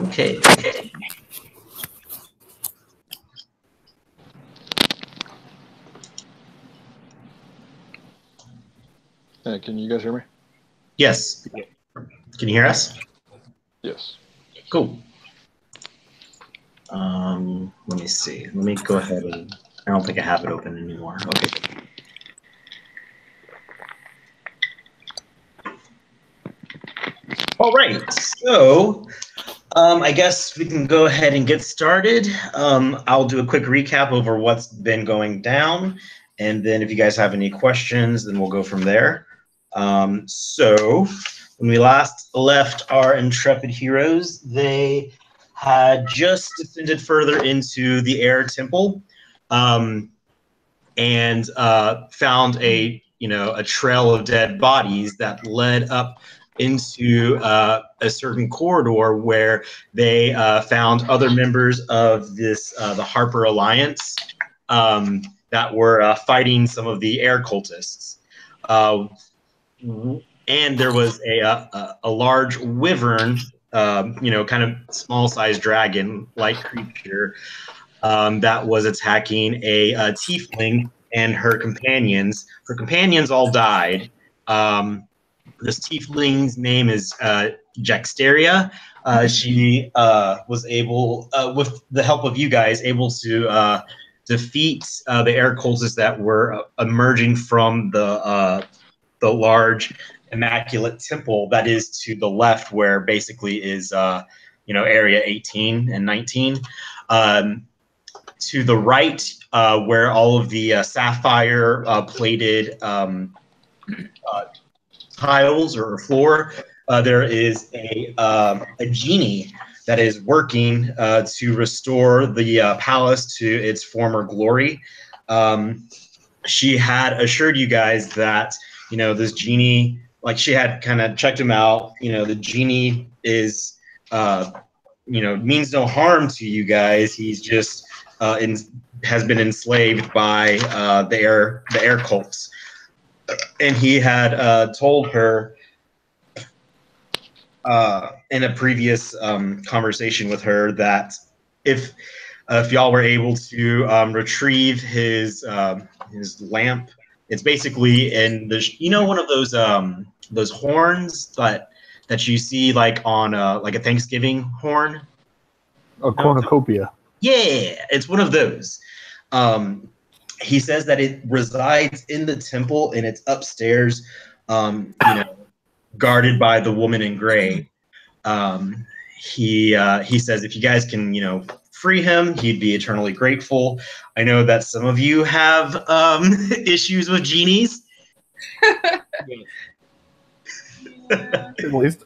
Okay. Can you guys hear me? Yes. Can you hear us? Yes. Cool. Let me see. Let me go ahead and I don't think I have it open anymore. Okay. All right. So I guess we can go ahead and get started. I'll do a quick recap over what's been going down, and then if you guys have any questions, then we'll go from there. So when we last left our intrepid heroes, they had just descended further into the air temple, and found a trail of dead bodies that led up into a certain corridor where they found other members of the Harper Alliance that were fighting some of the air cultists. And there was a large wyvern, kind of small-sized dragon-like creature that was attacking a tiefling and her companions. Her companions all died. This tiefling's name is Jaxteria. She was able, with the help of you guys, able to defeat the air cultists that were emerging from the large immaculate temple that is to the left, where basically is area 18 and 19. To the right, where all of the sapphire plated tiles or floor, there is a genie that is working to restore the palace to its former glory. She had assured you guys that this genie, like she had kind of checked him out. The genie is means no harm to you guys. He's just has been enslaved by the air cults, and he had told her in a previous conversation with her that if y'all were able to retrieve his lamp, it's basically in the one of those horns that you see like on like a Thanksgiving horn. A cornucopia. Yeah, it's one of those. He says that it resides in the temple and it's upstairs, guarded by the woman in gray. He says if you guys can, free him, he'd be eternally grateful. I know that some of you have issues with genies. At least.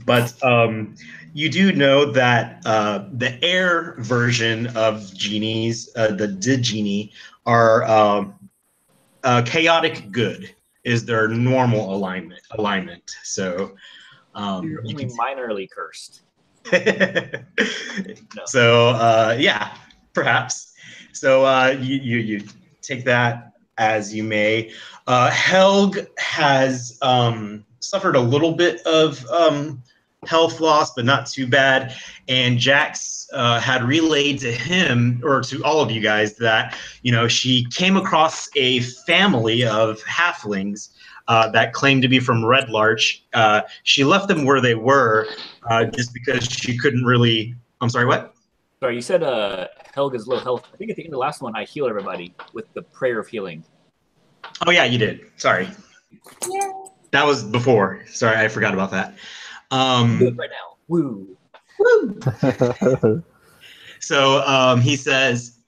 But you do know that the air version of genies, the genie, are chaotic good is their normal alignment. So you're only minorly cursed. No. So yeah, perhaps. So you take that as you may. Helg has suffered a little bit of health loss, but not too bad. And Jax had relayed to him, or to all of you guys, that she came across a family of halflings that claimed to be from Red Larch. She left them where they were just because she couldn't really. I'm sorry, what? Sorry, you said Helga's low health. I think at the end of the last one, I healed everybody with the prayer of healing. Oh yeah, you did. Sorry. Yeah. That was before. Sorry, I forgot about that. Good right now. Woo. Woo. So he says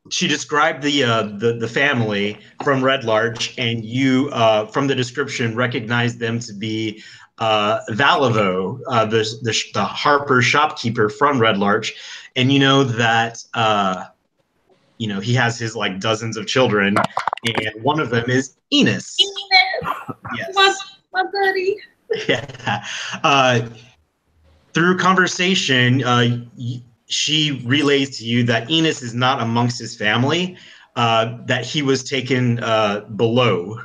she described the family from Red Larch, and you from the description recognized them to be Valivo, the Harper shopkeeper from Red Larch, and you know that he has his like dozens of children, and one of them is Enos. Yes. My buddy. Yeah. Through conversation, she relays to you that Enos is not amongst his family, that he was taken below.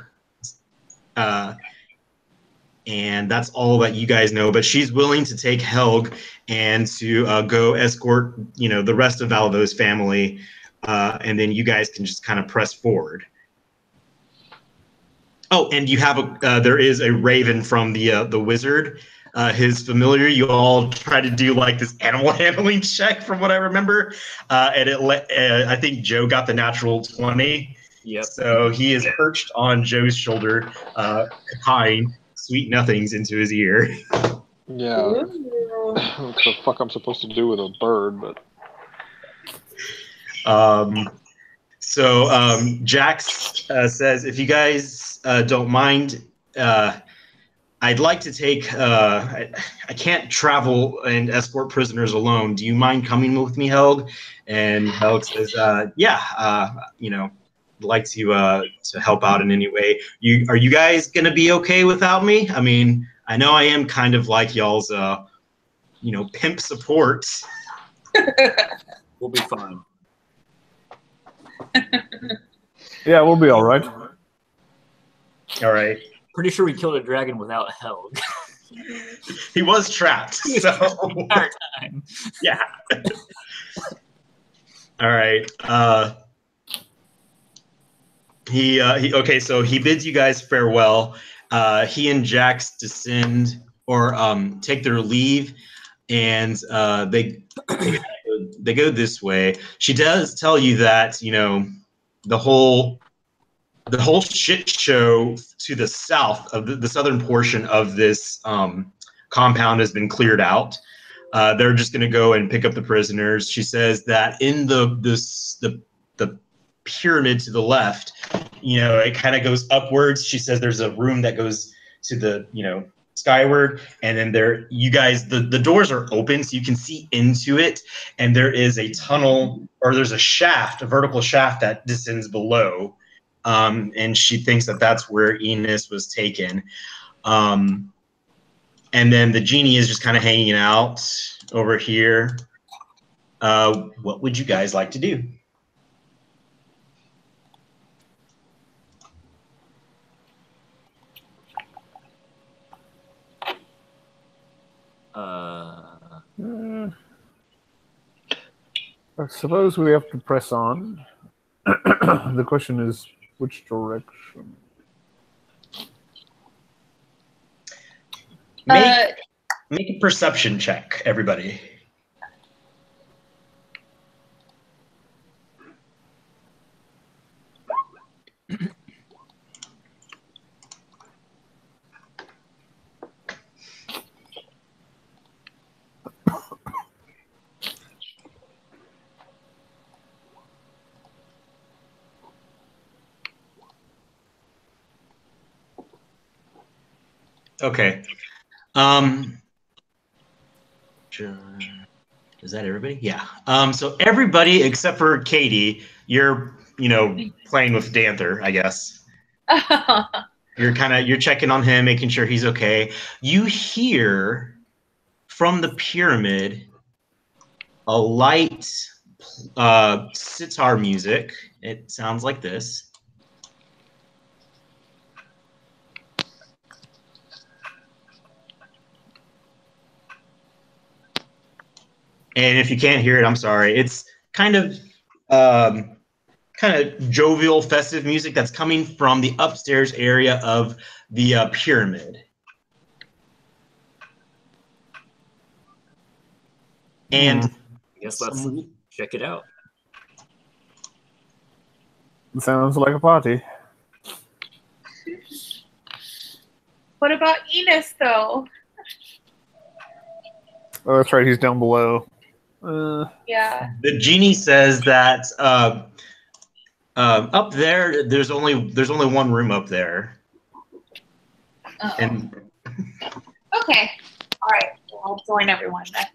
and that's all that you guys know. But she's willing to take Helg and to go escort, the rest of Valvo's family, and then you guys can just kind of press forward. Oh, and you have there is a raven from the wizard, his familiar. You all try to do like this animal handling check, from what I remember, and I think Joe got the natural 20. Yep. So he is perched on Joe's shoulder, cawing sweet nothings into his ear. Yeah. What the fuck I'm supposed to do with a bird, but. So Jax says, if you guys don't mind, I'd like to take. I can't travel and escort prisoners alone. Do you mind coming with me, Helg? And Helg says, yeah. I'd like to help out in any way. Are you guys gonna be okay without me? I mean, I know I am kind of like y'all's, pimp support. We'll be fine. Yeah, we'll be all right. All right. Pretty sure we killed a dragon without Helg. He was trapped. So Entire time. yeah. All right. Okay, so he bids you guys farewell. He and Jax descend or take their leave, and they go this way. She does tell you that the whole shit show to the south of the southern portion of this compound has been cleared out. They're just going to go and pick up the prisoners. She says that in the pyramid to the left, it kind of goes upwards. She says there's a room that goes to the skyward, and then the doors are open so you can see into it, and there is a tunnel, or there's a vertical shaft that descends below, and she thinks that that's where Enos was taken, and then the genie is just kind of hanging out over here. What would you guys like to do? I suppose we have to press on. The question is, which direction? Make a perception check, everybody. Okay. Is that everybody? Yeah. So everybody except for Katie, you're playing with Danther, I guess. You're checking on him, making sure he's okay. You hear from the pyramid a light sitar music. It sounds like this. And if you can't hear it, I'm sorry. It's kind of jovial, festive music that's coming from the upstairs area of the pyramid. And I guess let's check it out. Sounds like a party. What about Enos, though? Oh, that's right. He's down below. Yeah. The genie says that up there, there's only one room up there. Uh-oh. And Okay. All right. Well, I'll join everyone then.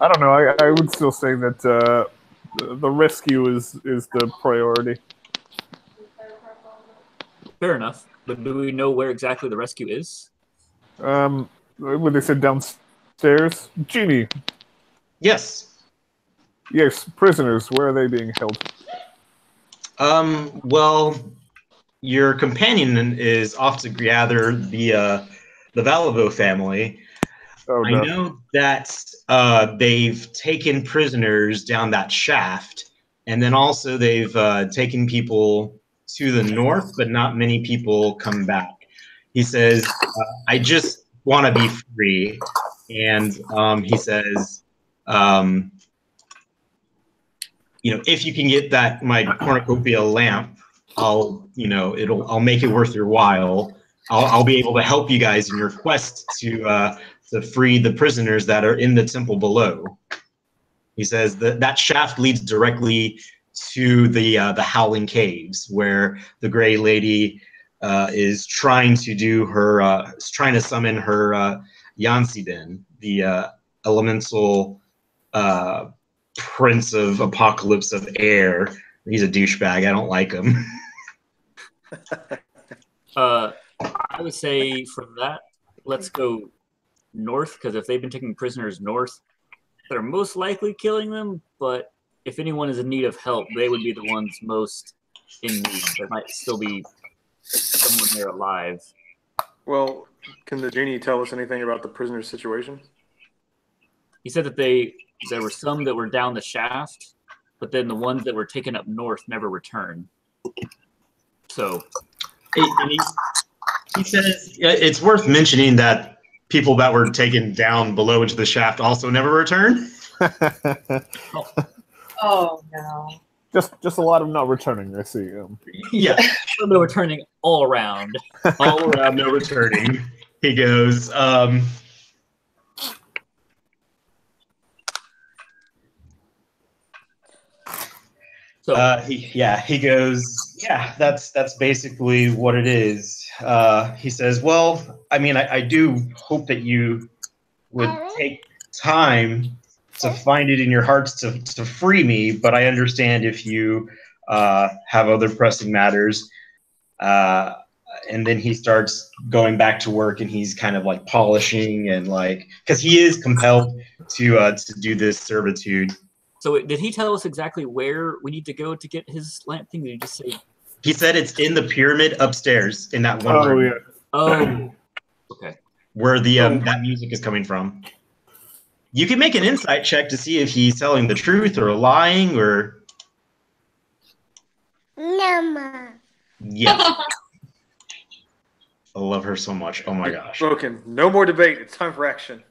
I don't know. I would still say that the rescue is the priority. Fair enough. But do we know where exactly the rescue is? What they said downstairs? Genie. yes. Yes, prisoners. Where are they being held? Well, your companion is off to gather the Valavo family. Oh I no. know that they've taken prisoners down that shaft, and then also they've taken people to the north, but not many people come back. He says, "I just want to be free," and he says, "If you can get that my cornucopia lamp, I'll make it worth your while. I'll be able to help you guys in your quest to free the prisoners that are in the temple below." He says that shaft leads directly to the Howling Caves, where the Gray Lady is trying to summon her Yansiden, the elemental prince of apocalypse of air. He's a douchebag. I don't like him. I would say for that, let's go north, because if they've been taking prisoners north, they're most likely killing them, but if anyone is in need of help, they would be the ones most in need. There might still be someone there alive. Well, can the genie tell us anything about the prisoner's situation? He said that there were some that were down the shaft, but then the ones that were taken up north never returned. So he says it's worth mentioning that people that were taken down below into the shaft also never returned. Oh no. Just a lot of not returning. I see. Yeah, they're returning all around. all around, no returning. He goes, he goes, yeah, that's basically what it is. He says, well, I mean, I do hope that you would take time to find it in your hearts to free me, but I understand if you have other pressing matters. And then he starts going back to work, and he's kind of like polishing and because he is compelled to do this servitude. So did he tell us exactly where we need to go to get his lamp thing? Did he just say? He said it's in the pyramid upstairs in that one room. Yeah. Oh, okay. Where the that music is coming from. You can make an insight check to see if he's telling the truth or lying or. Mama. Yes. I love her so much. Oh my gosh. Broken. No more debate. It's time for action.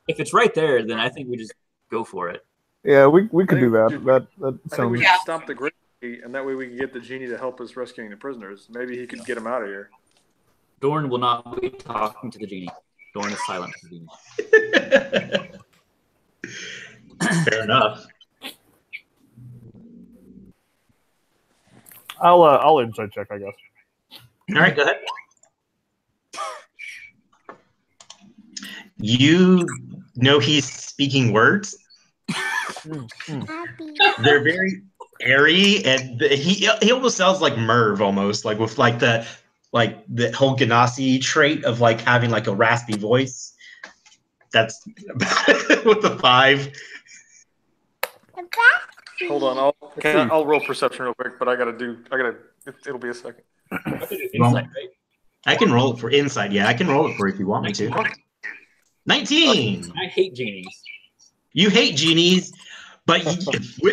If it's right there, then I think we just go for it. Yeah, we could do that. That I think sounds. we should stop the Great, and that way we can get the genie to help us rescuing the prisoners. Maybe he could get them out of here. Dorn will not be talking to the genie. Dorn is silent to the genie. Fair enough. I'll insight check, I guess. All right, go ahead. You know he's speaking words. They're very airy, and he almost sounds like Merv, almost like with the whole Ganassi trait of having a raspy voice. That's with the 5. Hold on, I'll roll perception real quick, but it'll be a second. Insight, right? I can roll it for insight. Yeah, I can roll it for you if you want me to. 19. I hate genies. You hate genies, but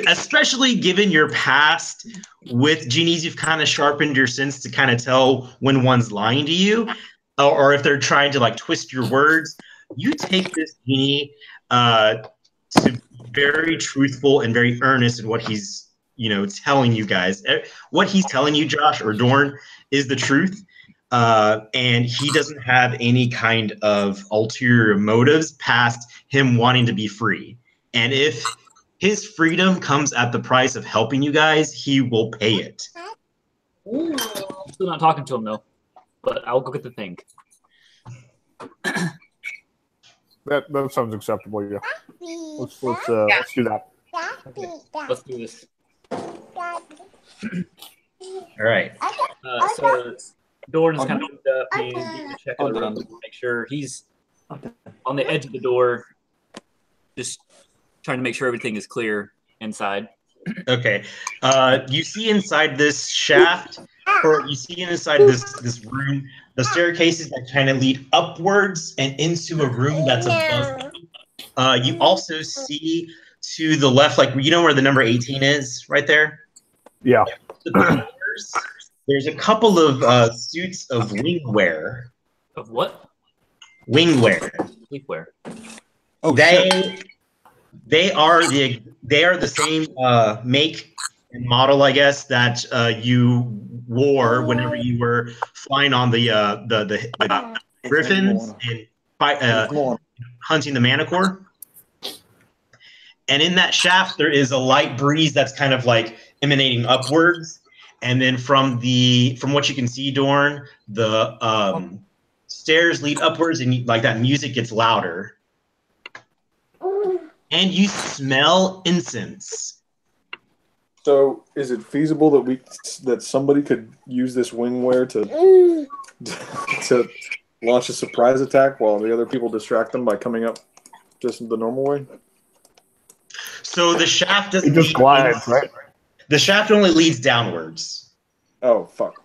especially given your past with genies, you've kind of sharpened your sense to kind of tell when one's lying to you, or if they're trying to twist your words. You take this genie to be very truthful and very earnest in what he's telling you guys. What he's telling you, Josh or Dorn, is the truth. And he doesn't have any kind of ulterior motives past him wanting to be free. And if his freedom comes at the price of helping you guys, he will pay it. Ooh. I'm still not talking to him though, but I'll go get the thing. That sounds acceptable. Yeah. Let's do that. Let's do this. All right. So Dorn is kind of moved up. He's getting a check of the room to make sure he's on the edge of the door, just trying to make sure everything is clear inside. Okay. You see inside this shaft, or you see inside this room, the staircases that kind of lead upwards and into a room that's above. You also see to the left, like you know where the number 18 is, right there. Yeah. The doors, there's a couple of suits of wingwear. Of what? Wingwear. Sleepwear. Oh, shit. They are the same make and model, I guess, that you wore whenever you were flying on the griffins and hunting the manicore. And in that shaft, there is a light breeze that's kind of like emanating upwards. And then from what you can see, Dorn, the stairs lead upwards, and like that music gets louder. And you smell incense. So, is it feasible that somebody could use this wingwear to launch a surprise attack while the other people distract them by coming up just the normal way? So the shaft doesn't. It just glides, right? The shaft only leads downwards. Oh, fuck.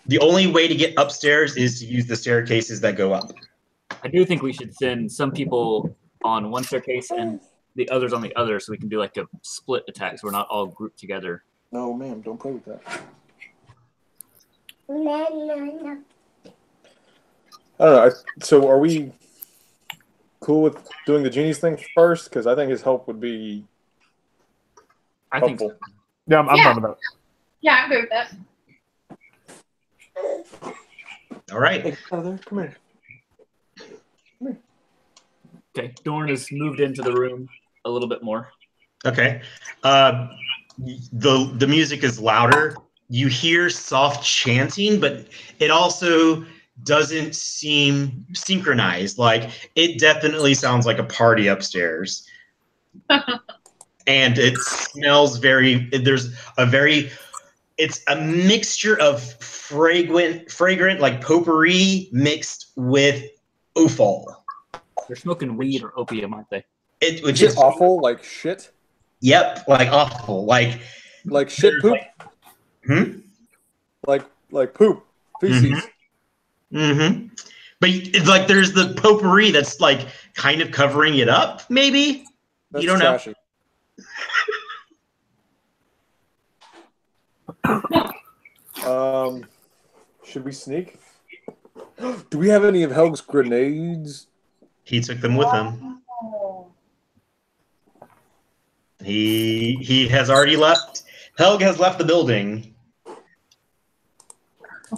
The only way to get upstairs is to use the staircases that go up. I do think we should send some people on one staircase and the others on the other, so we can do like a split attack, so we're not all grouped together. No, ma'am, don't play with that. I don't know. So are we cool with doing the genie's thing first? Because I think his help would be I think helpful. so. Yeah, I'm fine with that. Yeah, I'm good with that. All right. Hey, Heather, come here. Okay, Dorn has moved into the room a little bit more. Okay. The music is louder. You hear soft chanting, but it also doesn't seem synchronized. Like it definitely sounds like a party upstairs. And it smells it's a mixture of fragrant like potpourri mixed with offal. They're smoking weed or opium, aren't they? Which Is is it awful? Like shit? Yep, like awful. Like Shit poop? Like, Like poop. Feces. mm-hmm. But it's like there's the potpourri that's like kind of covering it up, maybe? That's You don't trashy. Should we sneak? Do we have any of Helg's grenades? He took them with him. Oh. He has already left. Helg has left the building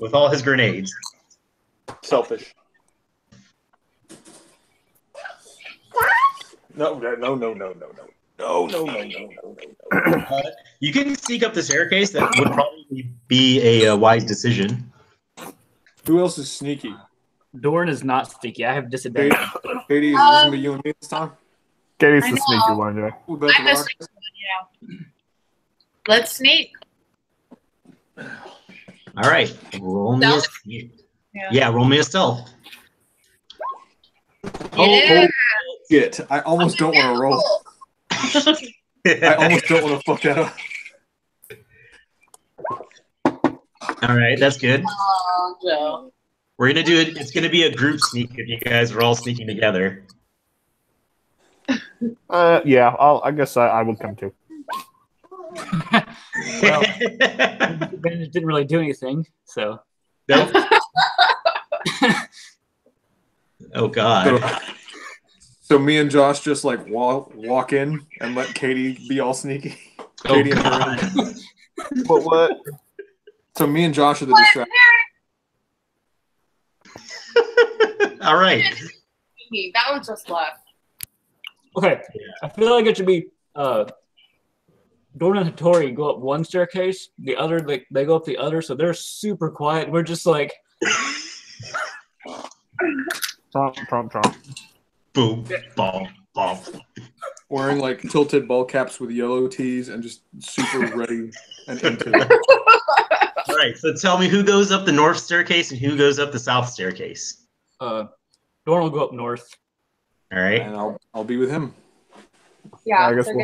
with all his grenades. Selfish. No. You can sneak up the staircase. That would probably be a wise decision. Who else is sneaky? Dorn is not sneaky. I have disadvantage. Katie, is this gonna be you and me this time? Katie's I the know. sneaky one, yeah. Who bet I'm the a rock? sneaky one, yeah. Let's sneak. All right, roll me a Stealth? yeah, roll me a stealth. Yeah. Shit, I almost don't want to roll. I almost don't want to fuck that up. All right, that's good. Oh, Joe. We're gonna do it. It's gonna be a group sneak if you guys are all sneaking together. Yeah, I guess I would come too. Well, disadvantage didn't really do anything, so. Nope. Oh God. So me and Josh just like walk in and let Katie be all sneaky. Oh Katie and God. her. What? So me and Josh are the distraction. All right. That one just left. Okay, I feel like it should be Dorn and Hattori go up one staircase, the other they go up the other, so they're super quiet. We're just like Trump. Boom. Ball. Ball. Wearing like tilted ball caps with yellow tees and just super ready and into it. All right. So tell me who goes up the north staircase and who goes up the south staircase. Dorn will go up north. All right. And I'll be with him. Yeah. I guess so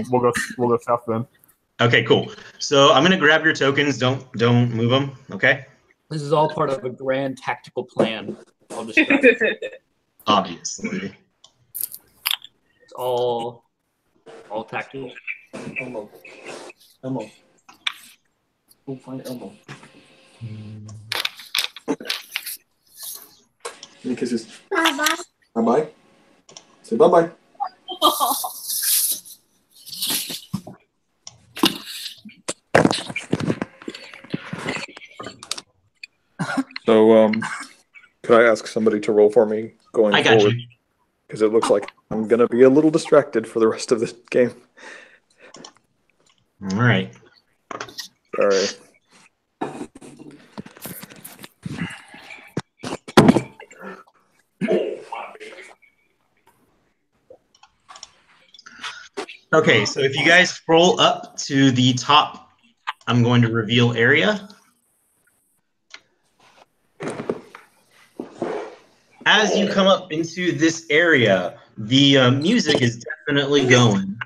we'll go south then. Okay, cool. So I'm gonna grab your tokens. Don't move them. Okay. This is all part of a grand tactical plan. I'll just Obviously. it's all tactical. Elmo. Elmo. Go find Elmo. Any kisses? Bye-bye. Bye-bye. Say bye-bye. So, could I ask somebody to roll for me going I got forward? you. Because it looks like I'm going to be a little distracted for the rest of this game. All right. Sorry. Okay, so if you guys scroll up to the top, I'm going to reveal area. As you come up into this area, the music is definitely going.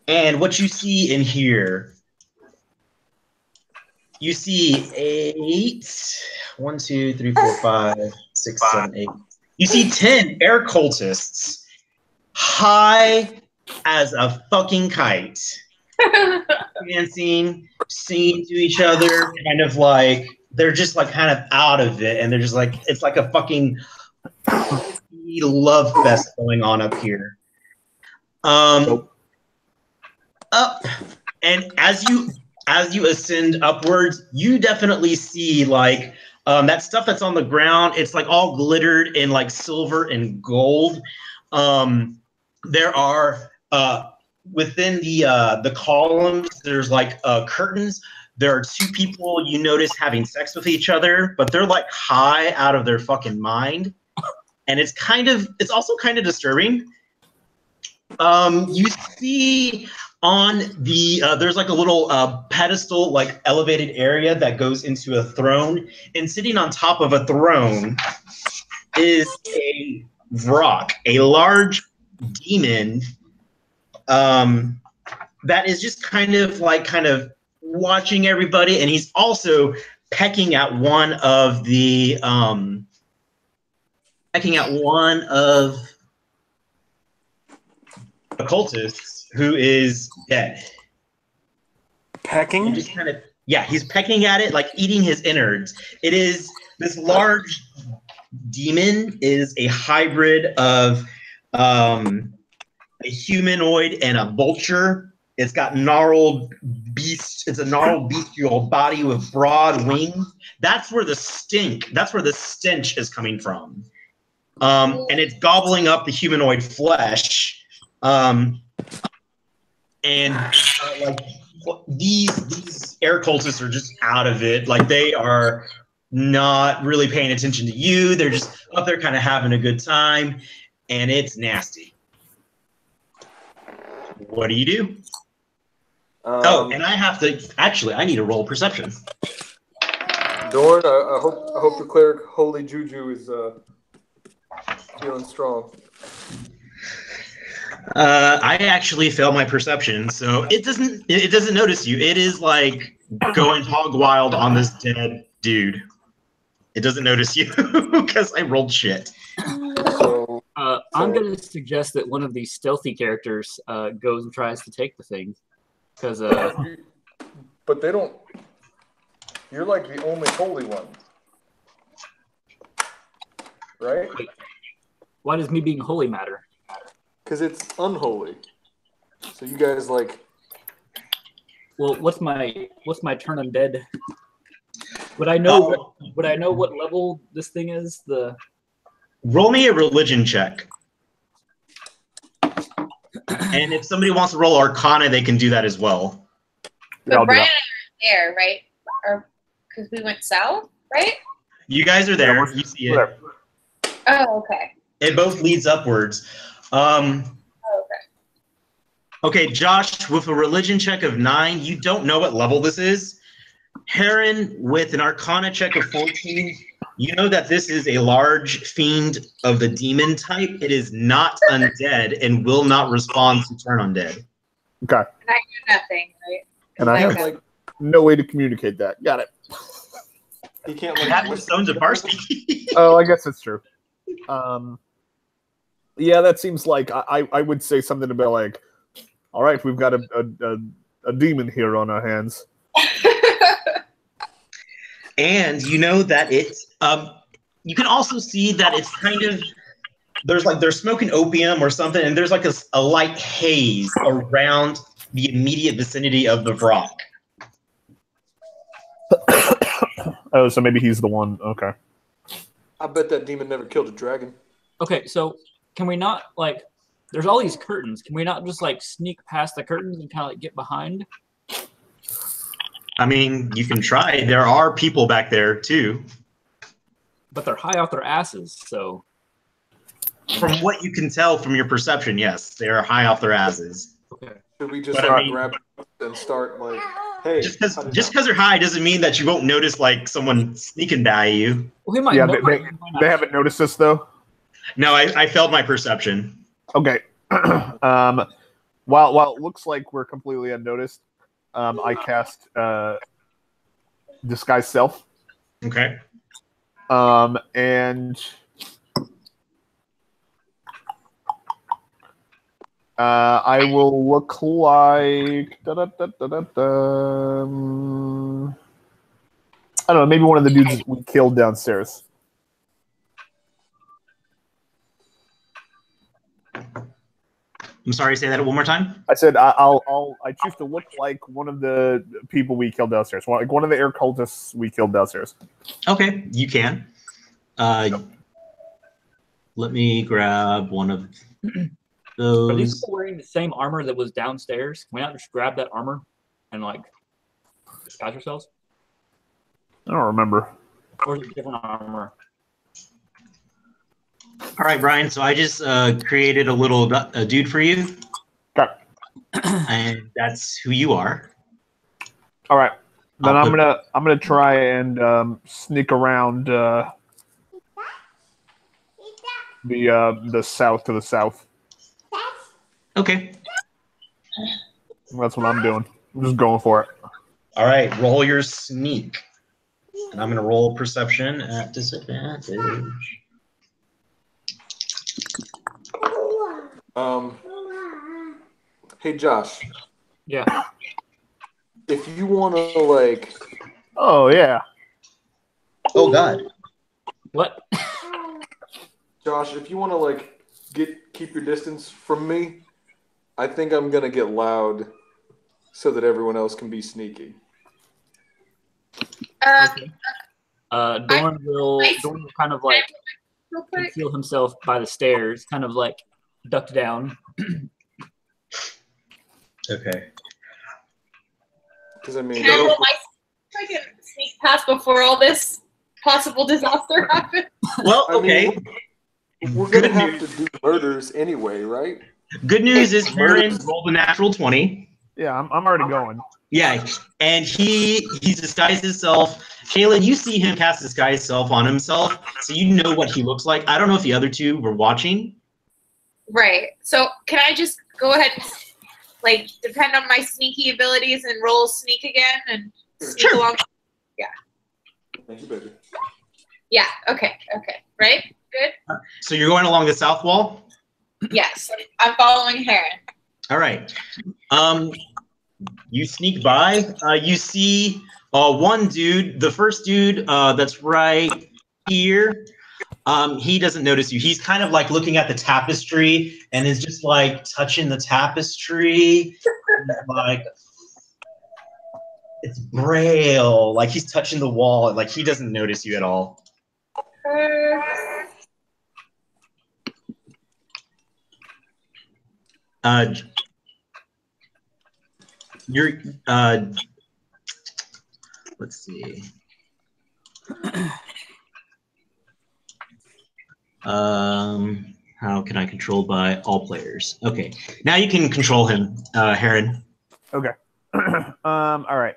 And what you see in here, you see 1, 2, 3, 4, 5, 6, 7, 8. You see 10 air cultists high as a fucking kite, dancing, singing to each other, kind of like they're just like kind of out of it, and they're just like it's like a fucking love fest going on up here. Up, and as you ascend upwards, you definitely see like that stuff that's on the ground. It's like all glittered in like silver and gold. There are within the columns, there's like curtains. There are 2 people you notice having sex with each other, but they're like high out of their fucking mind, and it's also kind of disturbing. You see on the there's like a little pedestal, like elevated area that goes into a throne, and sitting on top of a throne is a Vrock, a large demon that is just kind of watching everybody, and he's also pecking at one of the occultists who is dead. Pecking? And just he's pecking at it, like eating his innards. It is this large demon is a hybrid of a humanoid and a vulture. It's got gnarled beast. It's a gnarled bestial body with broad wings. That's where the stench is coming from. And it's gobbling up the humanoid flesh. These air cultists are just out of it. Like, they are not really paying attention to you. They're just up there kind of having a good time, and it's nasty. What do you do? And I need to roll perception. Dorn, I hope the cleric Holy Juju is feeling strong. I actually fail my perception, so it doesn't notice you. It is like going hog wild on this dead dude. It doesn't notice you because I rolled shit. I'm going to suggest that one of these stealthy characters goes and tries to take the thing. Because, but they don't. You're like the only holy one, right? Why does me being holy matter? Because it's unholy. So you guys like. Well, what's my turn undead? Would I know what level this thing is? Roll me a religion check. And if somebody wants to roll Arcana, they can do that as well. But Brian and I are there, right? Or because we went south, right? You guys are there. You see it. Oh, okay. It both leads upwards. Okay, Josh, with a religion check of 9, you don't know what level this is. Heron, with an Arcana check of 14, You know that this is a large fiend of the demon type. It is not undead and will not respond to turn undead. Okay. And I do nothing, right? And I have Like, no way to communicate that. Got it. He can't You like. have the stones of Barsky. Oh, I guess that's true. Yeah, that seems like I would say something about like, all right, we've got a demon here on our hands. And you know that it's you can also see that it's kind of they're smoking opium or something, and there's like a light haze around the immediate vicinity of the rock. Oh, so maybe he's the one. Okay. I bet that demon never killed a dragon. Okay, so can we not like? There's all these curtains. Can we not just like sneak past the curtains and kind of like get behind? I mean, you can try. There are people back there too. But they're high off their asses, so. From what you can tell from your perception, yes, they are high off their asses. Okay. Should we just But I like mean- grab and start like, hey? Just because they're high doesn't mean that you won't notice like someone sneaking by you. We might. Yeah, know, they we might not. They haven't noticed us though. No, I failed my perception. Okay. While it looks like we're completely unnoticed, I cast disguise self, Okay. and I will look like I don't know, maybe one of the dudes we killed downstairs. I'm sorry, say that one more time. I said I choose to look like one of the people we killed downstairs, like one of the air cultists we killed downstairs. Okay, you can. Let me grab one of Are these those. people wearing the same armor that was downstairs? Can we not just grab that armor and like disguise ourselves? I don't remember. Or is it different armor? All right, Brian. So I just created a little dude for you, Okay. and that's who you are. All right. Then I'll I'm gonna try and sneak around the south to the south. Okay. That's what I'm doing. I'm just going for it. All right. Roll your sneak, and I'm gonna roll perception at disadvantage. Hey Josh, Yeah. if you want to like, Oh yeah. Oh God. What? Josh, if you want to like keep your distance from me, I think I'm gonna get loud so that everyone else can be sneaky. Okay. Dorn will kind of like real quick. conceal himself by the stairs, kind of like ducked down. Okay. Because I mean, Can I roll my so I can sneak past before all this possible disaster happens? Well, I mean, okay. we're gonna Good have news. to do murders anyway, right? Good news is Aaron rolled a natural 20. Yeah, I'm already going. Yeah, and he disguised himself. Kaylin, you see him cast disguise self on himself, so you know what he looks like. I don't know if the other two were watching. Right. So can I just go ahead and like depend on my sneaky abilities and roll sneak again and sneak Sure. along? Thank you, baby. Yeah. Okay. Okay. Right. Good. So you're going along the south wall? Yes. I'm following Heron. All right. You sneak by. You see one dude, the first dude that's right here. He doesn't notice you. He's kind of like looking at the tapestry and is just like touching the tapestry. Like it's braille. Like he's touching the wall. Like he doesn't notice you at all. You're let's see. How can I control by all players? Okay, now you can control him, Heron. Okay. All right.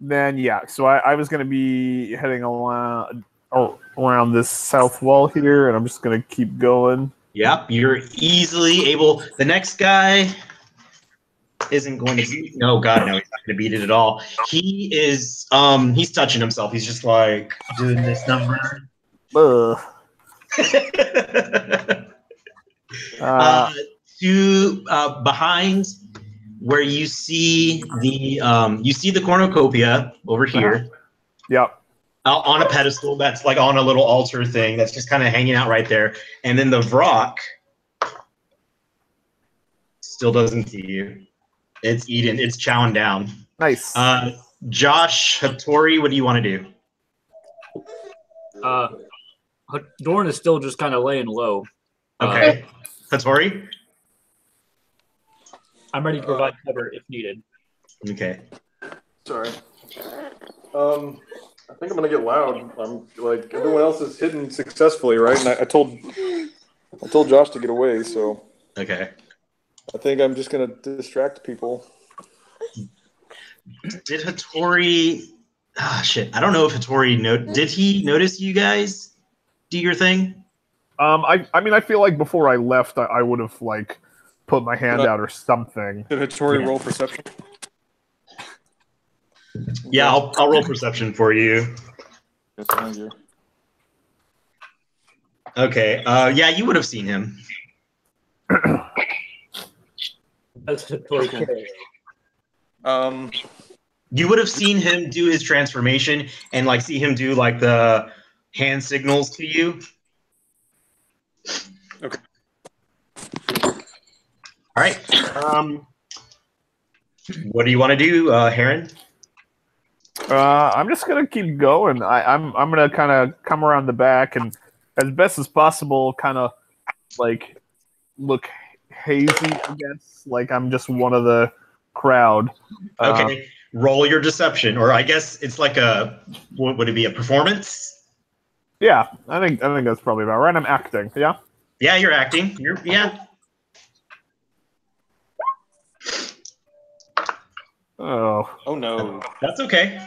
Then yeah. So I was gonna be heading along around this south wall here, and I'm just gonna keep going. Yep, you're easily able. The next guy isn't going to beat. No, God, no, he's not going to beat it at all. He is. He's touching himself. He's just like doing this number. Ugh. To behind where you see the cornucopia over here. Yep. On a pedestal that's like on a little altar thing that's just kind of hanging out right there. And then the Vrock still doesn't see you. It's eating. It's chowing down. Nice. Josh, Hattori, what do you want to do? Dorn is still just kind of laying low. Okay. Hattori? I'm ready to provide cover if needed. Okay. Sorry. I think I'm gonna get loud. I'm like everyone else is hidden successfully, right? And I told Josh to get away, so Okay. I think I'm just gonna distract people. Did Hattori... shit. I don't know if Hattori... Did he notice you guys do your thing? I mean, I feel like before I left, I would have like put my hand out or something. Did Hattori roll perception? Yeah, I'll roll perception for you. Yes, thank you. Okay. Yeah, you would have seen him. That's Hattori. You would have seen him do his transformation and like see him do like the hand signals to you. Okay. All right. What do you want to do, Heron? I'm just gonna keep going. I'm gonna kind of come around the back and, as best as possible, kind of like look hazy. I guess like I'm just one of the crowd. Okay. Roll your deception, or I guess it's like a. What would it be? A performance? Yeah, I think that's probably about right. I'm acting. Yeah. Yeah, you're acting. Yeah. Oh. Oh no. That's okay.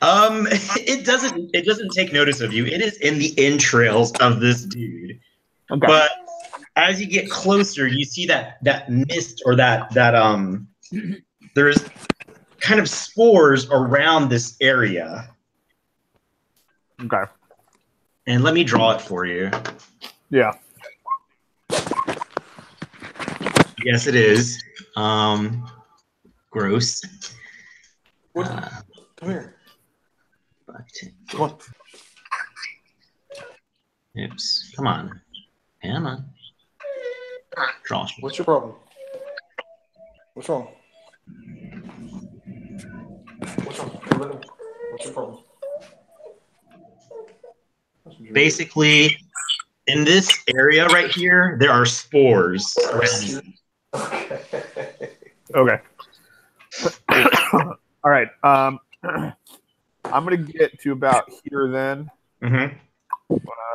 It doesn't take notice of you. It is in the entrails of this dude. Okay. But as you get closer, you see that mist or that there's kind of spores around this area. Okay. And let me draw it for you. Yeah. Yes, it is. Gross. What? Come here. Come on. Oops. Come on. Come on. Draw. What's your problem? What's wrong? What's wrong? What's your problem? Basically, in this area right here, there are spores. Okay. All right. I'm gonna get to about here then. Mm-hmm.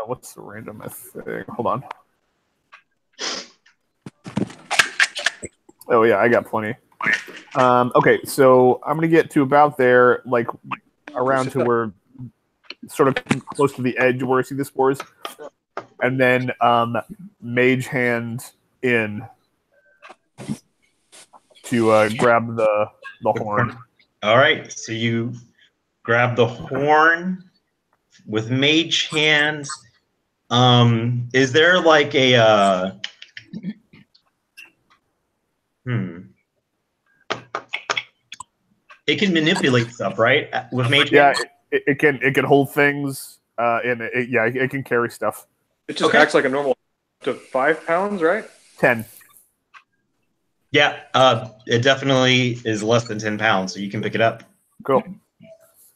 What's the random thing? Hold on. Oh yeah, I got plenty. Okay, so I'm gonna get to about there, like around to where, sort of close to the edge where I see the spores, and then mage hand in to grab the horn. All right, so you grab the horn with mage hand. Is there like a It can manipulate stuff, right? With mage hand? Yeah, it can hold things, and it can carry stuff. It just acts like a normal to 5 pounds, right? 10. Yeah, it definitely is less than 10 pounds, so you can pick it up. Cool.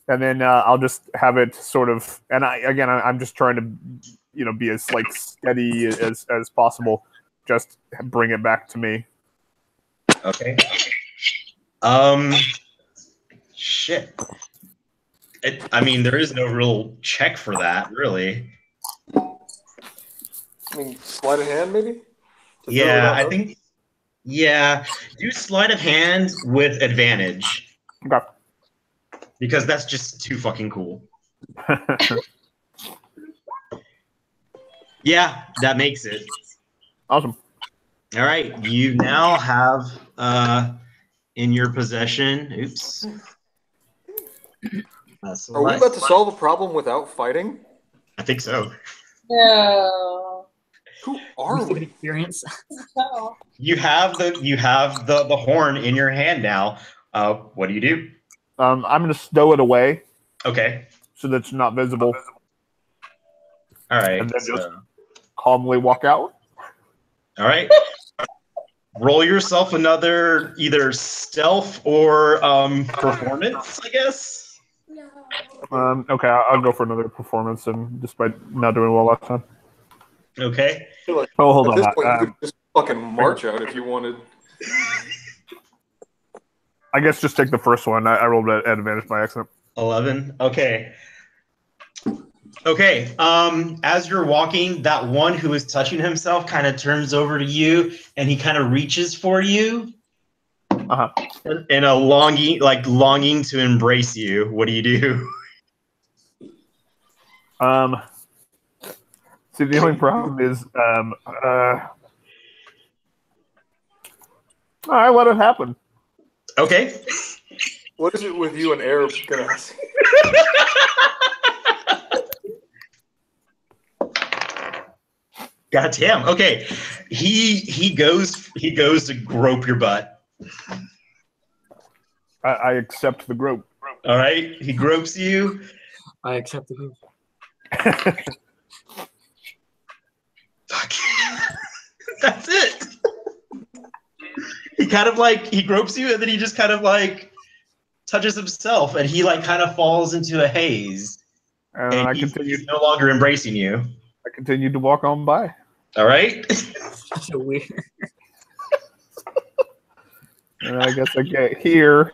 And then I'll just have it sort of, and I'm just trying to, be as like steady as possible. Just bring it back to me. Okay. Shit. There is no real check for that, really. I mean, sleight of hand, maybe? Yeah, I think. Yeah, do sleight of hand with advantage. Okay. Because that's just too fucking cool. Yeah, that makes it. Awesome. All right, you now have in your possession. Oops. Are we about to solve a problem without fighting? I think so. No. Who are Good we? experience. No. You have the horn in your hand now. What do you do? I'm going to stow it away Okay. so that it's not visible, All right. and then so- just calmly walk out. all right. Roll yourself another either stealth or performance, I guess. Okay, I'll go for another performance, and despite not doing well last time. Okay. I feel like Oh, hold at on. this point, you could just fucking march out if you wanted. I guess just take the first one. I rolled at advantage by accident. 11. Okay. Okay. As you're walking, that one who is touching himself kind of turns over to you, and he kind of reaches for you. Uh-huh. In a longing to embrace you. What do you do? See, the only problem is, all right, let it happen. Okay. What is it with you and Arab Ganassi? God damn. Okay. He goes to grope your butt. I accept the grope. All right. He gropes you. I accept the group. Fuck. That's it. He gropes you, and then he just kind of like touches himself, and he like kind of falls into a haze. And And I he's continued. no longer embracing you. I continued to walk on by. All right. Such a weird. And I guess I get here.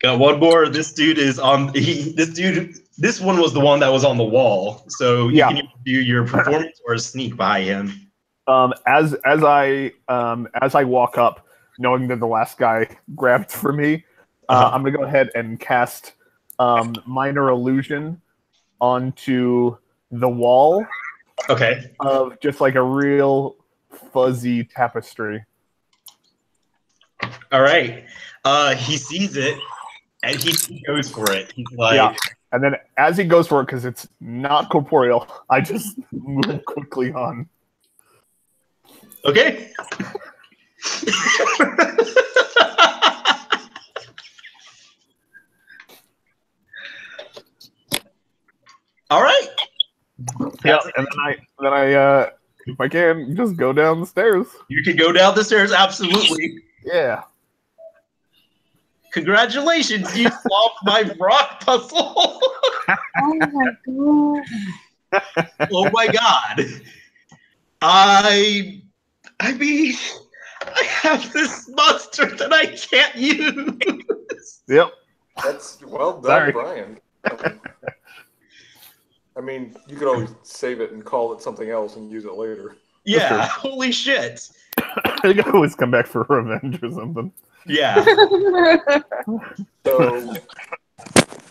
Got one more. This dude is on. This one was the one that was on the wall. So you Yeah. can either do your performance or a sneak by him. As I walk up, knowing that the last guy grabbed for me, I'm gonna go ahead and cast minor illusion onto the wall Okay. of just like a real fuzzy tapestry. All right. He sees it and he goes for it. He's like, Yeah. And then as he goes for it, because it's not corporeal, I just move quickly on. okay. All right. Yeah, and then I if I can, just go down the stairs. You can go down the stairs. Absolutely. Yeah. Congratulations. You solved my rock puzzle. Oh my god. Oh my god. I mean, I have this monster that I can't use. Yep. That's well done, Sorry. Brian. I mean, you could always save it and call it something else and use it later. Yeah, holy shit. I can always come back for revenge or something. Yeah. So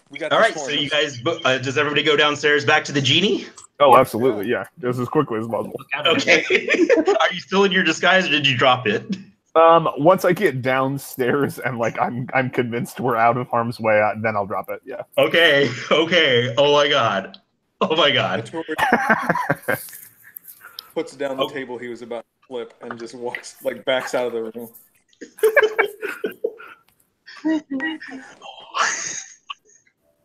we got All this right, so horn. you guys, does everybody go downstairs back to the genie? Oh, absolutely, yeah. Just as quickly as possible. Okay. Are you still in your disguise or did you drop it? Once I get downstairs and like I'm convinced we're out of harm's way, then I'll drop it. Yeah. Okay. Oh my god. Oh my god. Tori puts down the table he was about to flip and just walks, like, backs out of the room.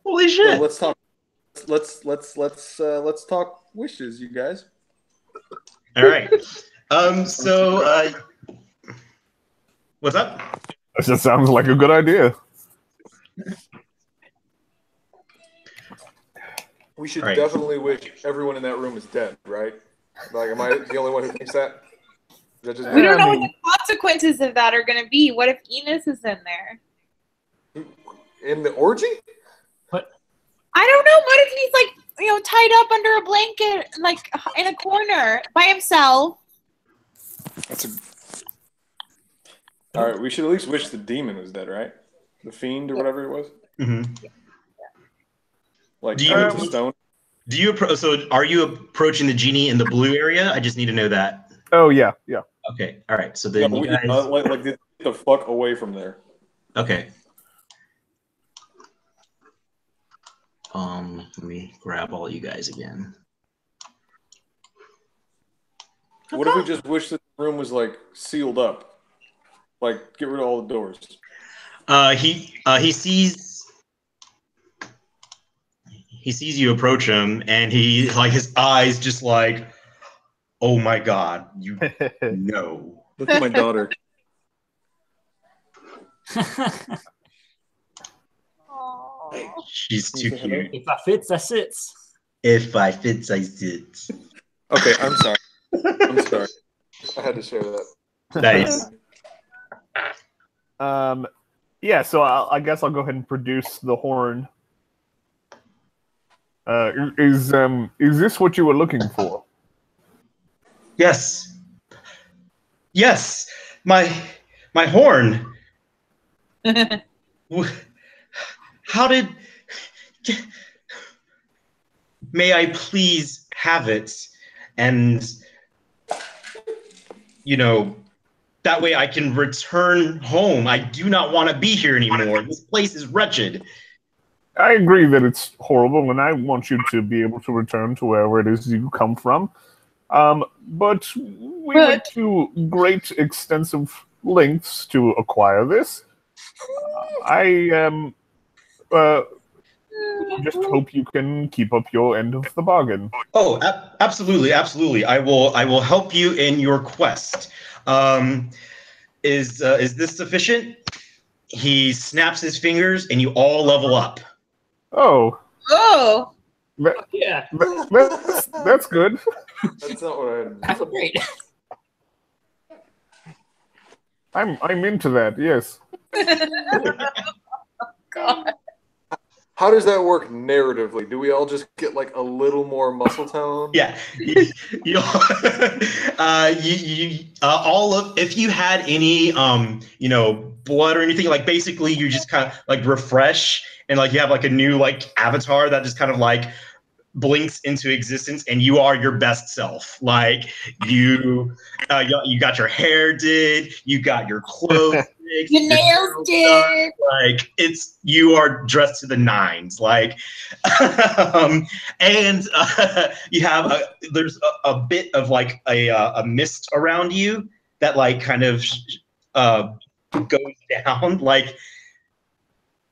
Holy So shit. let's talk. Let's talk wishes, you guys. All right. What's up? That just sounds like a good idea. We should Right. definitely wish everyone in that room is dead, right? Like, am I the only one who thinks that? Is that just We don't know I what mean- the consequences of that are going to be. What if Enos is in there? in the orgy? I don't know. What if he's like, tied up under a blanket, like in a corner by himself? That's a. All right, we should at least wish the demon was dead, right? The fiend or whatever it was. Mm-hmm. Like Do you- turn into stone. Do you so are you approaching the genie in the blue area? I just need to know that. Oh yeah, yeah. Okay, all right. So Yeah, then you guys. like get the fuck away from there. Okay. Let me grab all you guys again. What if we just wish that the room was like sealed up? Like get rid of all the doors. He sees you approach him, and he like his eyes just like, oh my god, you know. Look at my daughter. She's too cute. If I fits, I sits. If I fits, I sit. Okay, I'm sorry. I'm sorry. I had to share that. Nice. Yeah. So I guess I'll go ahead and produce the horn. Is this what you were looking for? Yes. Yes. My horn. How did? May I please have it? And that way I can return home. I do not want to be here anymore. This place is wretched. I agree that it's horrible, and I want you to be able to return to wherever it is you come from. But we went to great, extensive lengths to acquire this. I just hope you can keep up your end of the bargain. Oh, absolutely, absolutely. I will help you in your quest. Is this sufficient? He snaps his fingers, and you all level up. Oh, Oh, Yeah, that's good. That's not what I had. I feel great. I'm into that. Yes. God. How does that work narratively? Do we all just get like a little more muscle tone? Yeah, all of if you had any blood or anything, like basically you just kind of like refresh and like you have like a new like avatar that just kind of like blinks into existence, and you are your best self. Like you got your hair did, you got your clothes. Your nails did. Like you are dressed to the nines, like, and you have there's a bit of like a mist around you that like kind of goes down, like,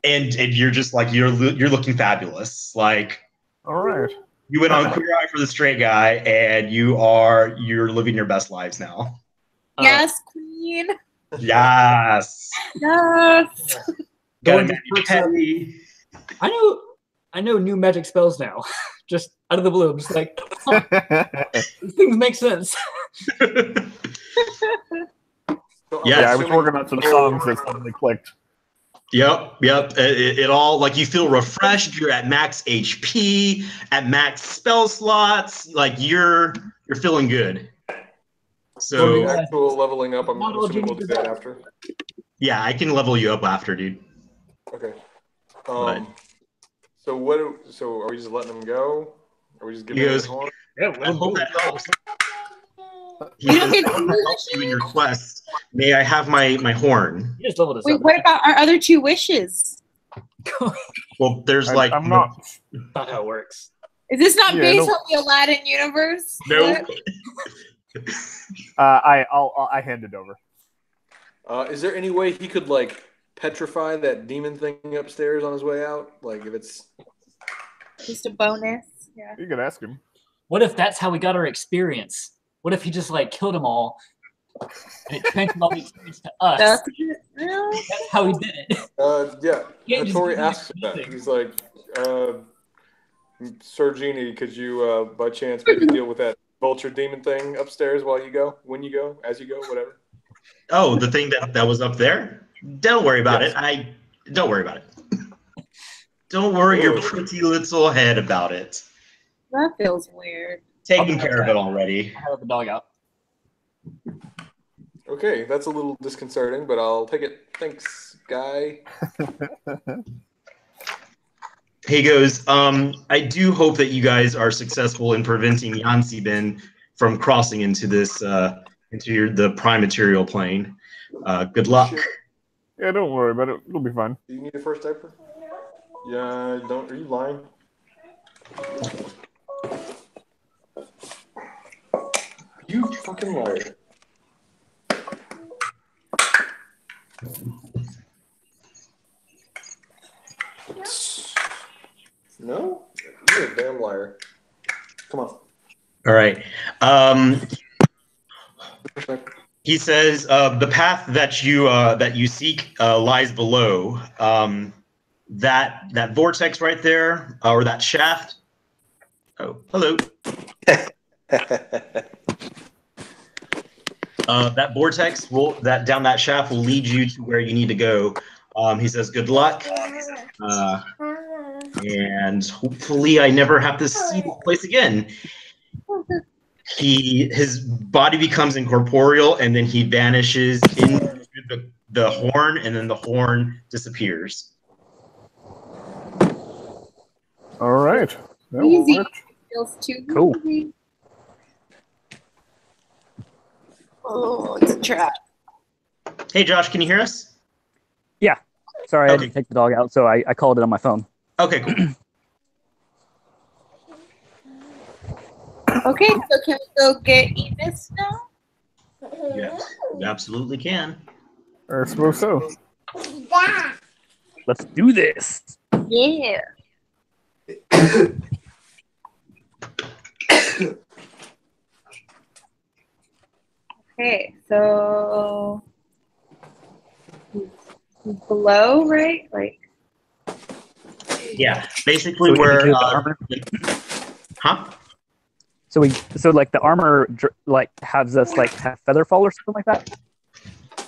and you're just like you're looking fabulous, like. All right. You went on Queer Eye for the Straight Guy, and you're living your best lives now. Yes, queen. Yes. Yes. Got Going a to petty. I know new magic spells now. Just out of the blue. I'm just like, huh, these things make sense. So I'm Yeah, I was assuming- working on some songs that suddenly clicked. Yep. It all like you feel refreshed. You're at max HP, at max spell slots. Like you're feeling good. So The actual leveling up, I'm Not all assuming we'll do geniuses that are. after. yeah, I can level you up after, dude. Okay. But- So are we just letting him go? Are we just giving He him goes- his horn? Yeah, I hope that helps. He We says, don't get "I hope that helps you in your quest. May I have my horn? You just leveled us Wait, up. what about our other two wishes? Well, there's like I'm not. Not how it works. Is this not Yeah, based no. on the Aladdin universe? Nope. I hand it over. Is there any way he could like petrify that demon thing upstairs on his way out? Like if it's Just a bonus. Yeah. You can ask him. What if that's how we got our experience? What if he just like killed them all and it transferred all the experience to us? That's well, That's how he did it. yeah. Can't just Hattori give him asks that. anything. He's like, Sir Genie, could you by chance maybe deal with that vulture demon thing upstairs while you go, when you go, as you go, whatever? Oh, the thing that was up there? Don't worry about Yes. it. Don't worry about it. Don't worry your Ooh. pretty little head about it. that feels weird. Taking care of it already. I let the dog out. Okay, that's a little disconcerting, but I'll take it. Thanks, guy. he goes, I do hope that you guys are successful in preventing Yansibin from crossing into this the prime material plane. Good luck. Shit. Yeah, don't worry about it. It'll be fine. Do you need a first diaper? Yeah, don't. Are you lying? You fucking liar. No? You're a damn liar. Come on. All right. He says the path that you seek lies below. That vortex right there, or that shaft. Oh, hello. That vortex down that shaft will lead you to where you need to go. He says, "Good luck, and hopefully, I never have to see this place again." His body becomes incorporeal, and then he vanishes into the horn, and then the horn disappears. All right. That Easy. worked. Feels too Cool. easy. Oh, it's a trap. Hey, Josh, can you hear us? Sorry, I Okay. had to take the dog out, so I called it on my phone. Okay, cool. Okay, so can we go get Enos now? Yes, you absolutely can. I suppose so. Let's do this. Yeah. Okay, so he's below, right? Like, Yeah, basically So we where. can do the armor. Huh? So like the armor like has us like have feather fall or something like that.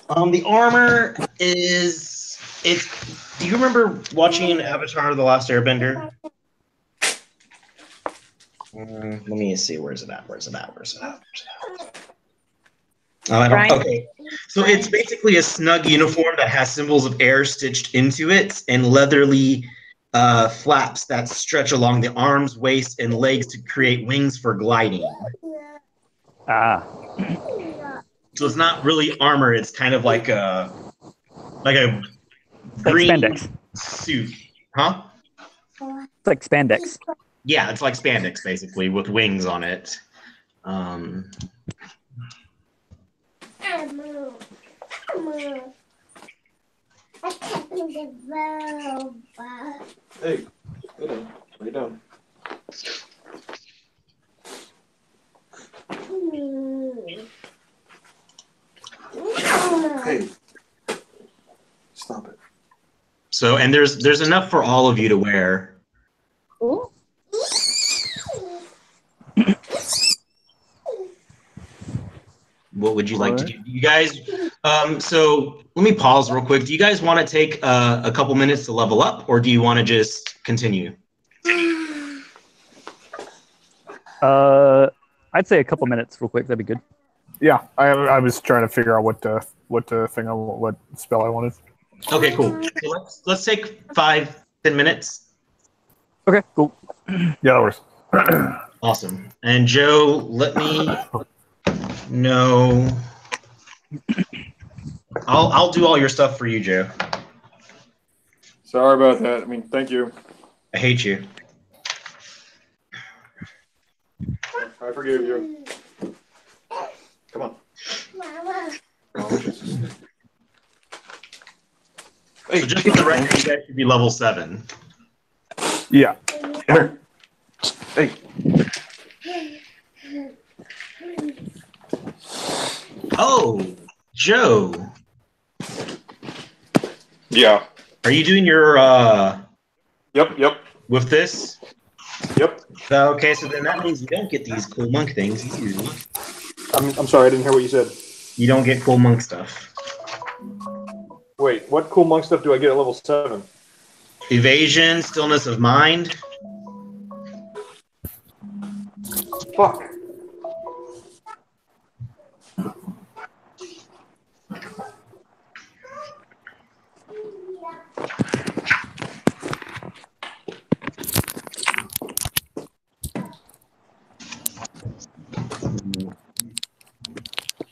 The armor is. It's. Do you remember watching Avatar: The Last Airbender? Let me see. Where's it at? Oh, I don't. Brian? Okay. So it's basically a snug uniform that has symbols of air stitched into it and leathery flaps that stretch along the arms, waist, and legs to create wings for gliding. Ah, So it's not really armor. It's kind of like a like green spandex. suit, huh? It's like spandex. Yeah, it's like spandex basically with wings on it. Hey, lay down. Lay down. Hey. Stop it. So and there's enough for all of you to wear. ooh. What would you like to do? You guys, so let me pause real quick. Do you guys want to take a couple minutes to level up, or do you want to just continue? I'd say a couple minutes real quick. That'd be good. Yeah, I was trying to figure out what spell I wanted. Okay, cool. So let's take 5-10 minutes. Okay, cool. Yeah, that works. Awesome. And Joe, let me know. I'll do all your stuff for you, Joe. Sorry about that. I mean, thank you. I hate you. I forgive you. Come on. So just for the record, you guys should be level 7. Yeah. Come here. Hey. Oh, Joe, Yeah. are you doing your Yep. with this? Yep. Okay, so then that means you don't get these cool monk things. I'm sorry. I didn't hear what you said. You don't get cool monk stuff. Wait, what cool monk stuff do I get at level 7? Evasion, stillness of mind. Fuck.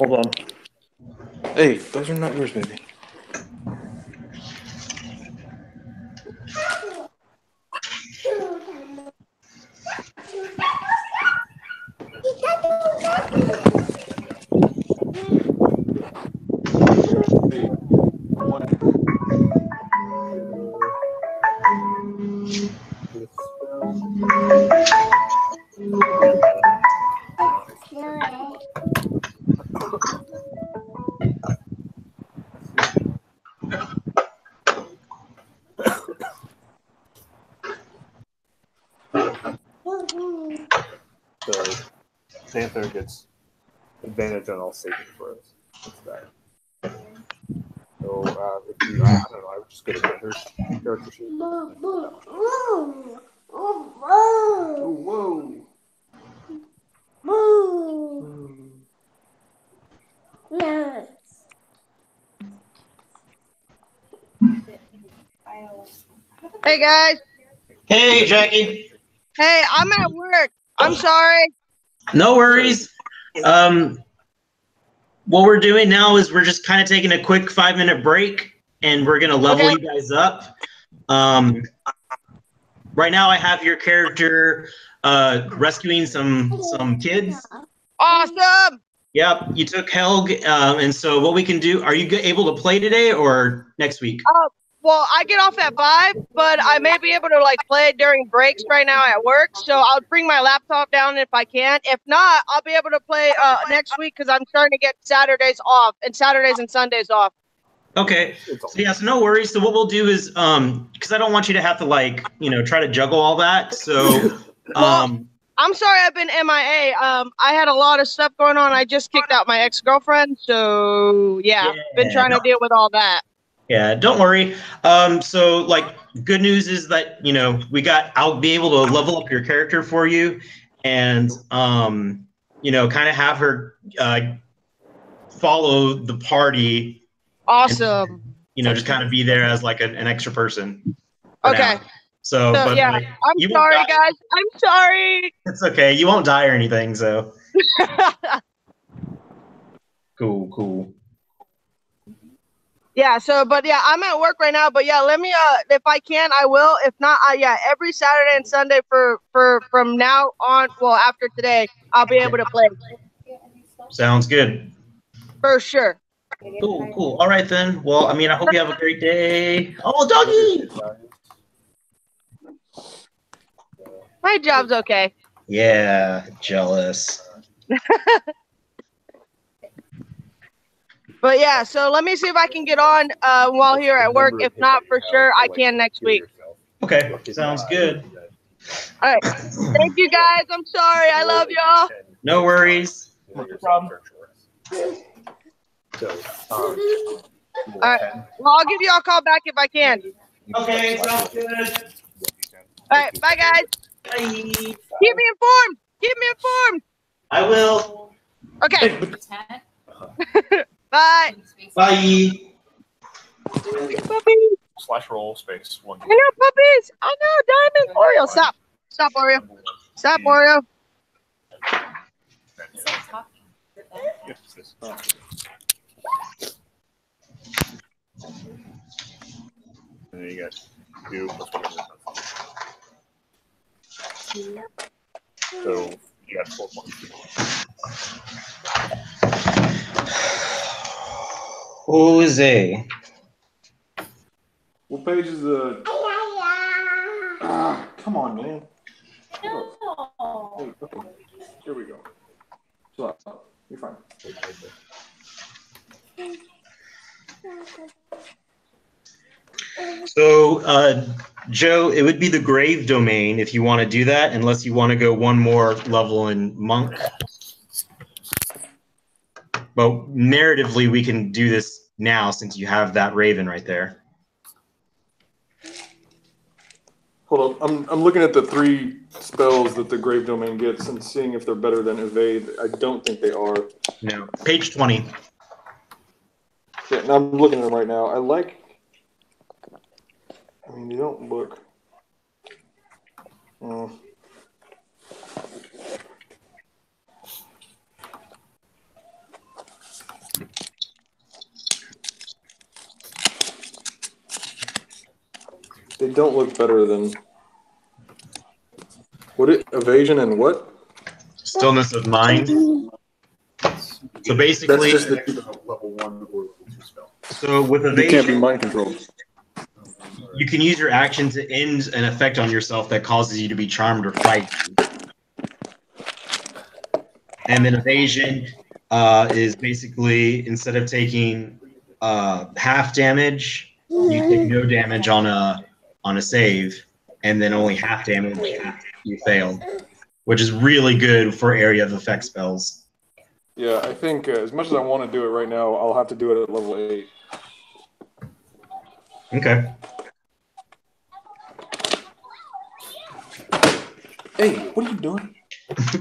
Hold on. Hey, those are not yours, baby. So Panther gets advantage on all saving throws. That's that. So if you, I don't know, I would just go to Panther's character sheet. Oh, whoa. Hey guys. Hey, Jackie. Hey, I'm at work. I'm sorry. No worries. What we're doing now is we're just kind of taking a quick 5-minute break, and we're gonna level Okay. you guys up. Right now, I have your character rescuing some kids. Awesome. Yep, you took Helg, and so what we can do? Are you able to play today or next week? Well, I get off at 5, but I may be able to like play during breaks right now at work. So I'll bring my laptop down if I can. If not, I'll be able to play next week because I'm starting to get Saturdays off and Saturdays and Sundays off. Okay. So yeah, so no worries. So what we'll do is, because I don't want you to have to try to juggle all that. So, I'm sorry I've been MIA. I had a lot of stuff going on. I just kicked out my ex-girlfriend. So yeah, been trying to deal with all that. Yeah, don't worry. So good news is that, I'll be able to level up your character for you and, kind of have her follow the party. Awesome. And, just kind of be there as like an extra person. Okay. Now. So but yeah, I'm sorry, guys. I'm sorry. It's okay. You won't die or anything, so. Cool. Yeah, but yeah, I'm at work right now, but yeah, let me if I can, I will. If not, every Saturday and Sunday from now on, well, after today, I'll be able to play. Sounds good. For sure. Cool. All right then. Well, I hope you have a great day. Oh, doggy. My job's okay. Yeah, jealous. But yeah, so let me see if I can get on while here at work. If not, for sure, I can next week. Okay, sounds good. All right. Thank you, guys. I'm sorry. I love y'all. No worries. No problem. All right. Well, I'll give you a call back if I can. Okay, sounds good. All right. Bye, guys. Bye. Keep me informed. Keep me informed. I will. Okay. Bye. Bye. Puppies. /roll space 1. I know puppies. I know diamond. Oreo, stop. Stop, Oreo. Stop, Oreo. And then you got 2 plus 1. So you got 4 points. Jose. What page is the? Come on, man. Hey, okay. Here we go. Chill out. You're fine. So, Joe, it would be the grave domain if you want to do that, unless you want to go one more level in monk. But narratively, we can do this now since you have that raven right there. Hold on. I'm looking at the 3 spells that the grave domain gets and seeing if they're better than evade. I don't think they are. No. Page 20. Yeah, now I'm looking at them right now. They don't look. They don't look better than evasion and what? Stillness of mind. So basically, That's just level 1 or level 2 spell. so with you can't be evasion, mind controlled. you can use your action to end an effect on yourself that causes you to be charmed or frightened. And then evasion is basically, instead of taking half damage, you take no damage on a save, and then only half damage if you fail, which is really good for area of effect spells. Yeah, I think as much as I want to do it right now, I'll have to do it at level 8. Okay. Hey, what are you doing?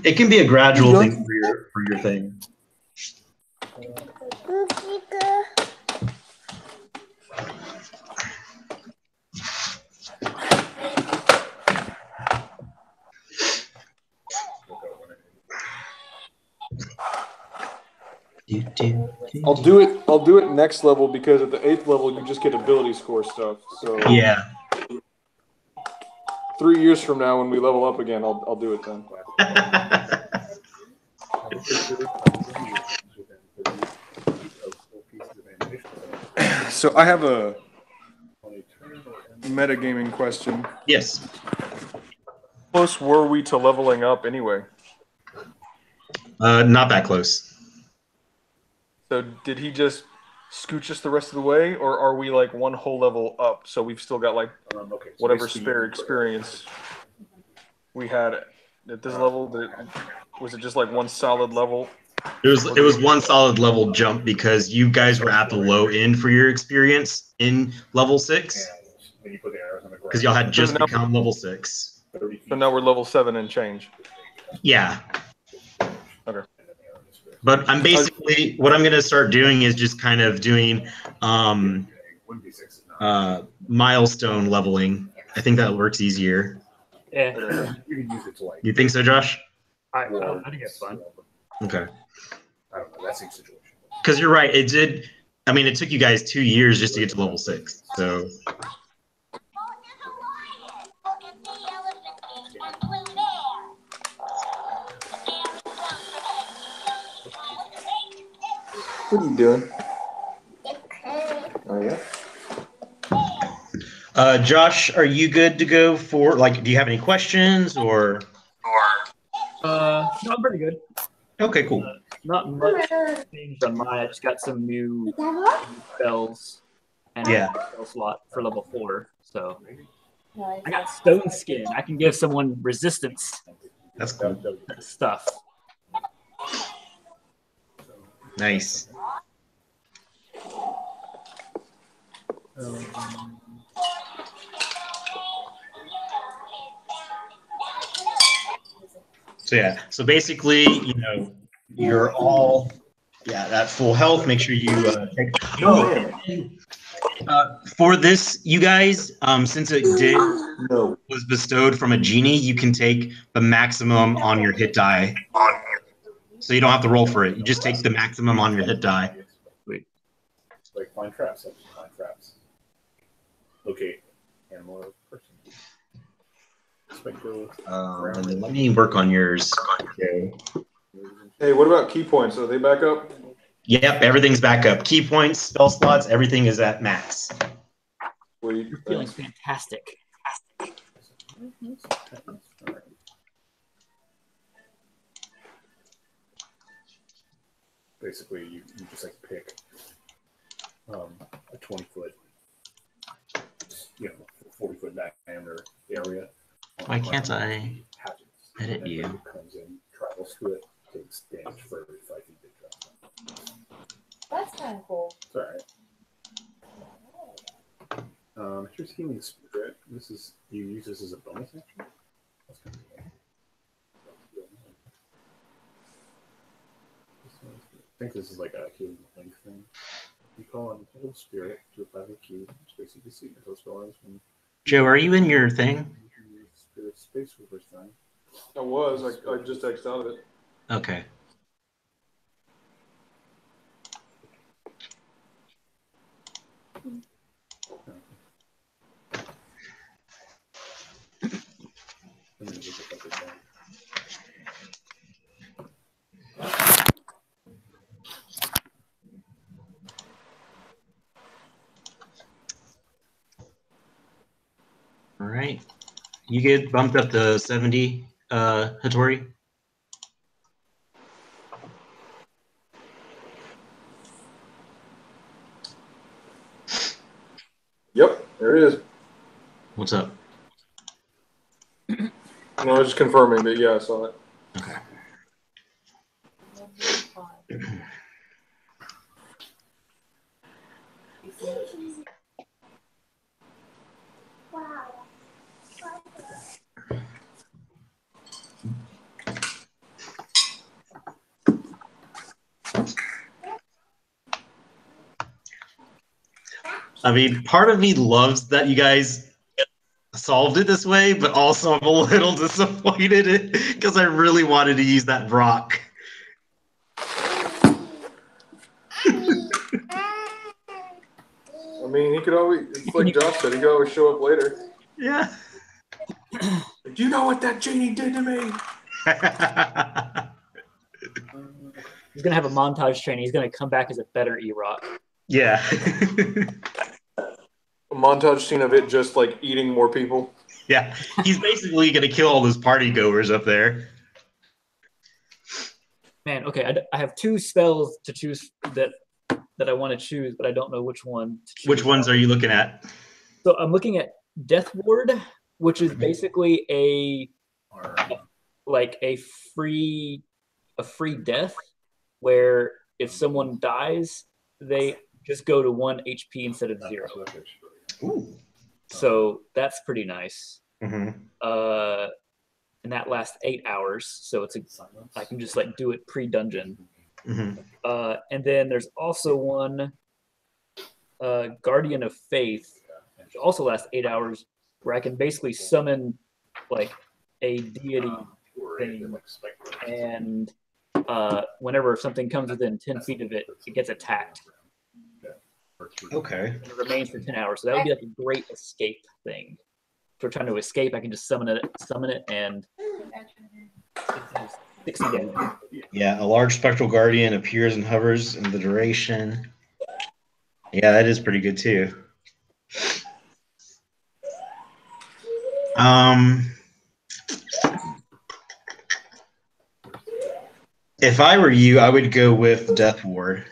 It can be a gradual thing for your thing. I'll do it next level because at the 8th level you just get ability score stuff. So Yeah. 3 years from now when we level up again, I'll do it then. So I have a metagaming question. Yes. How close were we to leveling up anyway? Not that close. So did he just scooch us the rest of the way, or are we like one whole level up? So we've still got like whatever spare experience we had at this level. Was it just like one solid level? It was one solid level jump because you guys were at the low end for your experience in level 6. Because y'all had just become level 6. So now we're level 7 and change. Yeah. Okay. But I'm basically what I'm gonna start doing is just kind of doing milestone leveling. I think that works easier. Yeah. You think so, Josh? I think it's fun. Okay. I don't know. That seems situation. Because you're right. It did. I mean, it took you guys 2 years just to get to level 6. So. What are you doing? Oh yeah. Josh, are you good to go for do you have any questions or? No, I'm pretty good. Okay, cool. Not much changed on mine. I just got some new spells and Yeah. a spell slot for level 4. So I got Stone Skin. I can give someone resistance. That's cool. Stuff. Nice. So yeah. So basically, you're all at full health. Make sure you take. For this, you guys, since it was bestowed from a genie, you can take the maximum on your hit die. So you don't have to roll for it. You just take the maximum on your hit die. Wait. Like find traps. Find traps. Locate animal or person. And then let me work on yours. Okay. Hey, what about key points? Are they back up? Yep, everything's back up. Key points, spell slots, everything is at max. Sweet. You're feeling fantastic. Basically, you just like pick a 20-foot, 40-foot diameter area. Why can't I edit you? Comes in, travels to it, takes damage for every 5 feet they travel. That's kind of cool. It's all right. Here's Healing Spirit. You use this as a bonus action. That's kind of cool. I think this is like a healing link thing. You call on Healing Spirit to apply the key, space you can see until spell ends when Joe, are you in your thing? Spirit space for the first time. I was. I just X'd out of it. Okay. right. You get bumped up to 70, Hattori. Yep, there it is. What's up? No, I was just confirming that. Yeah, I saw it. Okay. I mean, part of me loves that you guys solved it this way, but also I'm a little disappointed because I really wanted to use that rock. I mean, he could always, it's like Josh said, he could always show up later. Yeah. Do you know what that genie did to me? He's gonna have a montage training. He's gonna come back as a better E-Rock. Yeah. A montage scene of it just like eating more people. Yeah. He's basically going to kill all those party goers up there. Man, okay, I have 2 spells to choose that I want to choose, but I don't know which one to choose. Which ones are you looking at? So I'm looking at Death Ward, which is basically a free death, where if someone dies, they just go to 1 HP instead of 0. Ooh. So that's pretty nice. Mm-hmm. And that lasts 8 hours, so I can just like do it pre-dungeon. Mm-hmm. And then there's also one, Guardian of Faith, which also lasts 8 hours, where I can basically summon like a deity thing, and whenever something comes within 10 feet of it, it gets attacked. Okay. And it remains for 10 hours. So that would be like a great escape thing. If we're trying to escape, I can just summon it, and it's 60 damage. Yeah, a large spectral guardian appears and hovers in the duration. Yeah, that is pretty good too. If I were you, I would go with Death Ward.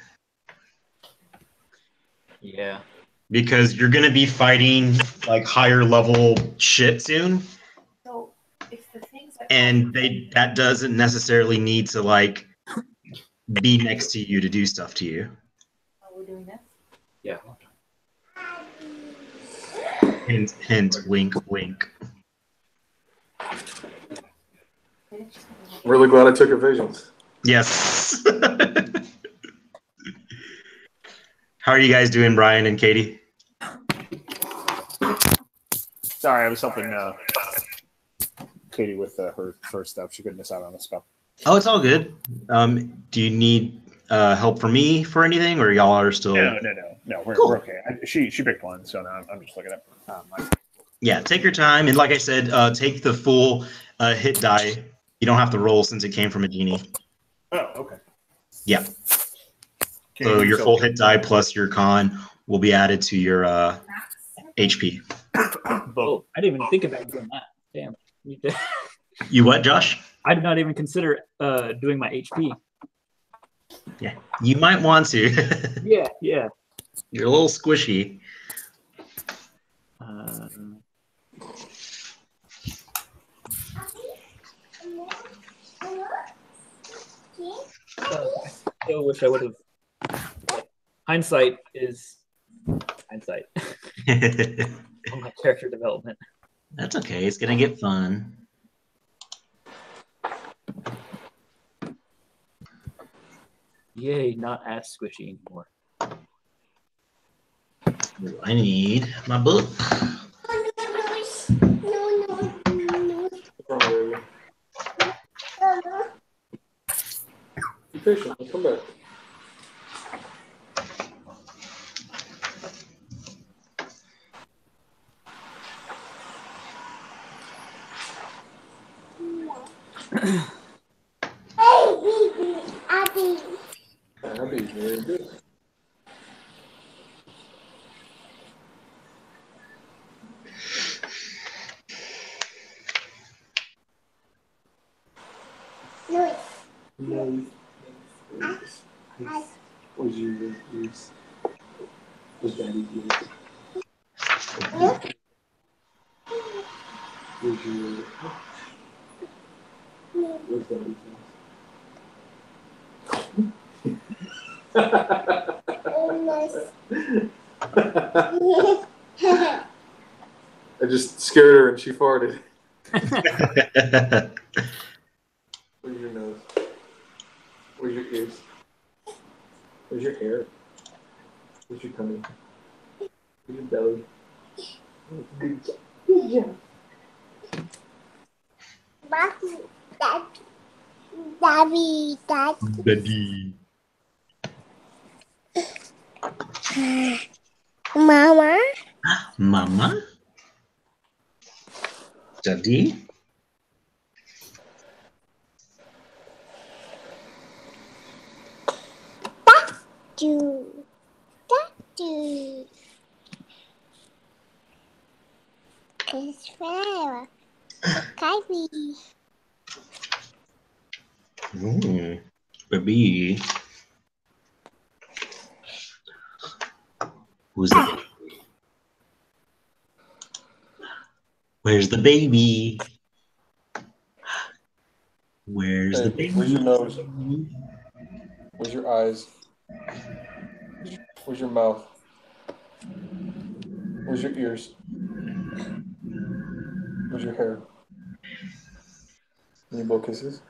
Yeah. Because you're going to be fighting like higher level shit soon. So if the things And that doesn't necessarily need to like be next to you to do stuff to you. we're doing this? Yeah. Hint, hint, wink, wink. Really glad I took evasions. Yes. How are you guys doing, Brian and Katie? Sorry, I was helping Katie with her stuff. She couldn't miss out on the spell. Oh, it's all good. Do you need help from me for anything, or y'all are still? No. We're okay. She picked one, so now I'm just looking at. Yeah, take your time, and like I said, take the full hit die. You don't have to roll since it came from a genie. Oh, okay. Yeah. So your full hit die plus your con will be added to your HP. Oh, I didn't even think about doing that. Damn. You what, Josh? I did not even consider doing my HP. Yeah, you might want to. Yeah. You're a little squishy. I still wish I would have. Hindsight is hindsight on my character development. That's okay. It's gonna get fun. Yay, not as squishy anymore. I need my book. Be patient. I'll come back. Abby, very good. Where's your ears? Where's daddy's ears? Where's your... Where's daddy's I just scared her and she farted. Where's your nose? Where's your ears? Where's your hair? Where's your tummy? Where's your belly? Good job. Daddy. Daddy. Mama. Mama. Daddy. Daddy. It's fair. Kylie. Baby. Who's the baby? Where's the baby? Where's the baby? Where's your nose? Where's your eyes? Where's your mouth? Where's your ears? Where's your hair? Any blow kisses?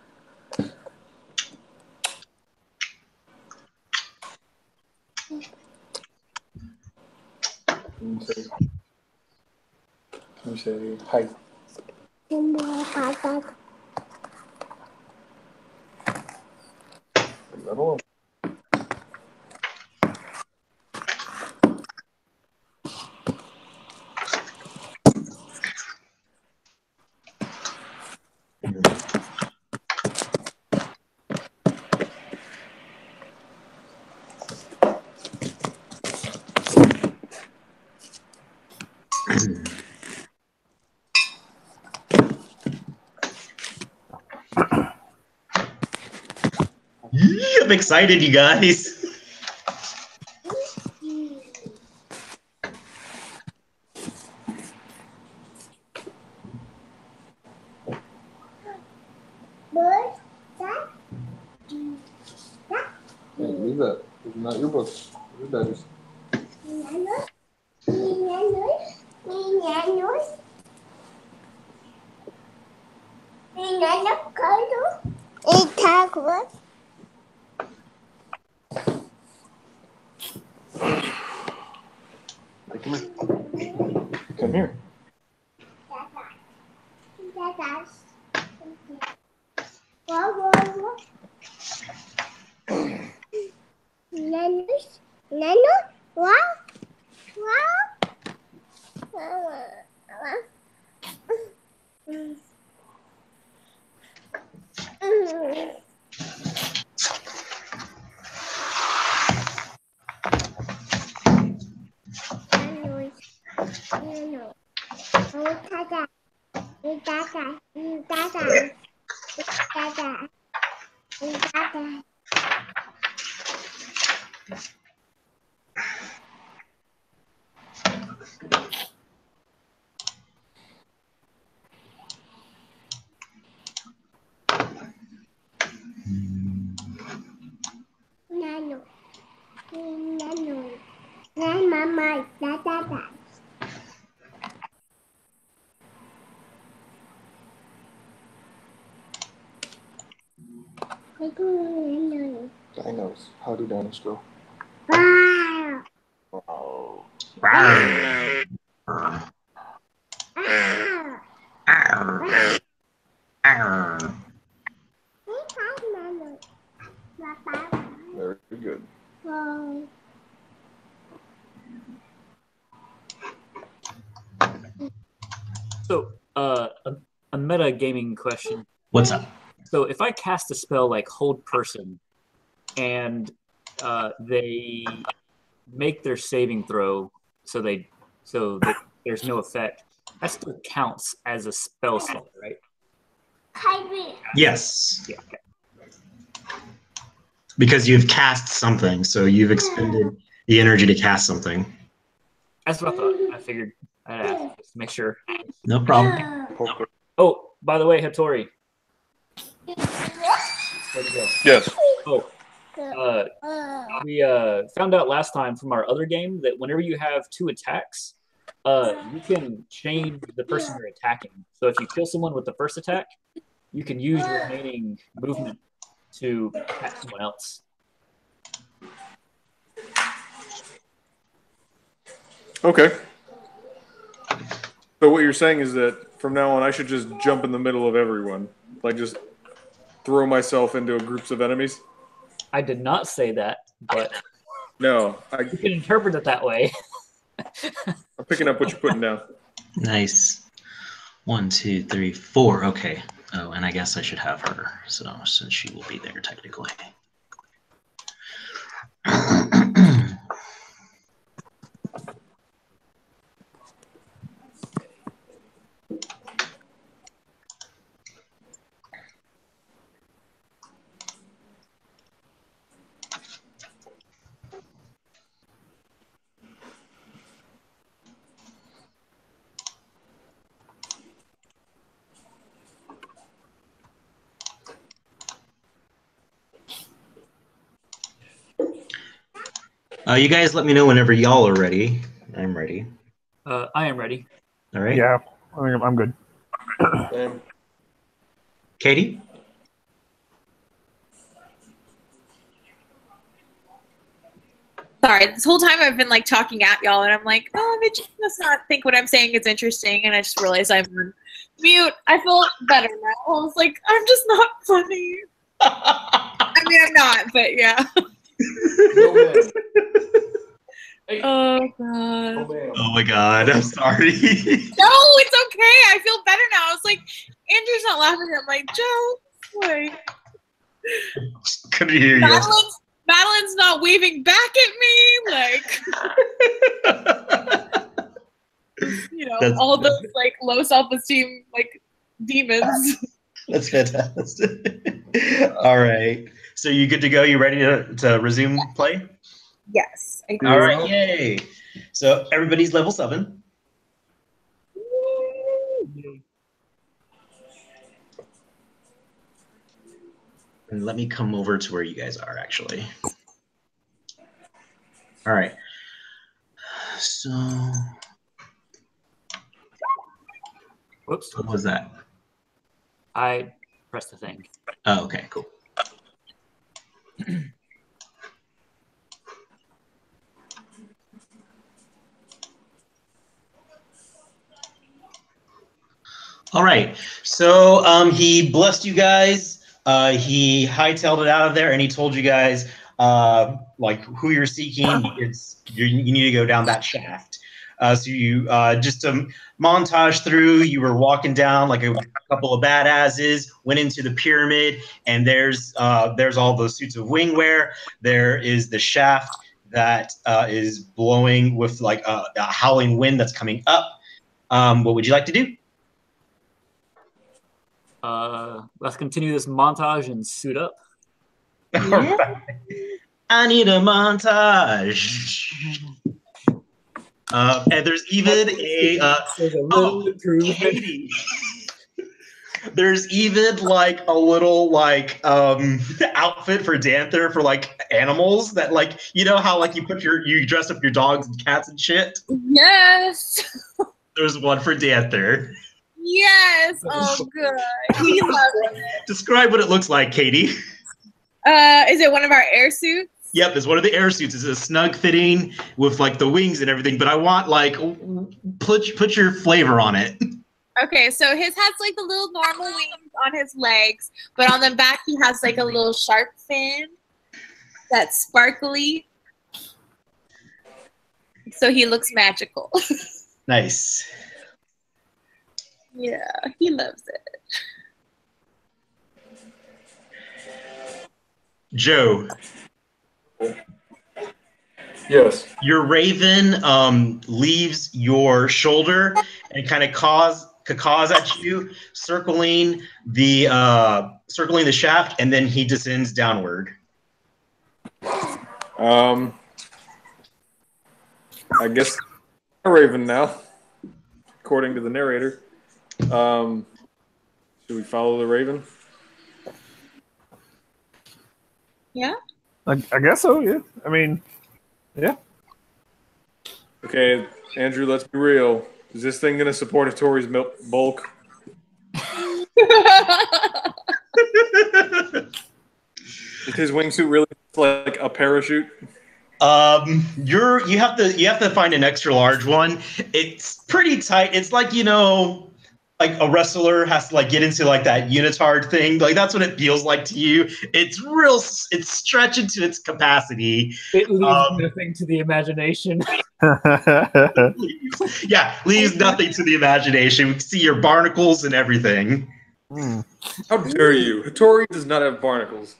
Can you say hi? Leave that alone. I'm excited, you guys. Hey, leave that. Those are not your books. Those are daddy's. Hey, come here. Come here. Dinos. How do dinos go? Wow. Very good. So, a meta gaming question. What's up? So, if I cast a spell like Hold Person, and they make their saving throw, so there's no effect, that still counts as a spell slot, right? Yes. Yeah. Okay. Because you've cast something, so you've expended the energy to cast something. That's what I thought. I figured I'd ask just to make sure. No problem. Oh, by the way, Hattori. Where'd you go? Yes. Oh, we found out last time from our other game that whenever you have 2 attacks, you can change the person you're attacking. So if you kill someone with the first attack, you can use your remaining movement to attack someone else. Okay. So what you're saying is that from now on, I should just jump in the middle of everyone, like just throw myself into groups of enemies. I did not say that, but no, you can interpret it that way. I'm picking up what you're putting down. Nice. 1, 2, 3, 4. Okay. Oh, and I guess I should have her, so since she will be there technically. You guys let me know whenever y'all are ready. I'm ready. I am ready. All right. Yeah, I'm good. Katie? Sorry, this whole time I've been like talking at y'all, and I'm like, oh, they just must not think what I'm saying is interesting, and I just realized I'm on mute. I feel better now. I was like, I'm just not funny. I mean, I'm not, but yeah. Oh god. Oh my god, I'm sorry. No, it's okay. I feel better now. I was like, Andrew's not laughing. I'm like, Joe, wait. Couldn't hear you. Madeline's not waving back at me. Like, you know, all those like low self-esteem like demons. That's fantastic. All right. So you good to go? You ready to resume play? Yes. All right. Yay. So everybody's level 7. And let me come over to where you guys are, actually. All right. So, whoops. What was that? I pressed the thing. Oh, okay, cool. All right. So he blessed you guys. He hightailed it out of there, and he told you guys like who you're seeking. You need to go down that shaft. So you just montage through. You were walking down like a couple of badasses. Went into the pyramid, and there's all those suits of wingwear. There is the shaft that is blowing with like a howling wind that's coming up. What would you like to do? Let's continue this montage and suit up. Yeah. I need a montage. And there's even Katie. There's even like a little like outfit for Danther for like animals that like, you know how like you dress up your dogs and cats and shit? Yes. There's one for Danther. Yes. Oh, good. He loves it. Describe what it looks like, Katie. Is it one of our air suits? Yep, it's one of the air suits. It's a snug fitting with like the wings and everything, but I want like put your flavor on it. Okay, so his has like the little normal wings on his legs, but on the back he has like a little shark fin that's sparkly. So he looks magical. Nice. Yeah, he loves it. Joe. Yes. Your raven leaves your shoulder and kind of caws at you, circling the shaft, and then he descends downward. I guess a raven now, according to the narrator. Should we follow the raven? Yeah. I guess so. Yeah. I mean, yeah. Okay, Andrew. Let's be real. Is this thing going to support Hattori's bulk? Is his wingsuit really like a parachute? You have to find an extra large one. It's pretty tight. It's like, like a wrestler has to like get into like that unitard thing. Like that's what it feels like to you. It's stretching to its capacity. It leaves nothing to the imagination. Yeah, leaves nothing to the imagination. We can see your barnacles and everything. How dare you? Hattori does not have barnacles.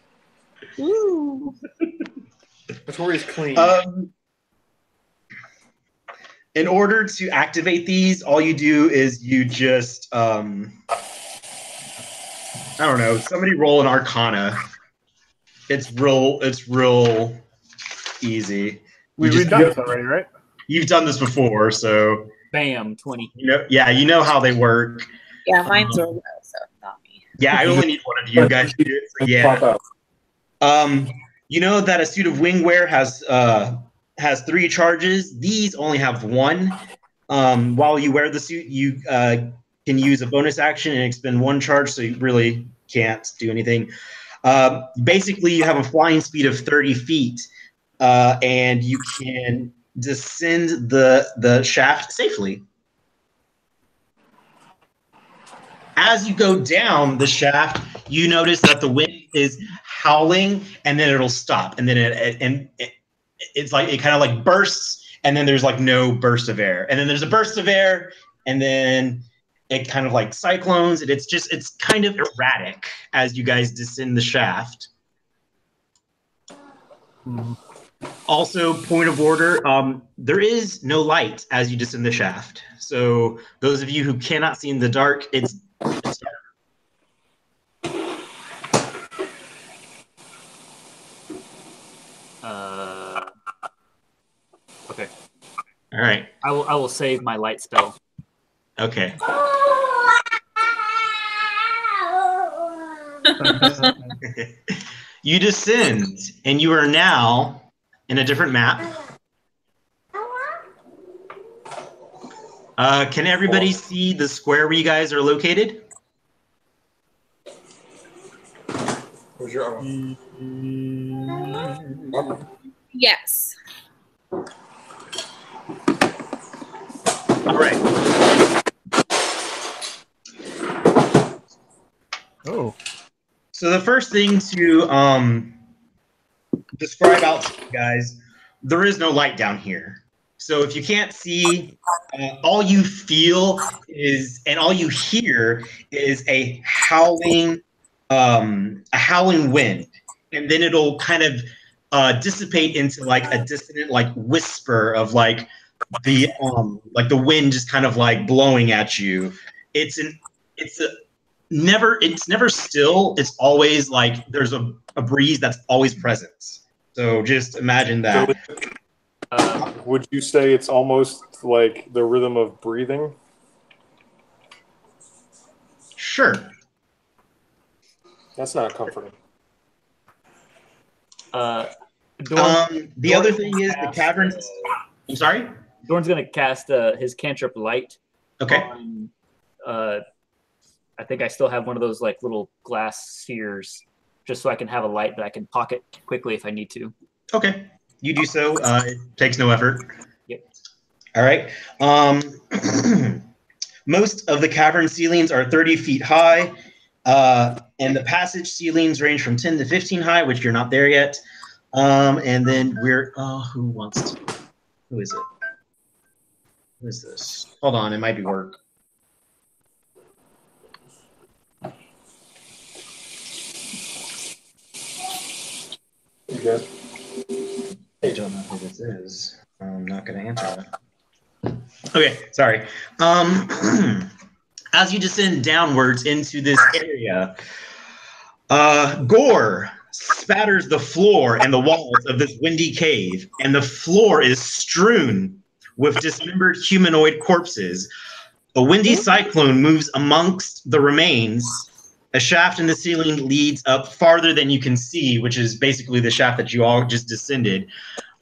Ooh. Hattori is clean. In order to activate these, all you do is you just, I don't know, somebody roll an Arcana. It's real easy. We've done this already, right? You've done this before, so. Bam, 20. You know how they work. Yeah, mine's are low, so not me. Yeah, I only need one of you guys to do it. So yeah. You know that a suit of wingwear has 3 charges. These only have 1. While you wear the suit, you can use a bonus action and expend 1 charge, so you really can't do anything. Basically, you have a flying speed of 30 feet, and you can descend the shaft safely. As you go down the shaft, you notice that the wind is howling, and then it'll stop, and then it's like it kind of like bursts, and then there's like no burst of air, and then there's a burst of air, and then it kind of like cyclones, and it's kind of erratic as you guys descend the shaft. Also, point of order, there is no light as you descend the shaft. So those of you who cannot see in the dark, it's dark. Okay. All right. I will save my light spell. Okay. You descend, and you are now in a different map. Can everybody see the square where you guys are located? Where's your Yes. All right. Oh. So the first thing to describe out to you guys, there is no light down here. So if you can't see, all you feel is, and all you hear is a howling wind, and then it'll kind of dissipate into like a dissonant like whisper of like the wind just kind of like blowing at you. It's never still. It's always like there's a breeze that's always present. So just imagine that. Would you say it's almost like the rhythm of breathing? Sure. That's not comforting. The other thing is the caverns. I'm sorry? Dorn's going to cast his cantrip light. Okay. On, I think I still have one of those like little glass spheres, just so I can have a light that I can pocket quickly if I need to. Okay. You do so. It takes no effort. Yep. All right. Most of the cavern ceilings are 30 feet high, and the passage ceilings range from 10 to 15 high, which you're not there yet. And then we're who is it? Who is this? Hold on, it might be work. You good? I don't know who this is. I'm not going to answer that. Okay, sorry. As you descend downwards into this area, Gore, spatters the floor and the walls of this windy cave, and the floor is strewn with dismembered humanoid corpses. A windy cyclone moves amongst the remains. A shaft in the ceiling leads up farther than you can see, which is basically the shaft that you all just descended.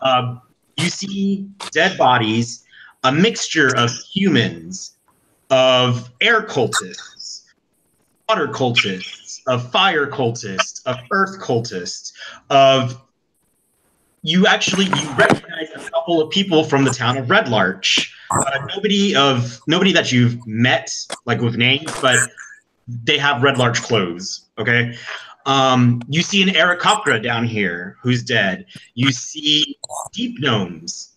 You see dead bodies, a mixture of humans, of air cultists, water cultists, of fire cultists, of earth cultists, of you recognize a couple of people from the town of Red Larch. Nobody that you've met, like with names, but they have Red Larch clothes. Okay. You see an Aarakocra down here who's dead. You see deep gnomes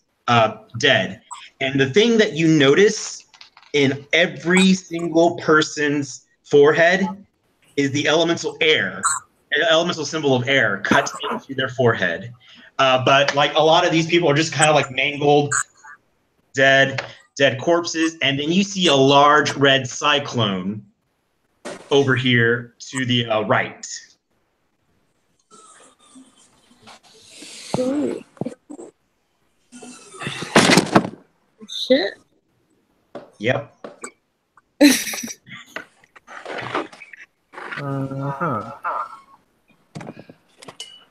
dead. And the thing that you notice in every single person's forehead is the elemental symbol of air cut into their forehead. But like a lot of these people are just kind of like mangled, dead corpses. And then you see a large red cyclone over here to the right. Ooh. Shit. Yep.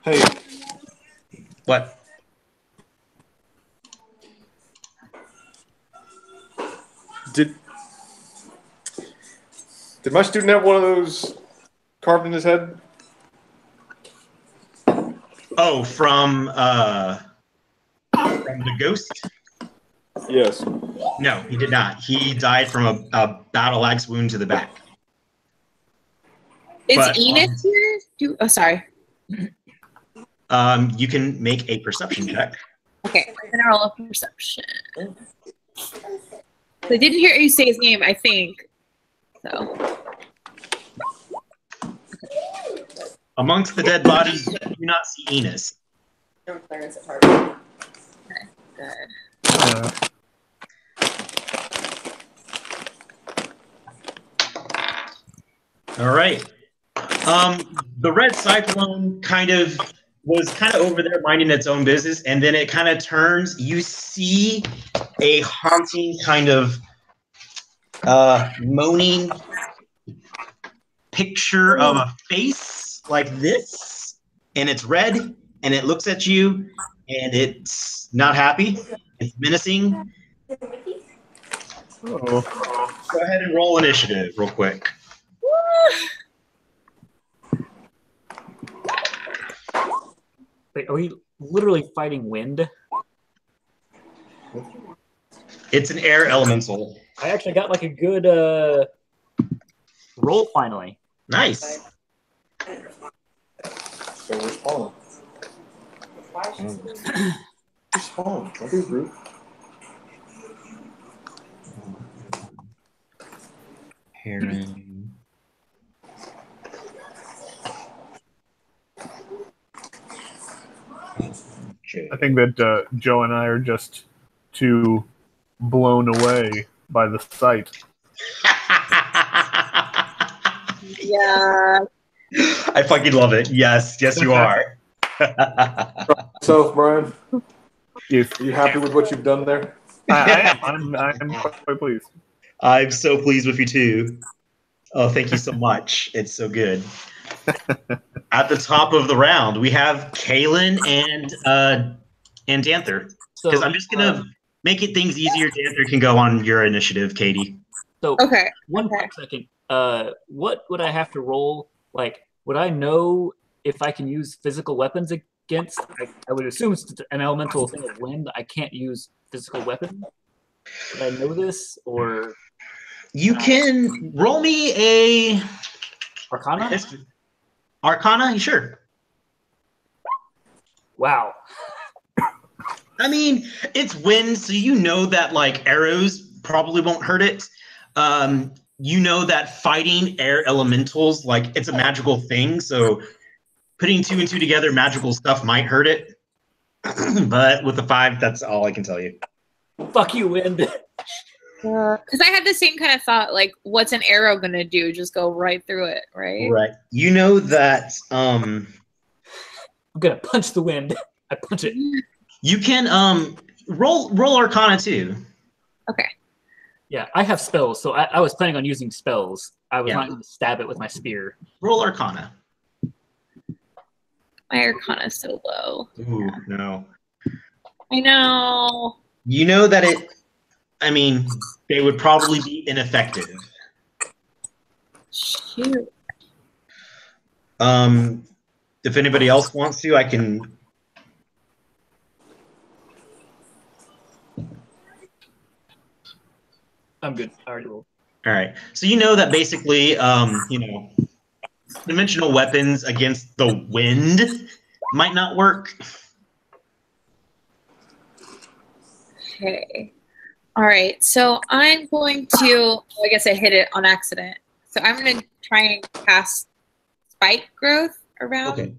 Hey. What? Did my student have one of those carved in his head? Oh, from the ghost? Yes. No, he did not. He died from a battle axe wound to the back. Is Enos here? Sorry. You can make a perception check. Okay, I'm gonna roll a perception. I didn't hear you say his name, I think. So. Amongst the dead bodies, you do not see Enos. No Clarence at Harvard. Okay, good. All right. The red cyclone was kind of over there minding its own business, and then it kind of turns. You see a haunting kind of moaning picture of a face like this, and it's red, and it looks at you, and it's not happy. It's menacing. Oh. Go ahead and roll initiative real quick. Wait, are we literally fighting wind? It's an air elemental. I actually got like a good roll finally. Nice. So we're spawning. Spawn. Don't be rude. Heron. I think that Joe and I are just too blown away by the sight. Yeah. I fucking love it. Yes, you are. So, Brian, Yes. are you happy with what you've done there? I am. I'm quite pleased. I'm so pleased with you too. Oh, thank you so much. It's so good. At the top of the round, we have Kaylin and Danther. Because I'm just gonna make it things easier. Danther can go on your initiative, Katie. So Okay. One quick second. What would I have to roll? Like, would I know if I can use physical weapons against? I would assume it's an elemental thing of wind. I can't use physical weapons. Would I know this, or you can roll me a Arcana? Arcana, sure. Wow. I mean, it's wind, so you know that like arrows probably won't hurt it. You know that fighting air elementals, like it's a magical thing, so putting 2 and 2 together, magical stuff might hurt it. But with the 5, that's all I can tell you. Fuck you, wind. Because I had the same kind of thought, like, what's an arrow gonna do? Just go right through it, right? Right. You know that I'm gonna punch the wind. I punch it. You can roll Arcana too. Okay. Yeah, I have spells, so I was planning on using spells. I was Yeah. not going to stab it with my spear. Roll Arcana. My Arcana is so low. Ooh, no. I know. You know that they would probably be ineffective. Shoot. If anybody else wants to, I can. I'm good. I already rolled. All right. So you know that basically, dimensional weapons against the wind might not work. Okay. All right. So I'm going to. I guess I hit it on accident. So I'm going to try and cast spike growth around. Okay.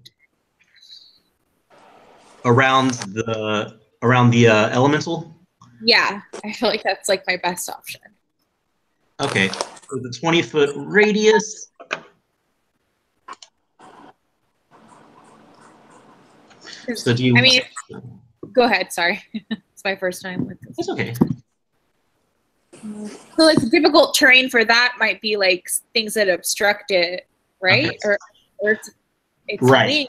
Around the elemental. Yeah, I feel like that's like my best option. Okay. So the 20-foot radius. So do you? I mean, go ahead. Sorry, it's my first time with this. It's okay. So like the difficult terrain for that might be like things that obstruct it, right? Okay. Or it's Right.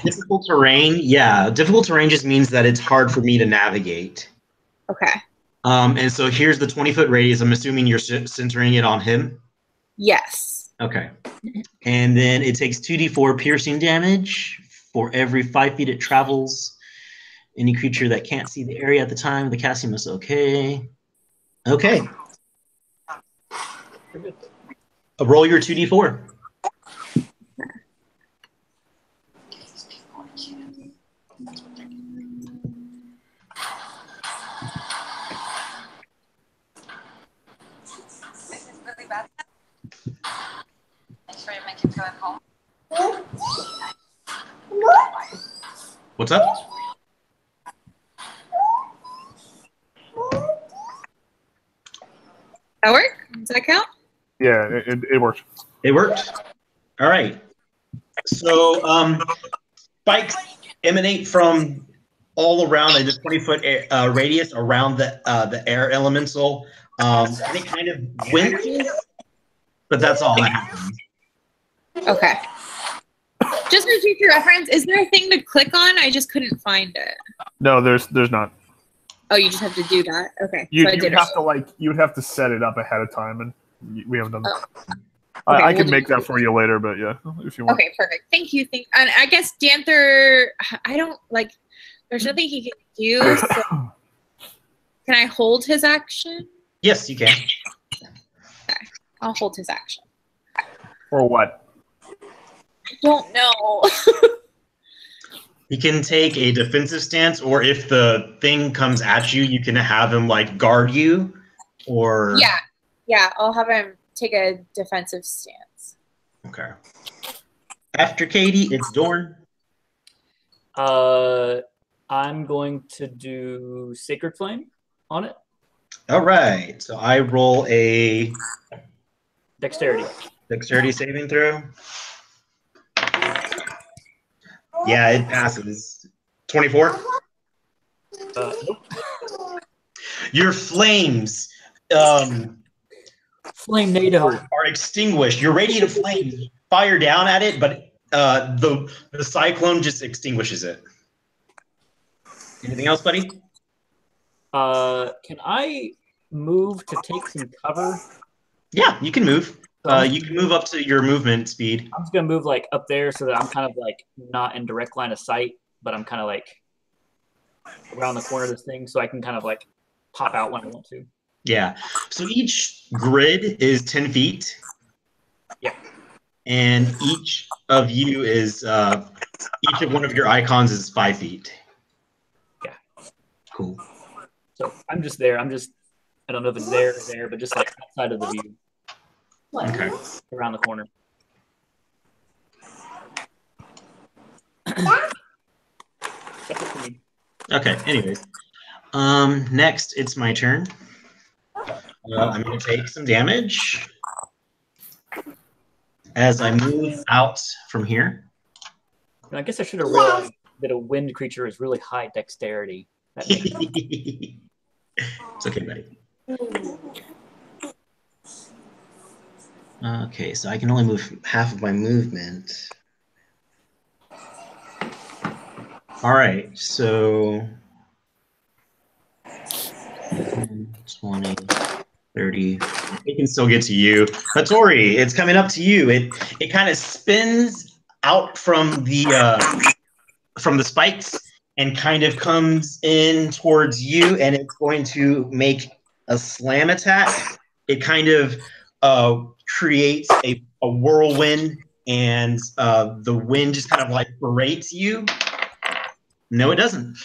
Difficult terrain. Yeah, difficult terrain just means that it's hard for me to navigate. Okay. And so here's the 20-foot radius. I'm assuming you're centering it on him. Yes. Okay. And then it takes 2d4 piercing damage for every 5 feet it travels. Any creature that can't see the area at the time of the casting must okay. Okay. Roll your 2d4. What's up? That work? Does that count? Yeah, it works. It worked. All right. So spikes emanate from all around a 20-foot radius around the air elemental. And it kind of winces, but that's all that happens. Okay. Just for future reference, is there a thing to click on? I just couldn't find it. No, there's not. Oh, you just have to do that. Okay. You So I would did have it. to you would have to set it up ahead of time, and we haven't done that. Okay, I can we'll make do that for you later, but yeah, if you want. Okay, perfect. Thank you. And I guess Danther, I don't like. There's nothing he can do. So can I hold his action? Yes, you can. Okay, I'll hold his action. Or what? I don't know. He can take a defensive stance, or if the thing comes at you, you can have him like guard you, or Yeah. I'll have him take a defensive stance. Okay. After Katie, it's Dorn. I'm going to do Sacred Flame on it. All right. So I roll a Dexterity. dexterity saving throw. Yeah, it passes. 24. Nope. Your flames Flame NATO are extinguished. Your radiant flames fire down at it, but the cyclone just extinguishes it. Anything else, buddy? Can I move to take some cover? Yeah, you can move. You can move up to your movement speed. I'm just gonna move like up there so that I'm kind of like not in direct line of sight, but I'm kind of like around the corner of this thing, so I can kind of like pop out when I want to. Yeah. So each grid is 10 feet. Yeah. And each of you is each of one of your icons is 5 feet. Yeah. Cool. So I'm just there. I don't know if it's there or there, but just like outside of the view. Okay. Around the corner. Okay. Anyways, next it's my turn. I'm going to take some damage as I move out from here. And I guess I should have realized that a wind creature is really high dexterity. That makes It's okay, buddy. Okay, so I can only move half of my movement. All right, so 20, 30. It can still get to you. Hattori, it's coming up to you. It kind of spins out from the spikes and kind of comes in towards you, and it's going to make a slam attack. It kind of creates a whirlwind, and the wind just kind of like berates you. No, it doesn't.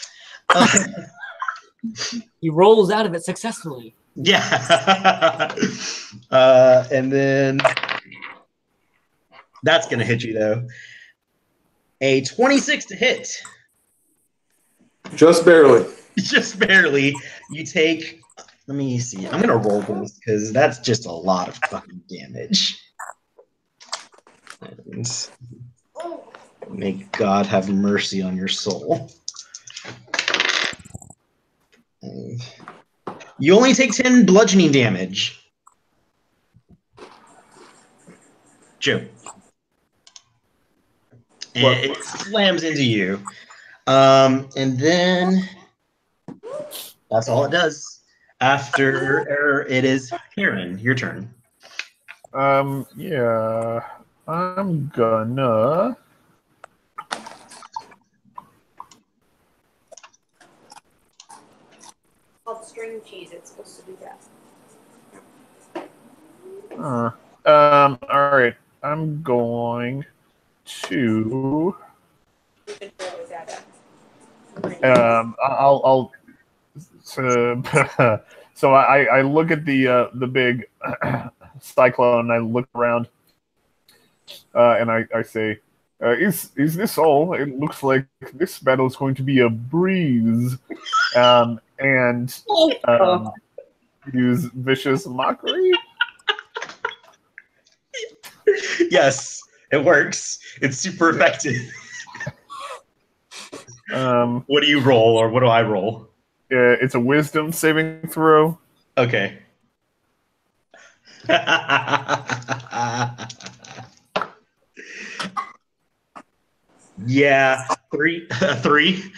He rolls out of it successfully. Yeah. And then that's going to hit you, though. A 26 to hit. Just barely. Just barely. You take, let me see. I'm going to roll this because that's just a lot of fucking damage. And may God have mercy on your soul. And you only take 10 bludgeoning damage. Joe. And it slams into you. And then that's all it does. After it is Karen, your turn. Yeah. I'm gonna Called string cheese. It's supposed to do that. all right. I'm going to I'll so I look at the big cyclone, I look around and I say, is this all? It looks like this battle is going to be a breeze. And use vicious mockery. Yes, it works. It's super effective. What do you roll, or what do I roll? It's a wisdom saving throw. Okay. Yeah, 3. 3.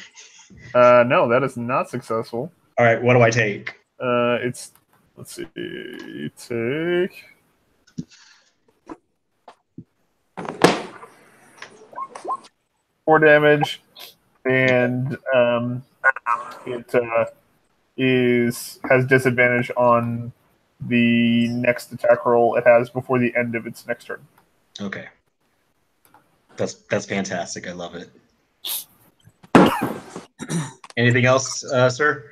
No, that is not successful. All right, what do I take? Let's see, take 4 damage, and it has disadvantage on the next attack roll it has before the end of its next turn. Okay, that's fantastic. I love it. Anything else, sir?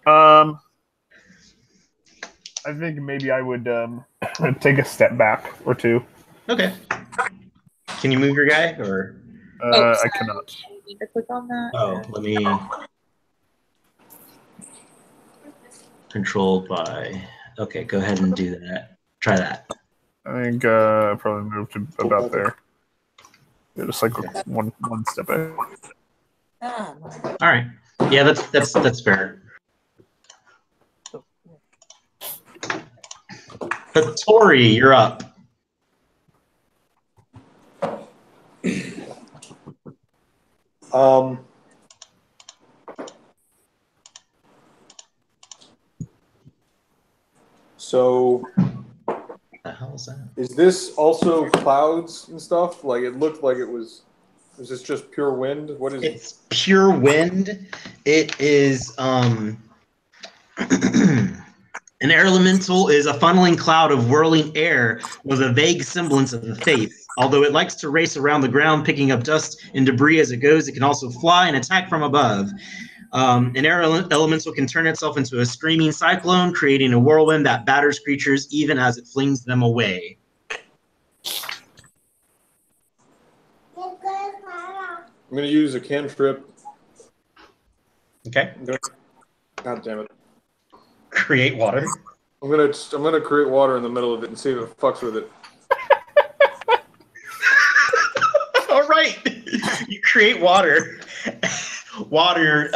I think maybe I would take a step back or two. Okay. Can you move your guy, or? I cannot. You need to click on that. Oh, let me. Controlled by. Okay, go ahead and do that. Try that. I think I probably move to about there. Yeah, just like one step back. All right. Yeah, that's fair. Tori, you're up. So What the hell is that? is this also clouds and stuff? Like it looked like it was. Is this just pure wind? What is it? It's pure wind. It is an air elemental is a funneling cloud of whirling air with a vague semblance of a face. Although it likes to race around the ground, picking up dust and debris as it goes, it can also fly and attack from above. An air elemental can turn itself into a screaming cyclone, creating a whirlwind that batters creatures even as it flings them away. I'm gonna use a cantrip. Okay. God damn it! Create water. I'm gonna create water in the middle of it and see if it fucks with it. All right. You create water, water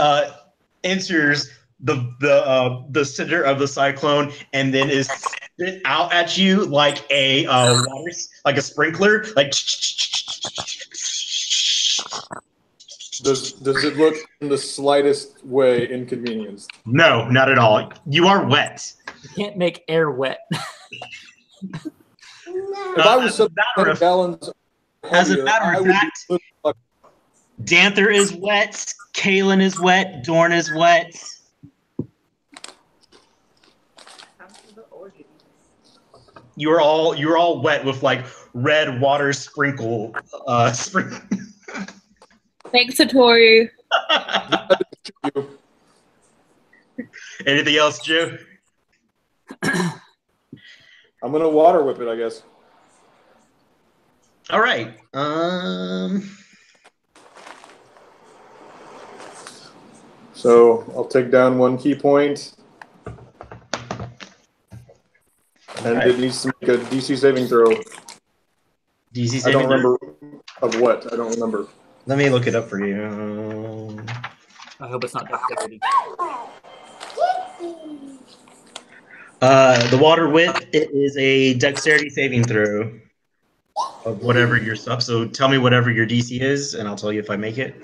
enters the center of the cyclone and then is spit out at you like a water, like a sprinkler, like. Does it look in the slightest way inconvenienced? No, not at all. You are wet. You can't make air wet. If I was some gallons, as a matter of fact, Danther is wet. Kaylin is wet. Dorn is wet. You're all wet with like red water sprinkle. Thanks, Satori. Anything else, Joe? I'm gonna water whip it, I guess. All right. So I'll take down 1 key point. And it needs to make a DC saving throw. DC saving I don't remember throw? of what. I don't remember. Let me look it up for you. I hope it's not dexterity. The water whip, it is a dexterity saving throw of whatever your stuff. So tell me whatever your DC is, and I'll tell you if I make it.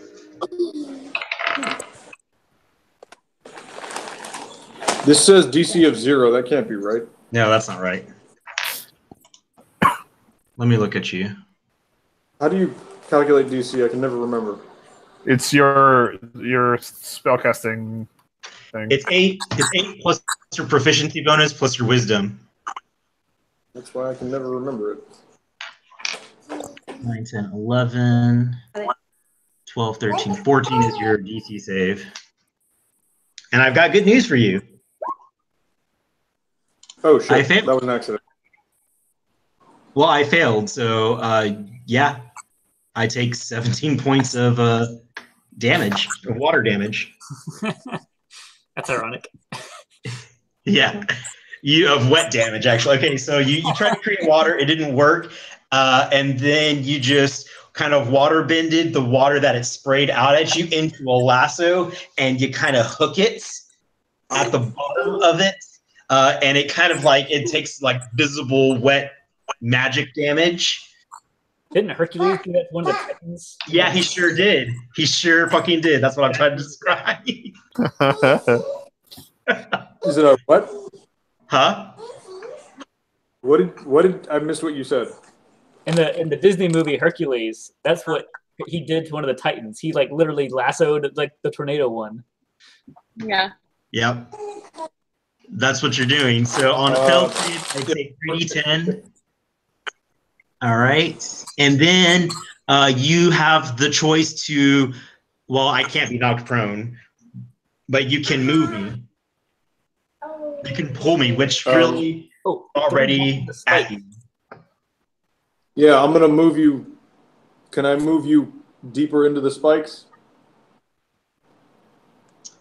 This says DC of 0. That can't be right. No, that's not right. Let me look at you. How do you calculate DC? I can never remember. It's your spellcasting thing. It's 8 plus your proficiency bonus plus your wisdom. That's why I can never remember it. 9, 10, 11, 12, 13, 14 is your DC save. And I've got good news for you. Oh, shit. I failed. That was an accident. Well, I failed, so yeah. I take 17 points of damage, of water damage. That's ironic. Yeah. Of wet damage, actually. Okay, so you tried to create water, it didn't work, and then you just kind of water bended the water that it sprayed out at you into a lasso, and you kind of hook it at the bottom of it, and it kind of like, it takes like visible wet magic damage. Didn't Hercules do that to one of the Titans? Yeah, he sure did. He sure fucking did. That's what I'm trying to describe. Is it a what? Huh? What did I missed what you said? In the Disney movie Hercules, that's what he did to one of the Titans. He like literally lassoed like the tornado one. Yeah. Yep. That's what you're doing. So on a failed save, I take 3d10. All right. And then you have the choice to, well, I can't be knocked prone, but you can move me. You can pull me, which really already at you. Yeah, I'm gonna move you. Can I move you deeper into the spikes?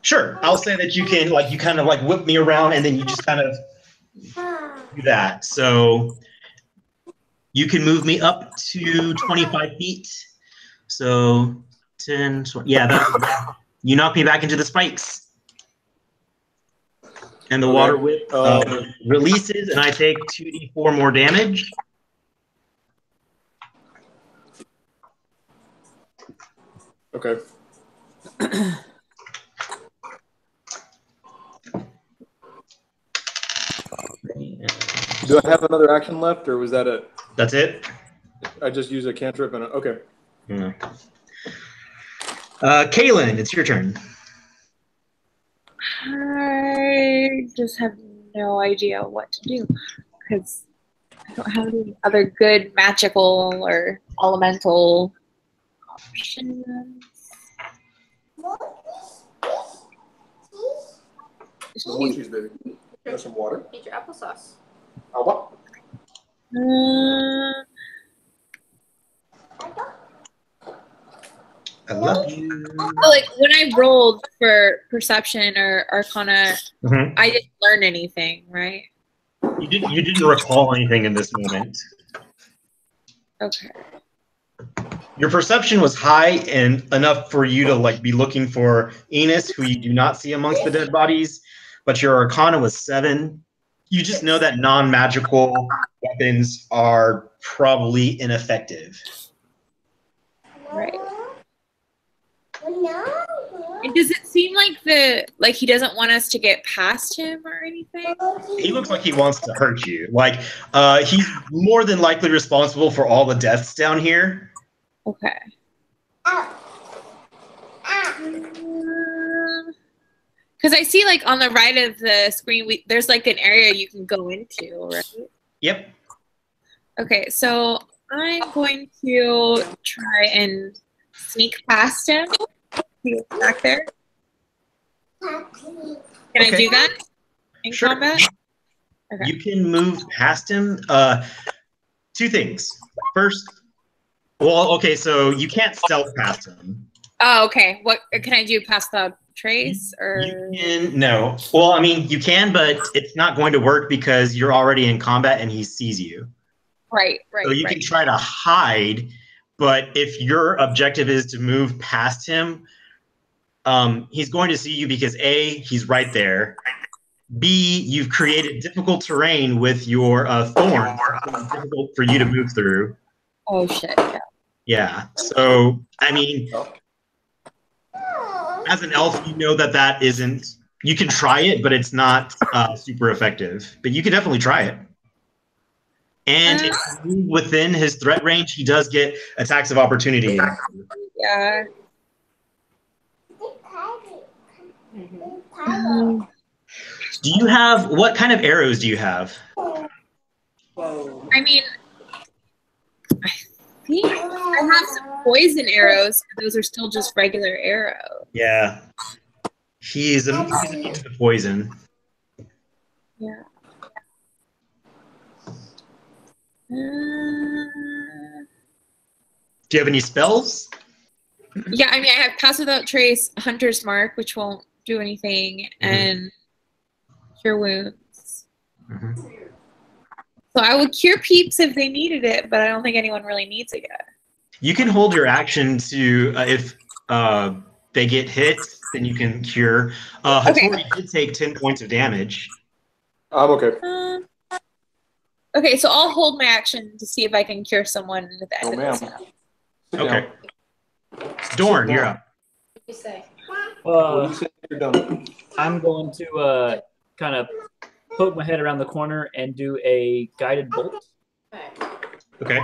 Sure. I'll say that you can, like, you kind of like whip me around and then you just kind of do that. So you can move me up to 25 feet. So 10, 20, yeah, you knock me back into the spikes. And the water whip releases, and I take 2d4 more damage. Okay. Do I have another action left, or was that it? That's it. I just use a cantrip and okay. Yeah. Kaylin, it's your turn. I just have no idea what to do because I don't have any other good magical or elemental options. More cheese, baby. Got some water. Eat your applesauce. How about? I love you. So, like when I rolled for perception or arcana, I didn't learn anything, right? You didn't recall anything in this moment. Okay. Your perception was high and enough for you to like be looking for Enos, who you do not see amongst the dead bodies, but your Arcana was 7. You just know that non-magical weapons are probably ineffective. Right. And does it seem like he doesn't want us to get past him or anything? He looks like he wants to hurt you. Like he's more than likely responsible for all the deaths down here. Okay. Because I see like on the right of the screen, there's like an area you can go into, right? Yep. Okay, so I'm going to try and sneak past him. He was back there. Can I do that in combat? Okay. You can move past him. 2 things. First, well, okay, so you can't stealth past him. Oh, okay. What can I do past the trace or? No. Well, I mean, you can, but it's not going to work because you're already in combat and he sees you. Right. So you can try to hide, but if your objective is to move past him, he's going to see you because A, he's right there. B, you've created difficult terrain with your thorns. It's difficult for you to move through. Oh shit. Yeah. So, I mean, as an elf, you know that isn't. You can try it, but it's not super effective. But you can definitely try it. And if you move within his threat range, he does get attacks of opportunity. Yeah. Do you have what kind of arrows do you have? I mean, I think I have some poison arrows, but those are still just regular arrows. Yeah. He's immune to poison. Yeah. Do you have any spells? Yeah, I mean, I have Pass Without Trace, Hunter's Mark, which won't do anything, and Cure Wounds. So I would cure peeps if they needed it, but I don't think anyone really needs it yet. You can hold your action to if they get hit, then you can cure. Hattori did take 10 points of damage. I'm okay. Okay, so I'll hold my action to see if I can cure someone at the end of this round. Okay. Dorn, you're up. What do you say? You're done. I'm going to kind of poke my head around the corner and do a guided bolt. Okay.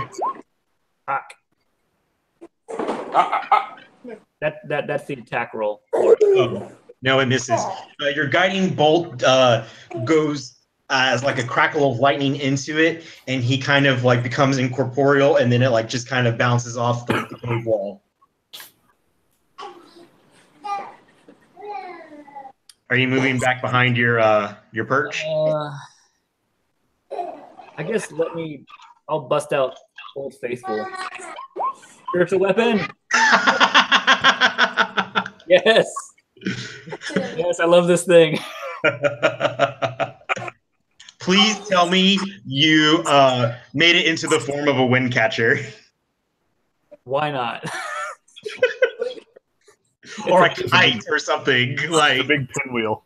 That's the attack roll. Oh, no, it misses. Your guiding bolt goes as like a crackle of lightning into it, and he kind of like becomes incorporeal, and then it like just kind of bounces off the cave wall. Are you moving back behind your perch? I guess I'll bust out Old Faithful. Spiritual weapon. Yes. Yes, I love this thing. Please tell me you made it into the form of a wind catcher. Why not? Or a kite or something. Like a big pinwheel.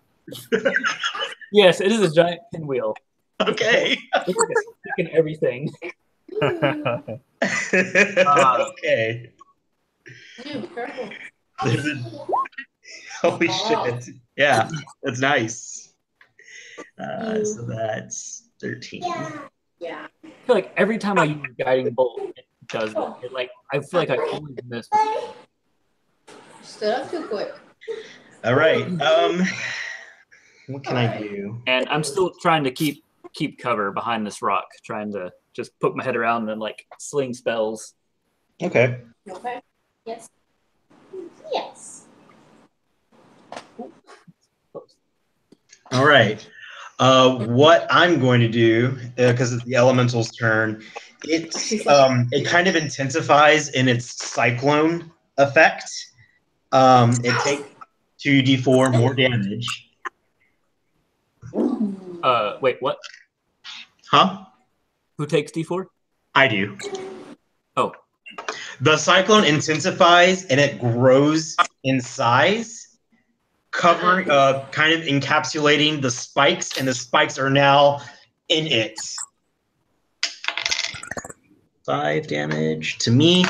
Yes, it is a giant pinwheel. Okay. It's everything. Okay. Dude, careful. Holy shit. Yeah, that's nice. So that's 13. Yeah. I feel like every time I use guiding bolt, it does it. I feel like I always miss. Stood up too quick. All right. What can I do? And I'm still trying to keep cover behind this rock, trying to just poke my head around and like sling spells. Okay. Okay. Yes. Yes. All right. What I'm going to do, because it's the elemental's turn, it kind of intensifies in its cyclone effect. It takes 2d4 more damage. Wait, what? Huh? Who takes d4? I do. Oh. The cyclone intensifies and it grows in size, covering, kind of encapsulating the spikes, and the spikes are now in it. 5 damage to me,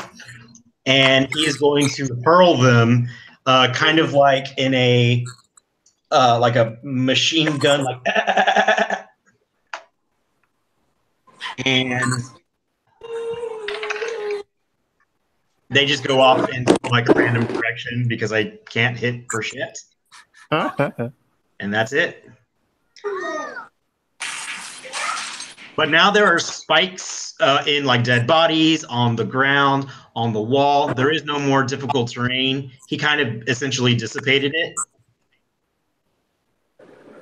and he is going to hurl them, kind of like in a machine gun, like, and they just go off in like a random direction because I can't hit for shit, and that's it. But now there are spikes in like dead bodies, on the ground, on the wall. There is no more difficult terrain. He kind of essentially dissipated it.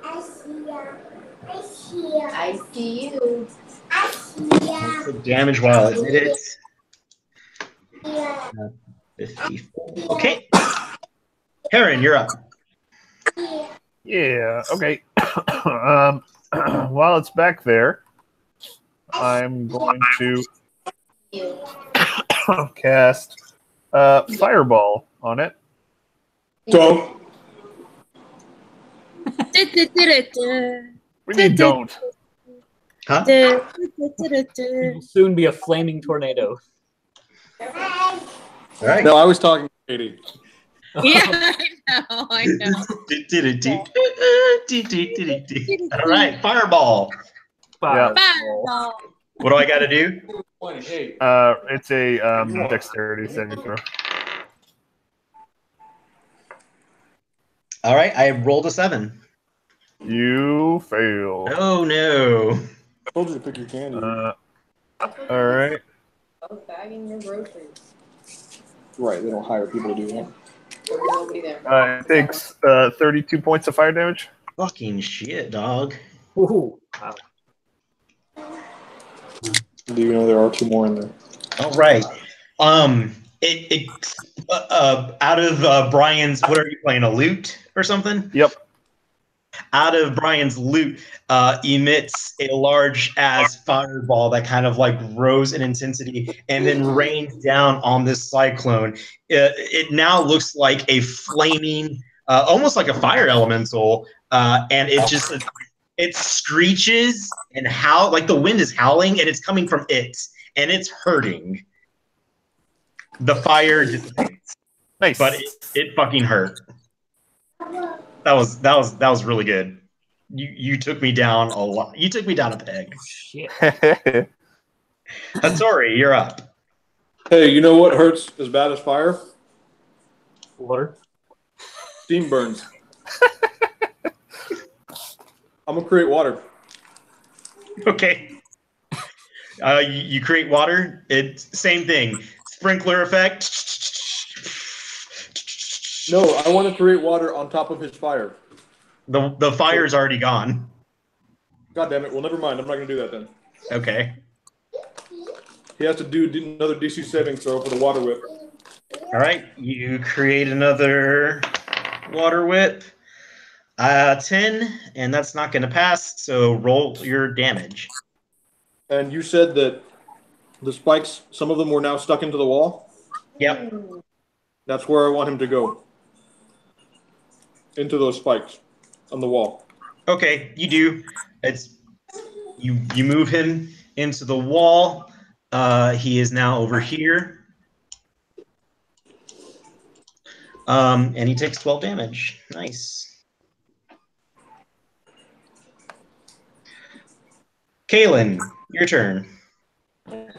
I see ya. I see ya. I see you. I see ya. Took damage while it did it. Yeah. 54. Okay. Heron, you're up. Yeah. Okay. While it's back there, I'm going to cast Fireball on it. Don't. We need don't. Huh? It'll soon be a flaming tornado. All right. No, I was talking to Katie. Yeah, I know. All right, Fireball. Yeah. Fireball. What do I got to do? It's a dexterity saving throw. All right, I rolled a 7. You fail. Oh no. I told you to pick your candy. All right. Bagging your groceries. Right, they don't hire people to do that. There's nobody there. It takes 32 points of fire damage. Fucking shit, dog. Ooh. Wow. Do you know there are 2 more in there? All right. Out of Brian's, what are you playing, a loot or something? Yep. Out of Brian's loot emits a large ass fireball that kind of like grows in intensity and then rains down on this cyclone. It now looks like a flaming, almost like a fire elemental, and it screeches and howl, like the wind is howling and it's coming from it, and it's hurting. The fire dissipates. Nice. But it fucking hurt. That was really good. You took me down a lot. You took me down a peg. Shit. Hattori, you're up. Hey, you know what hurts as bad as fire? Water. Steam burns. I'm gonna create water. Okay. You create water. It's same thing. Sprinkler effect. No, I want to create water on top of his fire. The fire's already gone. God damn it. Well, never mind. I'm not gonna do that then. Okay. He has to do another DC saving throw for the water whip. All right. You create another water whip. 10, and that's not going to pass. So roll your damage. And you said that the spikes, some of them were now stuck into the wall? Yep. That's where I want him to go. Into those spikes on the wall. Okay, you do. You move him into the wall. He is now over here. And he takes 12 damage. Nice. Kaylin, your turn. God.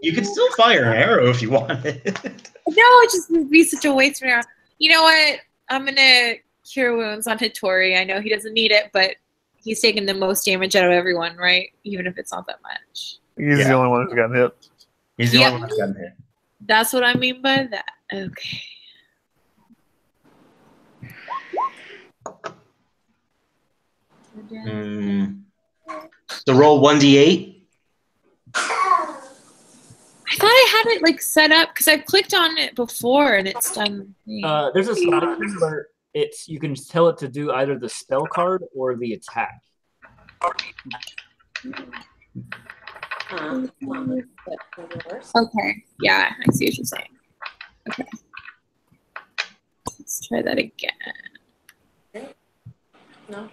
You could still fire an arrow if you wanted. No, it just would be such a waste of an arrow. You know what? I'm gonna cure wounds on Hattori. I know he doesn't need it, but he's taking the most damage out of everyone, right? Even if it's not that much. He's the only one who's gotten hit. He's the only one who's gotten hit. That's what I mean by that. Okay. So roll 1d8. I thought I had it like set up because I've clicked on it before and it's done. There's a slide where you can tell it to do either the spell card or the attack. Okay. Yeah, I see what you're saying. Okay. Let's try that again. No.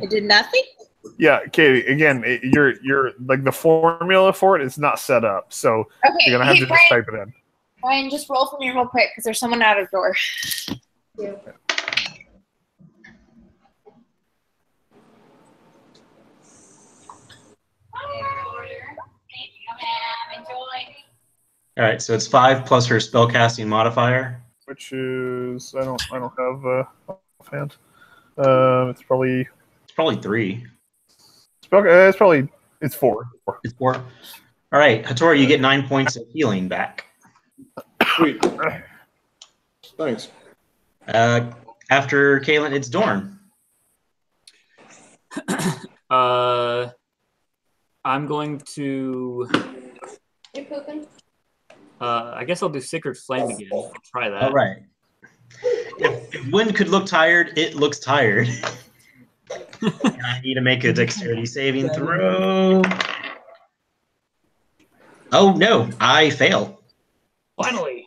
It did nothing? Yeah, Katie. Again, you're like the formula for it is not set up, so Okay, you're gonna have hey, to just type it in. Ryan, just roll for me real quick because there's someone out of the door. Yeah. All right, so it's 5 plus her spellcasting modifier. Which is I don't have offhand. It's probably 3. It's 4. It's 4. All right, Hattori, you get 9 points of healing back. Sweet. Thanks. After Kaylin, it's Dorn. I'm going to. You pooping? I guess I'll do Sacred Flame again. I'll try that. All right. If Wind could look tired, it looks tired. And I need to make a dexterity saving throw. Oh no, I fail. Finally.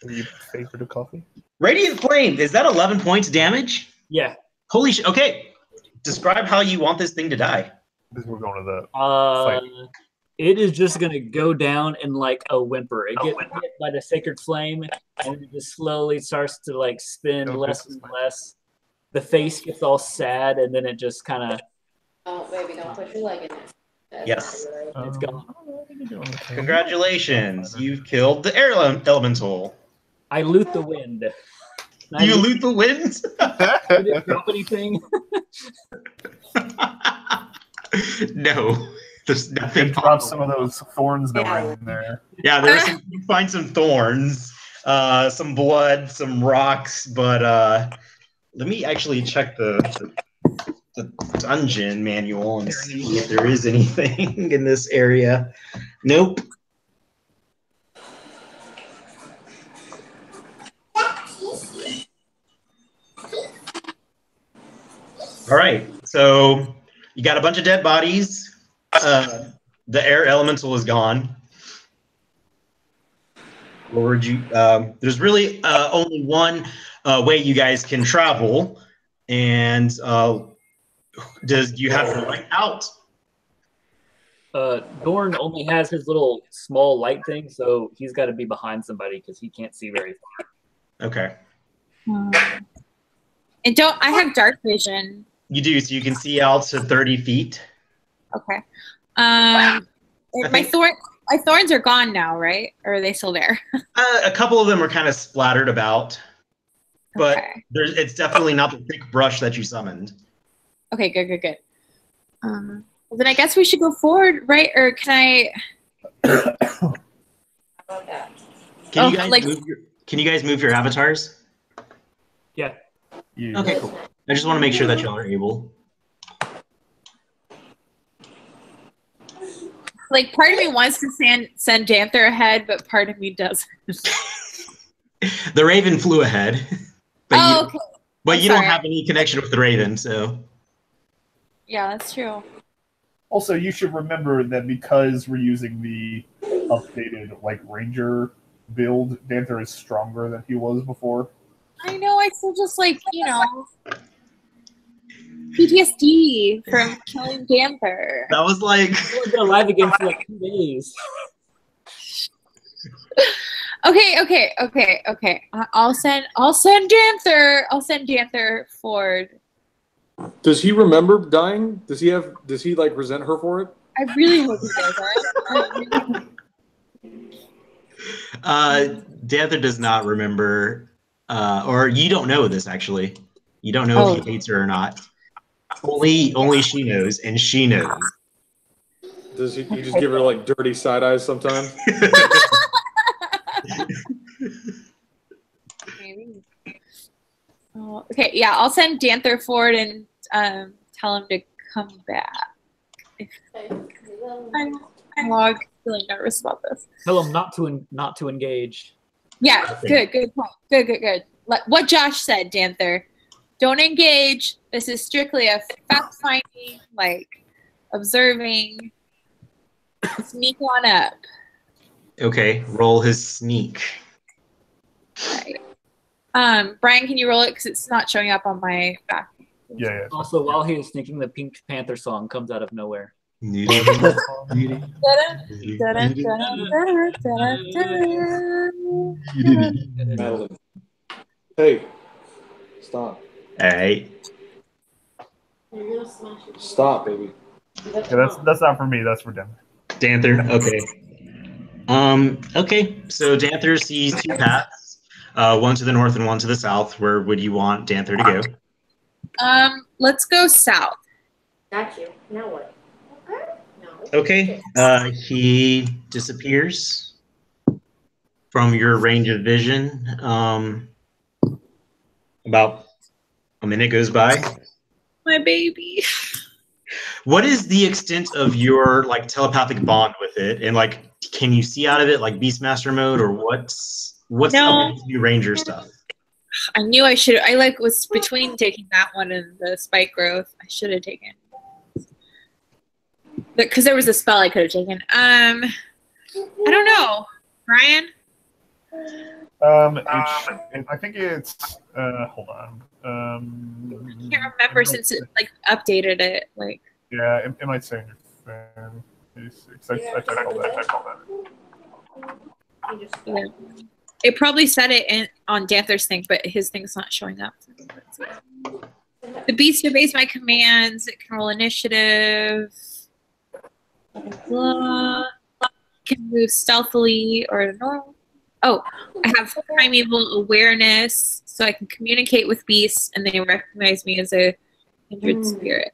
You favorite of coffee? Radiant Flame, is that 11 points damage? Yeah. Holy shit. Okay. Describe how you want this thing to die. Because we're going to the fight. It is just going to go down in like a whimper. It gets hit by the Sacred Flame, and it just slowly starts to like spin less and less. The face gets all sad, and then it just kind of. Oh, baby, don't put your leg in it. That's Yes. It's gone. Congratulations. You've killed the air elemental. I loot the wind. You loot the wind? Did it drop anything? No. There's nothing. Drop some of those thorns that were in there. Yeah, you find some thorns, some blood, some rocks, but let me actually check the dungeon manual and see if there is anything in this area. Nope. All right, so you got a bunch of dead bodies. The air elemental is gone. Or would you? There's really only one way you guys can travel, and do you have the light out? Dorn only has his little small light thing, so he's got to be behind somebody because he can't see very far. Okay. And I have dark vision. You do, so you can see out to 30 feet. Okay. My thorns are gone now, right? Or are they still there? A couple of them are kind of splattered about, but Okay. it's definitely not the thick brush that you summoned. Okay, good. Well, then I guess we should go forward, right? Or can I? Can you guys move your avatars? Yeah. Okay, cool. I just want to make sure that y'all are able. Like, part of me wants to send Danther ahead, but part of me doesn't. The Raven flew ahead. But okay. But you don't have any connection with the Raven, so. Yeah, that's true. Also, you should remember that because we're using the updated Ranger build, Danther is stronger than he was before. I know. I still just PTSD from killing Danther. That was like. I've been alive again for 2 days. Okay. I'll send Danther. I'll send Danther forward. Does he remember dying? Does he resent her for it? I really hope he doesn't. Danther does not remember, or you don't know this actually. You don't know if he hates her or not. Only she knows, and she knows. Does he just give her dirty side eyes sometimes? Maybe. Okay, yeah, I'll send Danther forward and tell him to come back. I'm feeling nervous about this. Tell him not to engage. Yeah, good point. Good. What Josh said, Danther. Don't engage. This is strictly a fact-finding, like, observing. Sneak on up. Okay, roll his sneak. Right. Brian, can you roll it? Because it's not showing up on my back. Yeah. Also, while he is sneaking, the Pink Panther song comes out of nowhere. Madeline. Hey, stop. All right. Stop, baby. Yeah, that's not for me. That's for Denver. Danther. Okay. Okay. So Danther sees two paths, one to the north and one to the south. Where would you want Danther to go? Let's go south. Got you. Now what? No. Okay. He disappears from your range of vision. About a minute goes by. My baby. What is the extent of your like telepathic bond with it, and like, can you see out of it like Beastmaster mode, or what's up with new Ranger stuff? I knew I should. I like was between taking that one and the spike growth. I should have taken because there was a spell I could have taken. I don't know, Brian. I think it's. Hold on. I can't remember since it like updated it. Like. Yeah, it might say in your fan. 86. I checked all that. Yeah. It probably said it on Danther's thing, but his thing's not showing up. The beast obeys my commands. It can roll initiative. Blah. Can move stealthily or normal. Oh, I have primeval awareness, so I can communicate with beasts, and they recognize me as a kindred spirit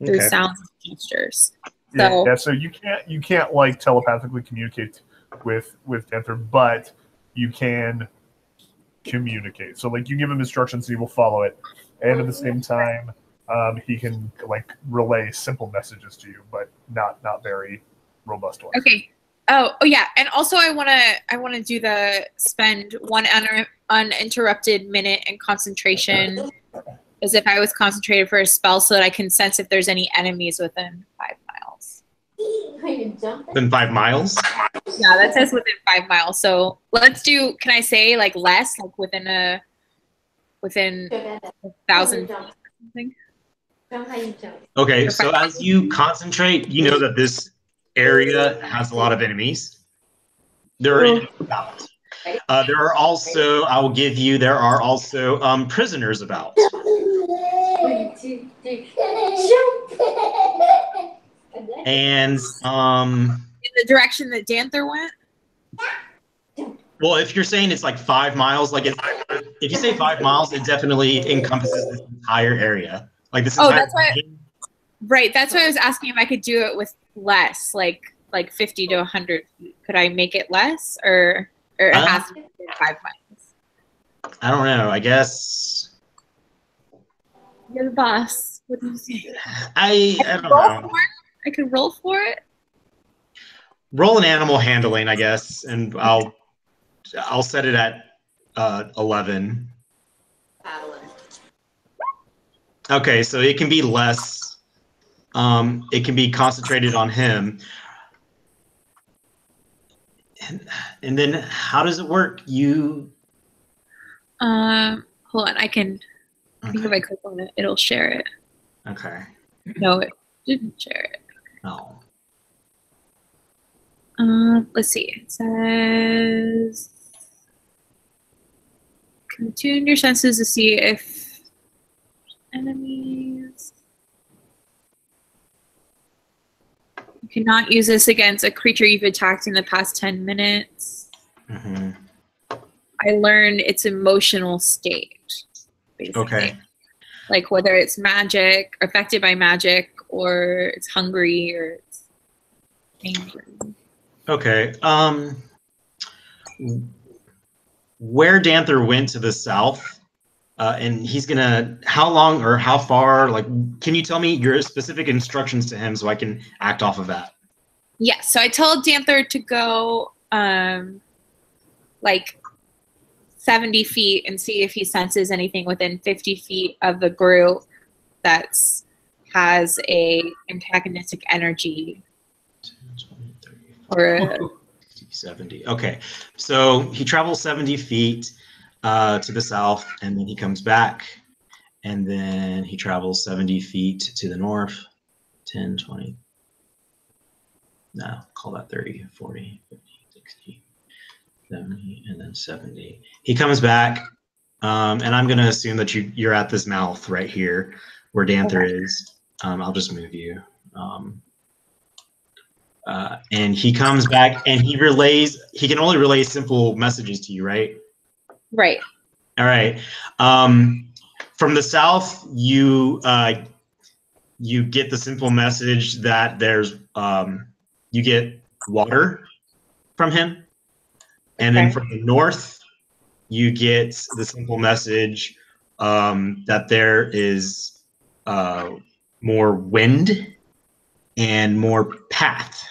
through sounds and gestures. Yeah, so you can't like telepathically communicate with Danther, but you can communicate. So like you give him instructions, he will follow it, and at the same time, he can like relay simple messages to you, but not very robust ones. Okay. Oh yeah, and also I wanna do the spend one uninterrupted minute in concentration, as if I was concentrated for a spell, so that I can sense if there's any enemies within 5 miles. Within 5 miles? Yeah, that says within 5 miles. So let's do. Can I say like less, like within 1,000 feet or something? Okay, so as you concentrate, you know that this area has a lot of enemies. There are about. There are also, I will give you, there are also prisoners about. 1, 2, 3. And in the direction that Danther went. Well, if you're saying it's like 5 miles, like if you say 5 miles, it definitely encompasses this entire area. Like this. Oh, that's why. Right, that's why I was asking if I could do it with less, like 50 to 100 feet. Could I make it less, or it has to be 5 miles? I don't know. I guess You're the boss. What do you think? I don't know. I could roll for it. Roll an animal handling, I guess, and I'll set it at 11. Okay, so it can be less. It can be concentrated on him. And then how does it work? You hold on, I think if I click on it, it'll share it. Okay. No, it didn't share it. No. Let's see. It says tune your senses to see if enemies. You cannot use this against a creature you've attacked in the past 10 minutes. Mm-hmm. I learned its emotional state. Basically. Okay. Like whether it's magic, affected by magic, or it's hungry, or it's angry. Okay. Where Danther went to the south, and he's gonna. How long or how far? Like, can you tell me your specific instructions to him so I can act off of that? Yeah. So I told Danther to go, like 70 feet and see if he senses anything within 50 feet of the group that's has a antagonistic energy. 10, 20, 30, Or 70. Okay, so he travels 70 feet to the south, and then he comes back, and then he travels 70 feet to the north. 10, 20. No, call that 30, 40, 50, 60, 70, and then 70. He comes back, and I'm going to assume that you're at this mouth right here where Danther is. I'll just move you. And he comes back, and he can only relay simple messages to you, right? right. All right. From the south, you get the simple message that there's you get water from him, and then from the north, you get the simple message that there is more wind and more path.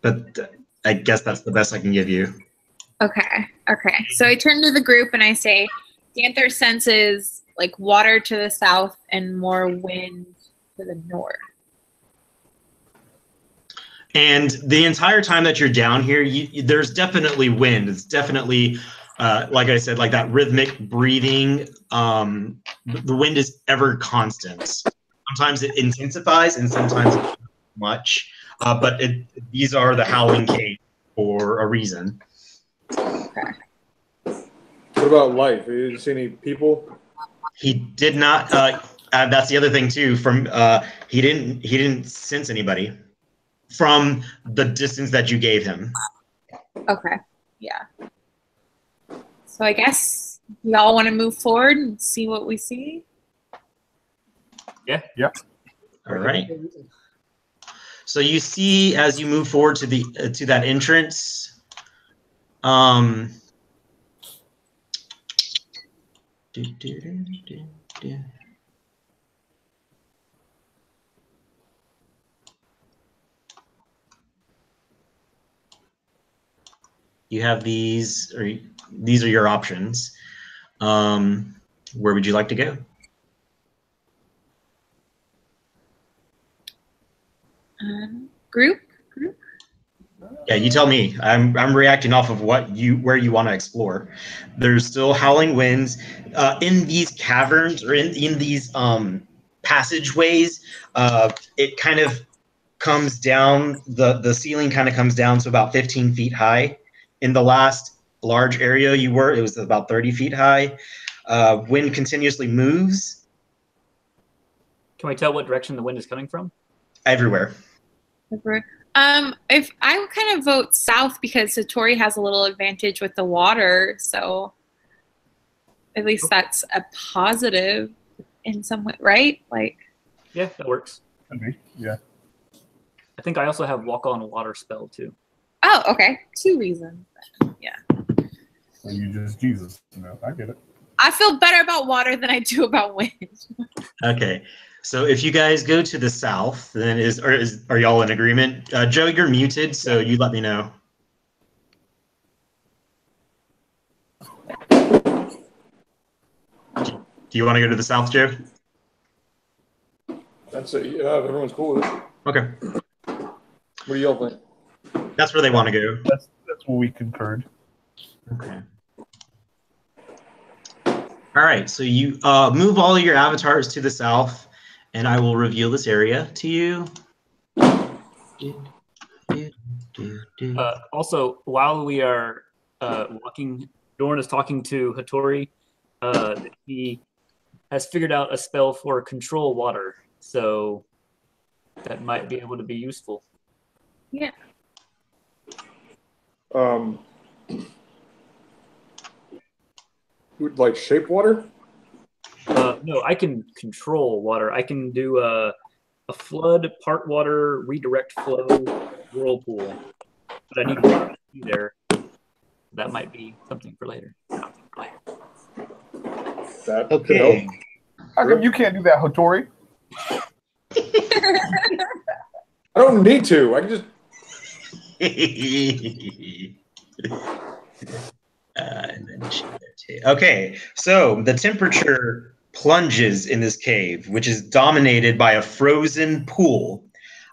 But I guess that's the best I can give you. Okay. Okay. So I turn to the group and I say, Danther senses like water to the south and more wind to the north. And the entire time that you're down here, there's definitely wind. It's definitely, like I said, like that rhythmic breathing. The wind is ever constant. Sometimes it intensifies and sometimes it's not much. But these are the howling caves for a reason. Okay. What about life? Did you see any people? He did not. That's the other thing too. From he didn't sense anybody from the distance that you gave him. Okay. Yeah. So I guess y'all want to move forward and see what we see? Yeah. Yep. All right. So you see as you move forward to the to that entrance, you have these, or these are your options. Where would you like to go? Group? Yeah, you tell me. I'm reacting off of where you want to explore. There's still howling winds in these caverns or in these passageways. It kind of comes down. The ceiling kind of comes down to about 15 feet high. In the last large area it was about 30 feet high. Wind continuously moves Can we tell what direction the wind is coming from? everywhere. If I would kind of vote south because Satori has a little advantage with the water, so at least that's a positive in some way, right? Like, Yeah, that works. Okay. Yeah. I think I also have walk on water spell too. oh, okay, 2 reasons. Yeah, And you just Jesus. I get it. I feel better about water than I do about wind. Okay. So if you guys go to the south, then are y'all in agreement? Joe, you're muted, so you let me know. Do you want to go to the south, Joe? That's it. Yeah, if everyone's cool with it. Okay. What do y'all think? That's where they want to go. That's what we concurred. Okay. All right. So you move all of your avatars to the south, and I will reveal this area to you. Also, while we are walking, Dorn is talking to Hattori. He has figured out a spell for control water, so that might be able to be useful. Yeah. Like shape water? No, I can control water. I can do a flood, part water, redirect flow, whirlpool. But I need water to be there. That might be something for later. That Okay. How come you can't do that, Hattori? I don't need to. I can just. Okay, so the temperature plunges in this cave, which is dominated by a frozen pool.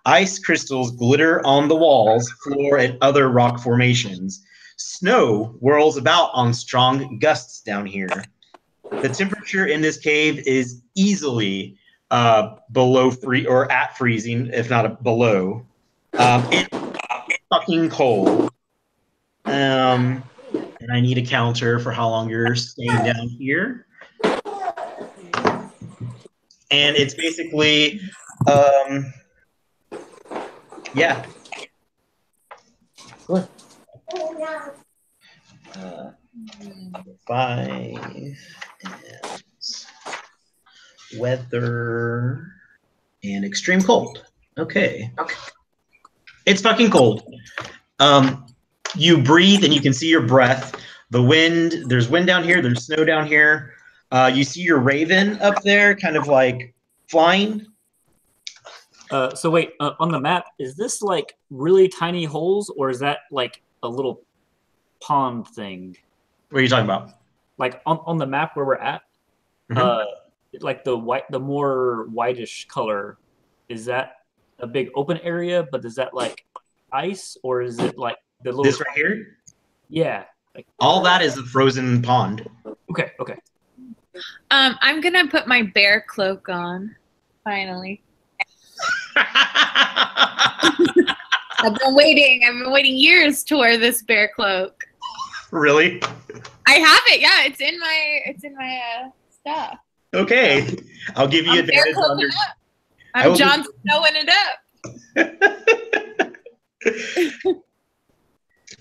Ice crystals glitter on the walls, floor, and other rock formations. Snow whirls about on strong gusts down here. The temperature in this cave is easily below or at freezing, if not below. It's fucking cold. And I need a counter for how long you're staying down here. And it's basically, yeah. 5 and weather and extreme cold. Okay. It's fucking cold. You breathe and you can see your breath. The wind, there's wind down here, there's snow down here. You see your raven up there kind of like flying. So wait, on the map, is this like really tiny holes or is that like a little pond thing? What are you talking about? Like on the map where we're at, like the more whitish color, is that a big open area? But is that like ice or is it like the little? This right here? Yeah. Like, all that is a frozen pond. Okay. Okay. I'm gonna put my bear cloak on. Finally. I've been waiting years to wear this bear cloak. Really? I have it. Yeah, it's in my stuff. Okay, I'll give you advantage on your. I'm Jon Snowing it up.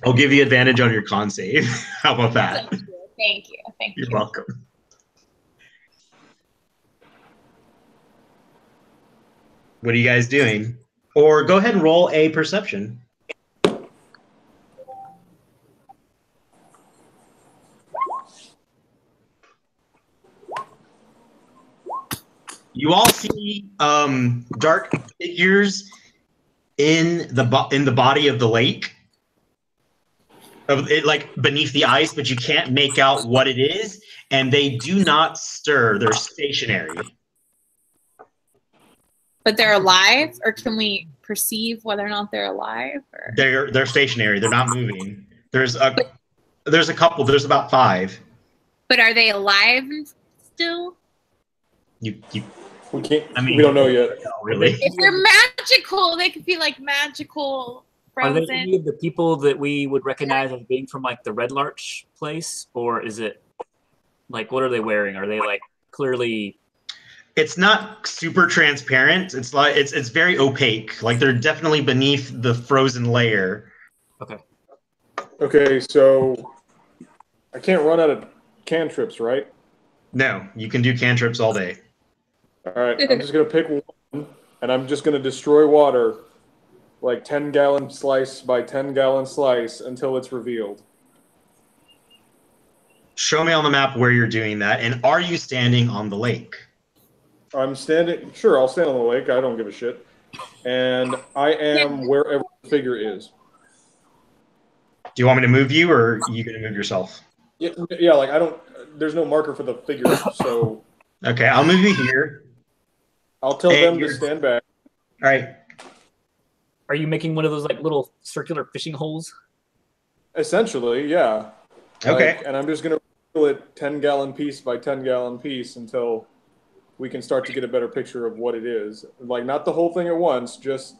I'll give you advantage on your con save. How about that? Thank you. You're welcome. What are you guys doing? Or go ahead and roll a perception. You all see dark figures in the body of the lake, like beneath the ice, but you can't make out what it is, and they do not stir. They're stationary. But they're alive, or can we perceive whether or not they're alive? Or? They're stationary. They're not moving. There's a couple. There's about 5. But are they alive still? We can't. I mean, we don't know yet. No, really. If they're magical, they could be like magical frozen. Are they any of the people that we would recognize as being from like the Red Larch place, or is it like what are they wearing? Are they like clearly? It's not super transparent. It's like it's very opaque. Like they're definitely beneath the frozen layer. Okay. Okay, so I can't run out of cantrips, right? No, you can do cantrips all day. All right, I'm just gonna pick one, and I'm just gonna destroy water, like 10-gallon slice by 10-gallon slice until it's revealed. Show me on the map where you're doing that, and are you standing on the lake? I'm standing. Sure, I'll stand on the lake. I don't give a shit. And I am wherever the figure is. Do you want me to move you, or are you gonna move yourself? Yeah. Like I don't. There's no marker for the figure, so. Okay, I'll move you here. I'll tell them to stand back. All right. Are you making one of those like little circular fishing holes? Essentially, yeah. Okay. And I'm just gonna fill it 10-gallon piece by 10-gallon piece until we can start to get a better picture of what it is. Like not the whole thing at once, just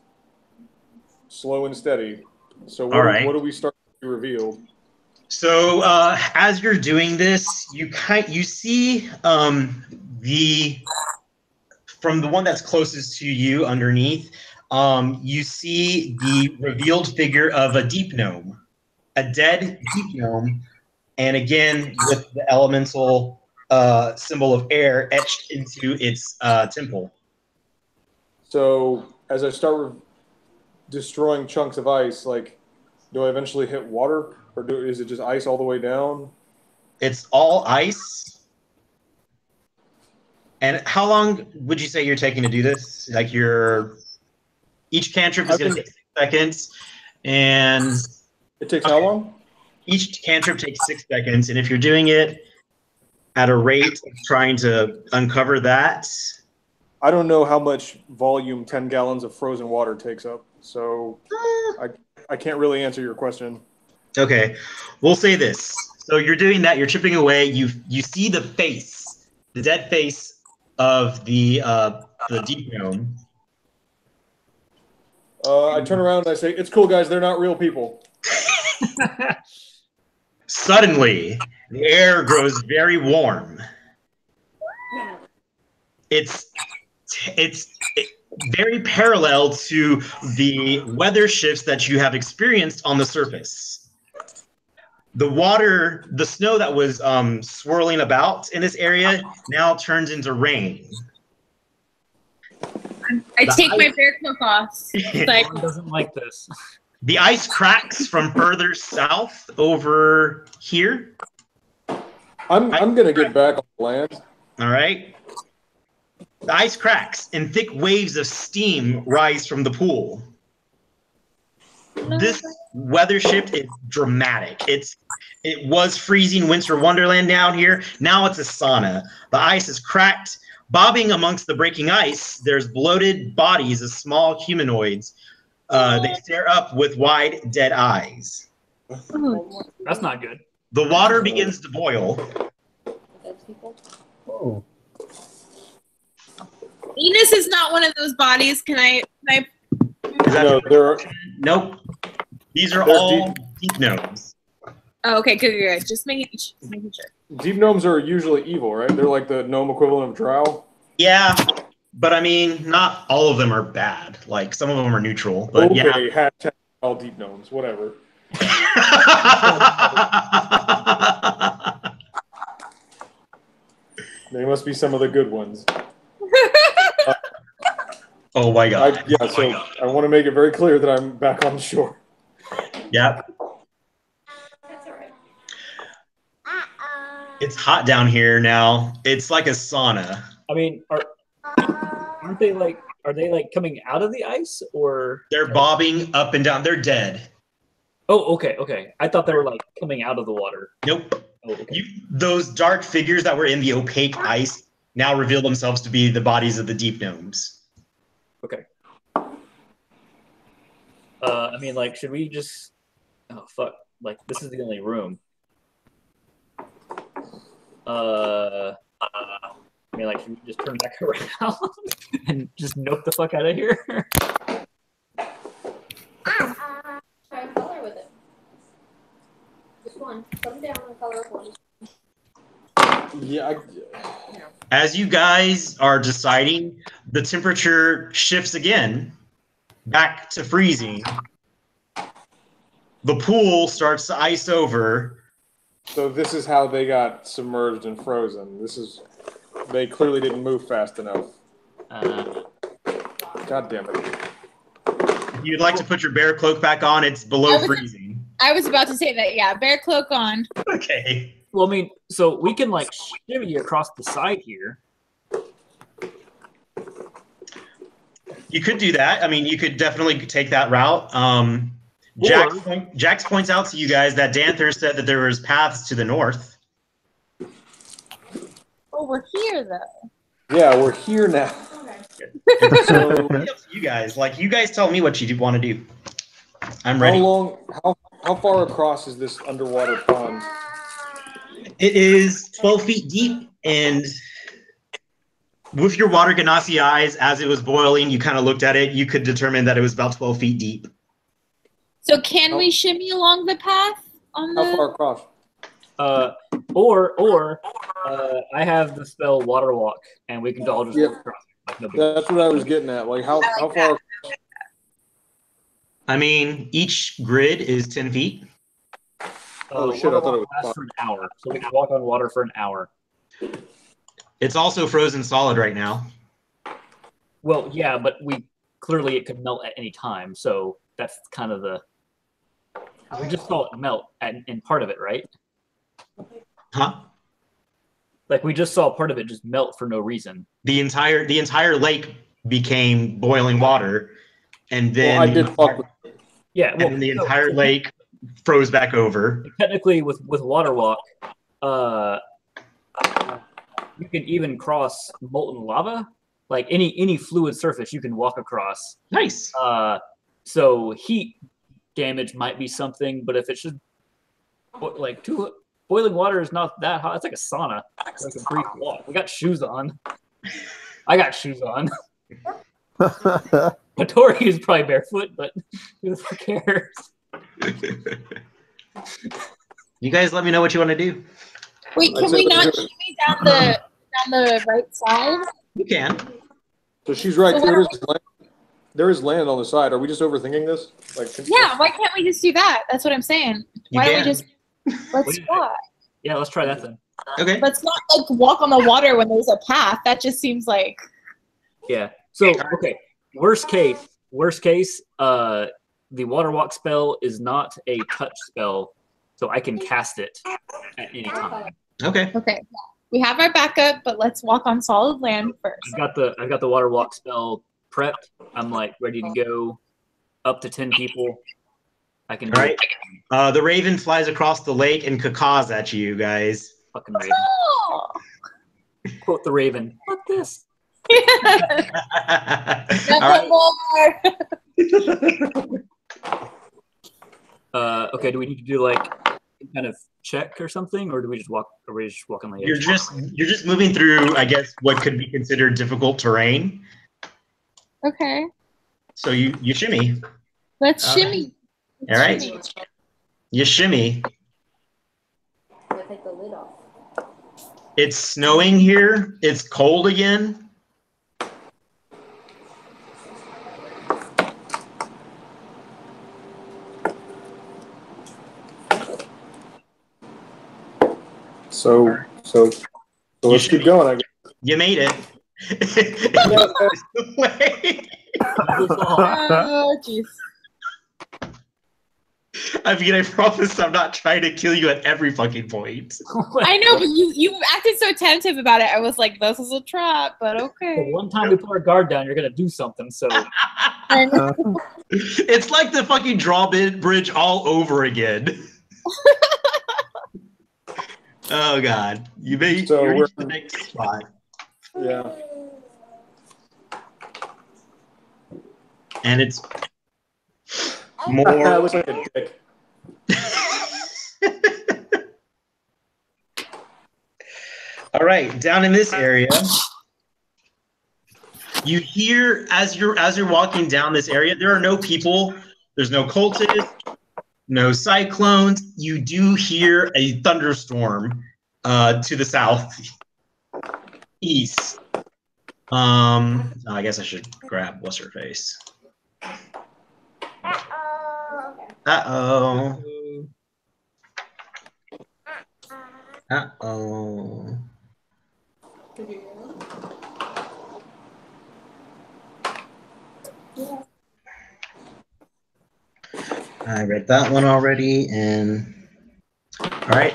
slow and steady. So what do we start to be revealed? So as you're doing this, you see from the one that's closest to you underneath, you see the revealed figure of a deep gnome, a dead deep gnome, and again with the elemental symbol of air etched into its temple. So as I start destroying chunks of ice, like, do I eventually hit water, or is it just ice all the way down? It's all ice. And how long would you say you're taking to do this? Like each cantrip is going to take 6 seconds, and it takes how long? each cantrip takes 6 seconds, and if you're doing it at a rate of trying to uncover that, I don't know how much volume 10 gallons of frozen water takes up, so I can't really answer your question. okay, we'll say this. So you're doing that. You're chipping away. You see the face, the dead face of the deep gnome. I turn around and I say, "It's cool, guys. They're not real people." Suddenly, the air grows very warm. It's very parallel to the weather shifts that you have experienced on the surface. The water, the snow that was swirling about in this area now turns into rain. I take my bear cloak off. Like, One doesn't like this. The ice cracks from further south over here. I'm gonna get back on land. All right. The ice cracks and thick waves of steam rise from the pool. This weather shift is dramatic. It was freezing winter wonderland down here. Now it's a sauna. The ice is cracked. Bobbing amongst the breaking ice, there's bloated bodies of small humanoids. They stare up with wide, dead eyes. That's not good. The water begins to boil. Oh. Enos is not one of those bodies. Can I No, Nope. These are They're all deep gnomes. Oh, okay, good. Just making sure. deep gnomes are usually evil, right? They're like the gnome equivalent of drow. Yeah, but I mean, not all of them are bad. Like, some of them are neutral. But Okay, yeah. hashtag all deep gnomes, whatever. They must be some of the good ones. Oh my god. I want to make it very clear that I'm back on the shore. Yep. It's hot down here now. It's like a sauna. I mean, are they like coming out of the ice or They're bobbing up and down. They're dead. Oh, okay. I thought they were like coming out of the water. Nope. Oh, okay. Those dark figures that were in the opaque ice now reveal themselves to be the bodies of the deep gnomes. Okay. I mean, like, should we just? Oh fuck! Like, this is the only room. I mean, like, should we just turn back around and just nope the fuck out of here? Try and color with it. Just one. Put them down and color with one. Yeah. As you guys are deciding, the temperature shifts again back to freezing. The pool starts to ice over. So this is how they got submerged and frozen. They clearly didn't move fast enough. God damn it. If you'd like to put your bear cloak back on, it's below freezing. I was about to say that. Yeah, bear cloak on. Okay. Well, I mean, so we can like shimmy across the side here. You could do that. I mean, you could definitely take that route. Jax points out to you guys that Danther said that there was paths to the north. Oh, we're here though. Yeah, we're here now. So it's up to you guys. Like, you guys tell me what you want to do. I'm ready. How far across is this underwater pond? It is 12 feet deep, and with your water ganassi eyes, as it was boiling, you kind of looked at it, you could determine that it was about 12 feet deep. So can we shimmy along the path on the? How far across? I have the spell Water Walk, and we can all just walk across. Like, no big deal. That's what I was getting at. Like, how far? I mean, each grid is 10 feet. Oh, shit, I thought it was lasts for an hour, so we can walk on water for an hour. It's also frozen solid right now. Well, yeah, but clearly it could melt at any time, so that's kind of the. We just saw it melt in part of it, right? Huh? Like, we just saw part of it just melt for no reason. The entire lake became boiling water, and then Well, I did fuck with Yeah, well, and the entire lake froze back over. Technically, with Water Walk, you can even cross molten lava, like any fluid surface you can walk across. Nice. So heat damage might be something, but if it's just like boiling water is not that hot. It's like a sauna. It's like a brief walk. We got shoes on. I got shoes on. Tori is probably barefoot, but who the fuck cares? You guys let me know what you want to do. Wait, can we not shimmy down the right side? You can. So she's right. So There is land on the side. Are we just overthinking this? Like, Yeah, why can't we just do that? That's what I'm saying. Why don't we just let's try. Yeah, let's try that then. Okay. Let's not like walk on the water when there's a path. That just seems like Yeah. So okay. Worst case, the Water Walk spell is not a touch spell, so I can cast it at any time. Okay. Okay. We have our backup, but let's walk on solid land first. I've got the Water Walk spell prepped. I'm like ready to go. Up to 10 people. I can do All right. it. The raven flies across the lake and cacaws at you guys. Fucking raven. Oh! Quote the raven. Fuck this. Nothing more. Okay, do we need to do like some kind of check or something, or do we just walk? Or we just walk on the edge? You're just moving through, I guess, what could be considered difficult terrain. Okay. So you shimmy. Let's shimmy. All right. You shimmy. I'm gonna take the lid off. It's snowing here. It's cold again. So let's keep going, I guess. You made it. Oh, jeez. I mean, I promise I'm not trying to kill you at every fucking point. I know, but you acted so tentative about it. I was like, this is a trap, but okay. The one time we put our guard down, you're gonna do something. So It's like the fucking drawbridge all over again. Oh God, you made So you're we're- in the next spot, Yeah. and it's That more. looks like a dick. All right, down in this area, you hear as you're walking down this area, there are no people. There's no cultists, no cyclones. You do hear a thunderstorm to the south east. I guess I should grab what's her face. Uh-oh. Uh-oh. I read that one already, and all right.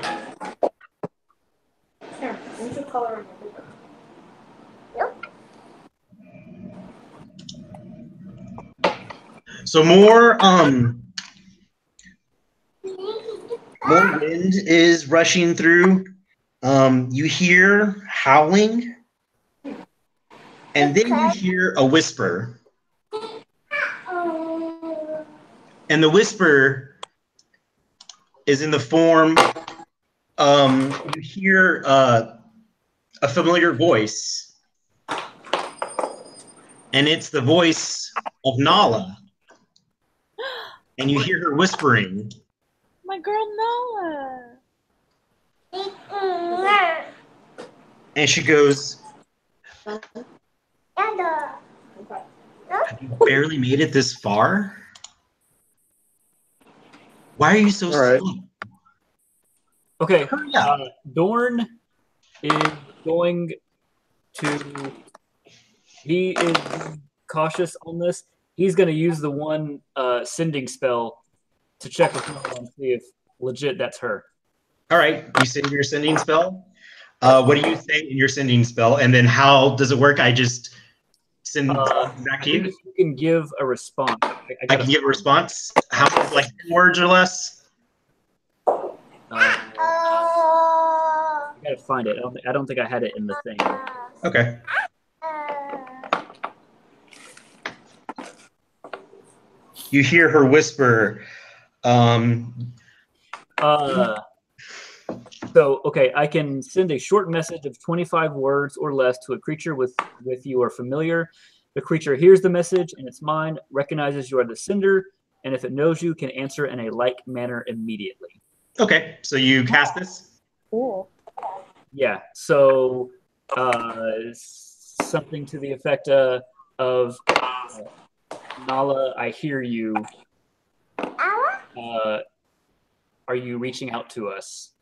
Here, where's your color on your paper? So more wind is rushing through. You hear howling, and then you hear a whisper. And the whisper is in the form, you hear a familiar voice. And it's the voice of Nala. And you hear her whispering. My girl Nala. And she goes, Dada. have you barely made it this far? Why are you so All right. slow? okay, Hurry up. Dorn is going to. He is cautious on this. He's going to use the one sending spell to check with Nala and see if legit that's her. All right, you send your sending spell. What do you say in your sending spell? And then how does it work? I just send back to you? You can give a response. I can give a response. How, like 2 words or less? Oh. I gotta find it. I don't think I had it in the thing. Okay. You hear her whisper. So, okay, I can send a short message of 25 words or less to a creature with you are familiar. The creature hears the message in its mind, recognizes you are the sender, and if it knows you, can answer in a like manner immediately. Okay, so you cast this? Cool. Yeah, so something to the effect of Nala, I hear you. Are you reaching out to us?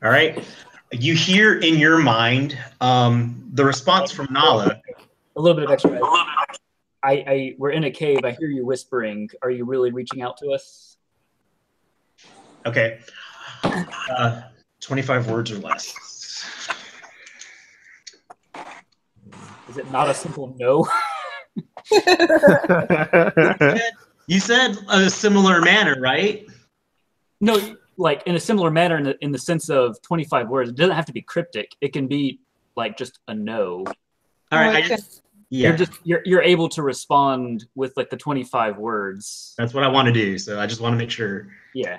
All right. You hear in your mind the response from Nala. A little bit of extra. We're in a cave. I hear you whispering. Are you really reaching out to us? Okay. 25 words or less. Is it not a simple no? You said a similar manner, right? No, like in a similar manner in the sense of 25 words. It doesn't have to be cryptic. It can be like just a no. All right. You're able to respond with like the 25 words. That's what I want to do. So I just want to make sure. Yeah.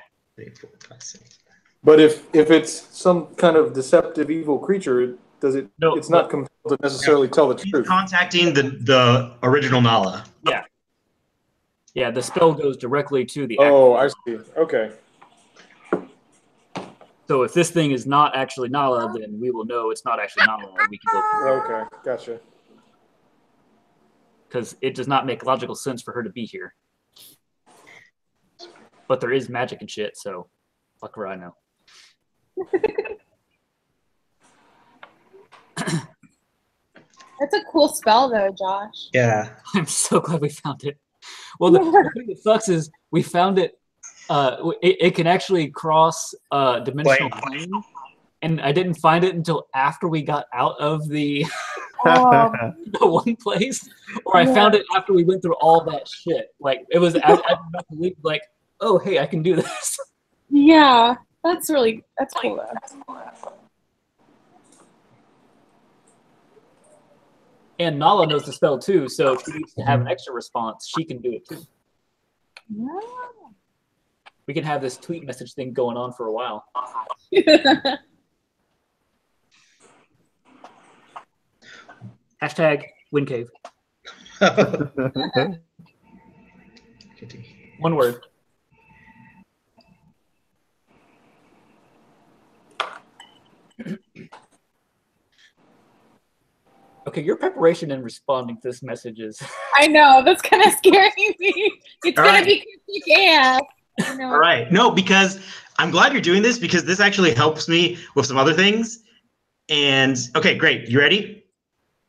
But if it's some kind of deceptive evil creature, it's not compelled to necessarily tell the truth. Contacting the original Nala. Yeah. Yeah, the spell goes directly to the Oh, I see. Okay. So if this thing is not actually Nala, then we will know it's not actually Nala. And we can go. Okay, gotcha. Because it does not make logical sense for her to be here. But there is magic and shit, so fuck her, I know. That's a cool spell, though, Josh. Yeah. I'm so glad we found it. Well, the thing that sucks is we found it. It can actually cross dimensional plane, and I didn't find it until after we got out of the the one place, or I found it after we went through all that shit. Like it was, I believe, like, oh hey, I can do this. Yeah, that's cool. Though. And Nala knows the spell too, so if she needs to have an extra response, she can do it too. Yeah. We can have this tweet message thing going on for a while. Hashtag WinCave. One word. Okay, your preparation in responding to this message is... I know, that's kind of scaring me. It's going to be cryptic AF. All right. No, because I'm glad you're doing this because this actually helps me with some other things. And, okay, great. You ready?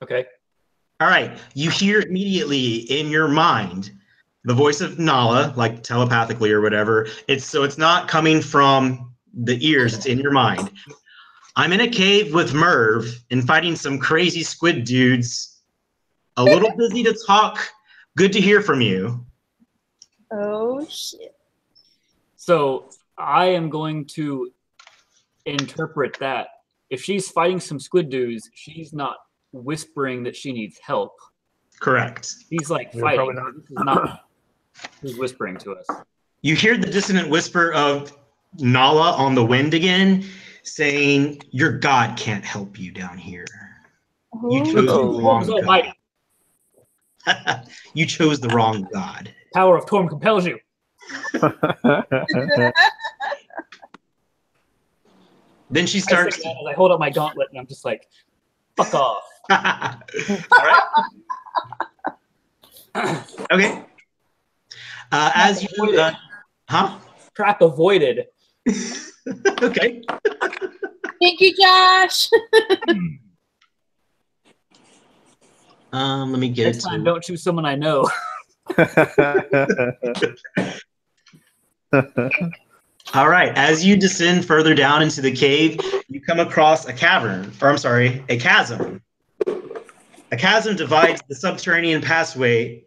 Okay. All right. You hear immediately in your mind the voice of Nala, like telepathically or whatever. It's not coming from the ears. It's in your mind. I'm in a cave with Merv and fighting some crazy squid dudes. A little busy to talk. Good to hear from you. Oh, shit. So I am going to interpret that. If she's fighting some squid dudes, she's not whispering that she needs help. Correct. She's like fighting. This is not who's whispering to us. You hear the dissonant whisper of Nala on the wind again, saying, your God can't help you down here. You chose the wrong God. You chose the wrong God. Power of Torm compels you. Then she starts. I hold up my gauntlet and I'm just like, fuck off. All right. Okay. As you, Trap avoided. Okay. Thank you, Josh. Let me get Next time, don't choose someone I know. All right. As you descend further down into the cave, you come across a chasm. A chasm divides the subterranean passageway,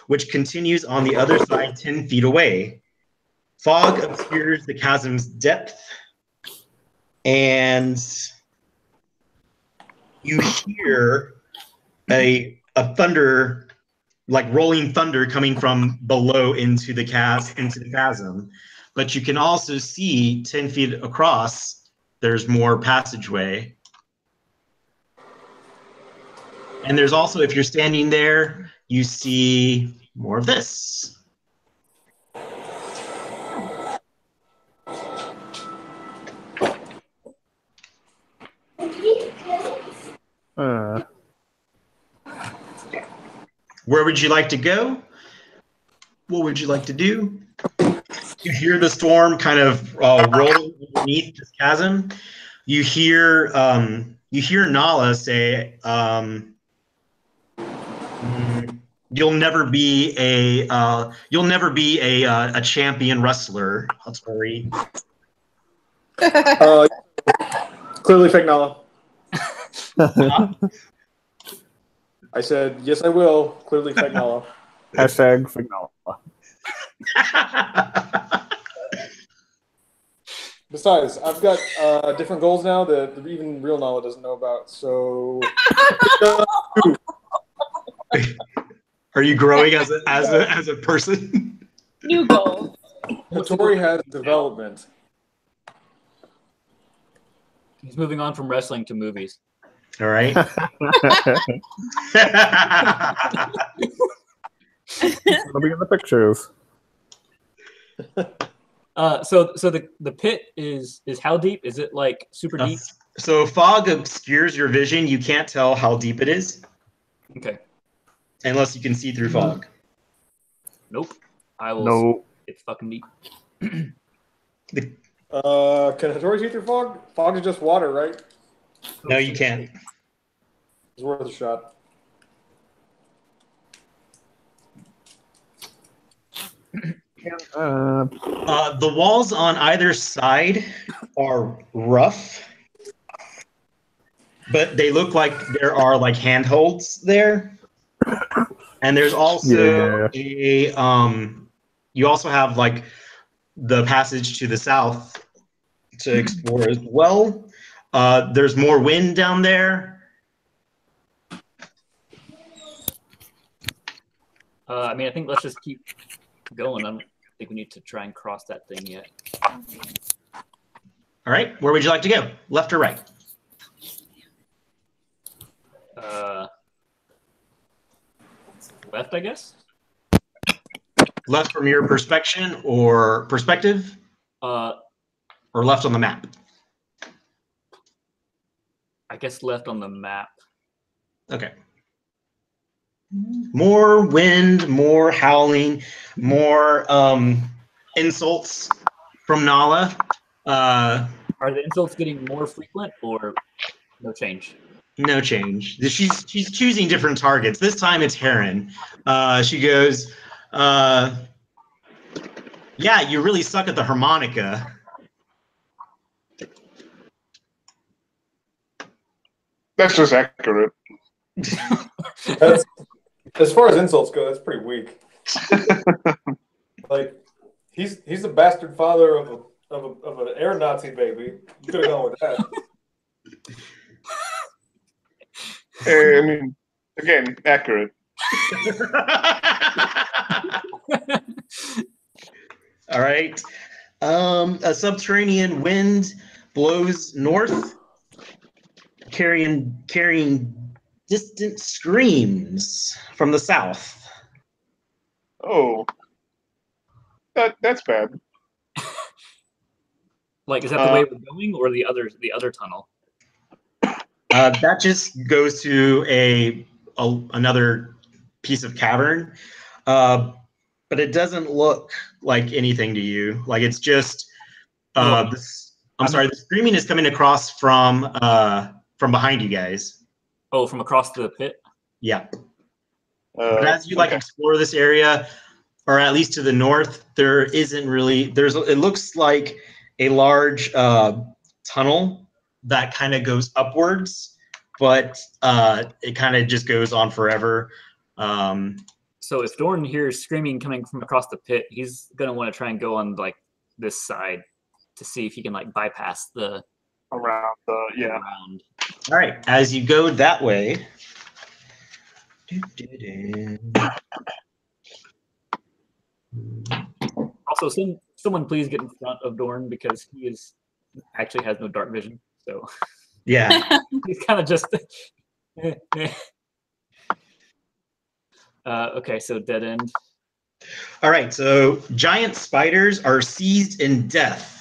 which continues on the other side 10 feet away. Fog obscures the chasm's depth, and you hear a thunder, like rolling thunder, coming from below into the chasm. But you can also see 10 feet across, there's more passageway. And there's also, if you're standing there, you see more of this. Where would you like to go? What would you like to do? You hear the storm kind of rolling underneath this chasm. You hear Nala say, "You'll never be a champion wrestler, Hattori." Clearly fake Nala. I said, yes, I will. Clearly fake Nala. Hashtag fake Nala. Besides, I've got different goals now that even real Nala doesn't know about. So, are you growing as a person? New goal. Hattori has development. He's moving on from wrestling to movies. All right. Let me get the pictures. So the pit is how deep? Is it like super deep? So fog obscures your vision. You can't tell how deep it is. Okay. Unless you can see through fog. Nope. I will. No. It's fucking deep. Can Hattori see through fog? Fog is just water, right? No, you can't. It's worth a shot. The walls on either side are rough, but they look like there are like handholds there. And there's also you also have like the passage to the south to explore as well. There's more wind down there. I mean, I think let's just keep going. I don't think we need to try and cross that thing yet. All right, where would you like to go? Left or right? Left, I guess. Left from your perspective, or left on the map? I guess left on the map. Okay. More wind, more howling, more insults from Nala. Are the insults getting more frequent or no change? No change. She's choosing different targets. This time it's Heron. She goes, "Yeah, you really suck at the harmonica." That's just accurate. As far as insults go, that's pretty weak. Like, he's the bastard father of an air Nazi baby. You could have gone with that. I mean, again, accurate. All right. A subterranean wind blows north, carrying distant screams from the south. Oh, that's bad. Like, is that the way we're going, or the other tunnel? That just goes to another piece of cavern, but it doesn't look like anything to you. Like, it's just I'm sorry. The screaming is coming across from behind you guys. Oh, from across the pit? Yeah. But as you explore this area, or at least to the north, there isn't really. It looks like a large tunnel that kind of goes upwards, but it kind of just goes on forever. So if Dorn hears screaming coming from across the pit, he's gonna want to try and go on like this side to see if he can like bypass the Around the round. All right, as you go that way. Also, someone please get in front of Dorn because he actually has no dark vision. So Yeah. he's kind of just. Okay, so dead end. All right, so giant spiders are seized in death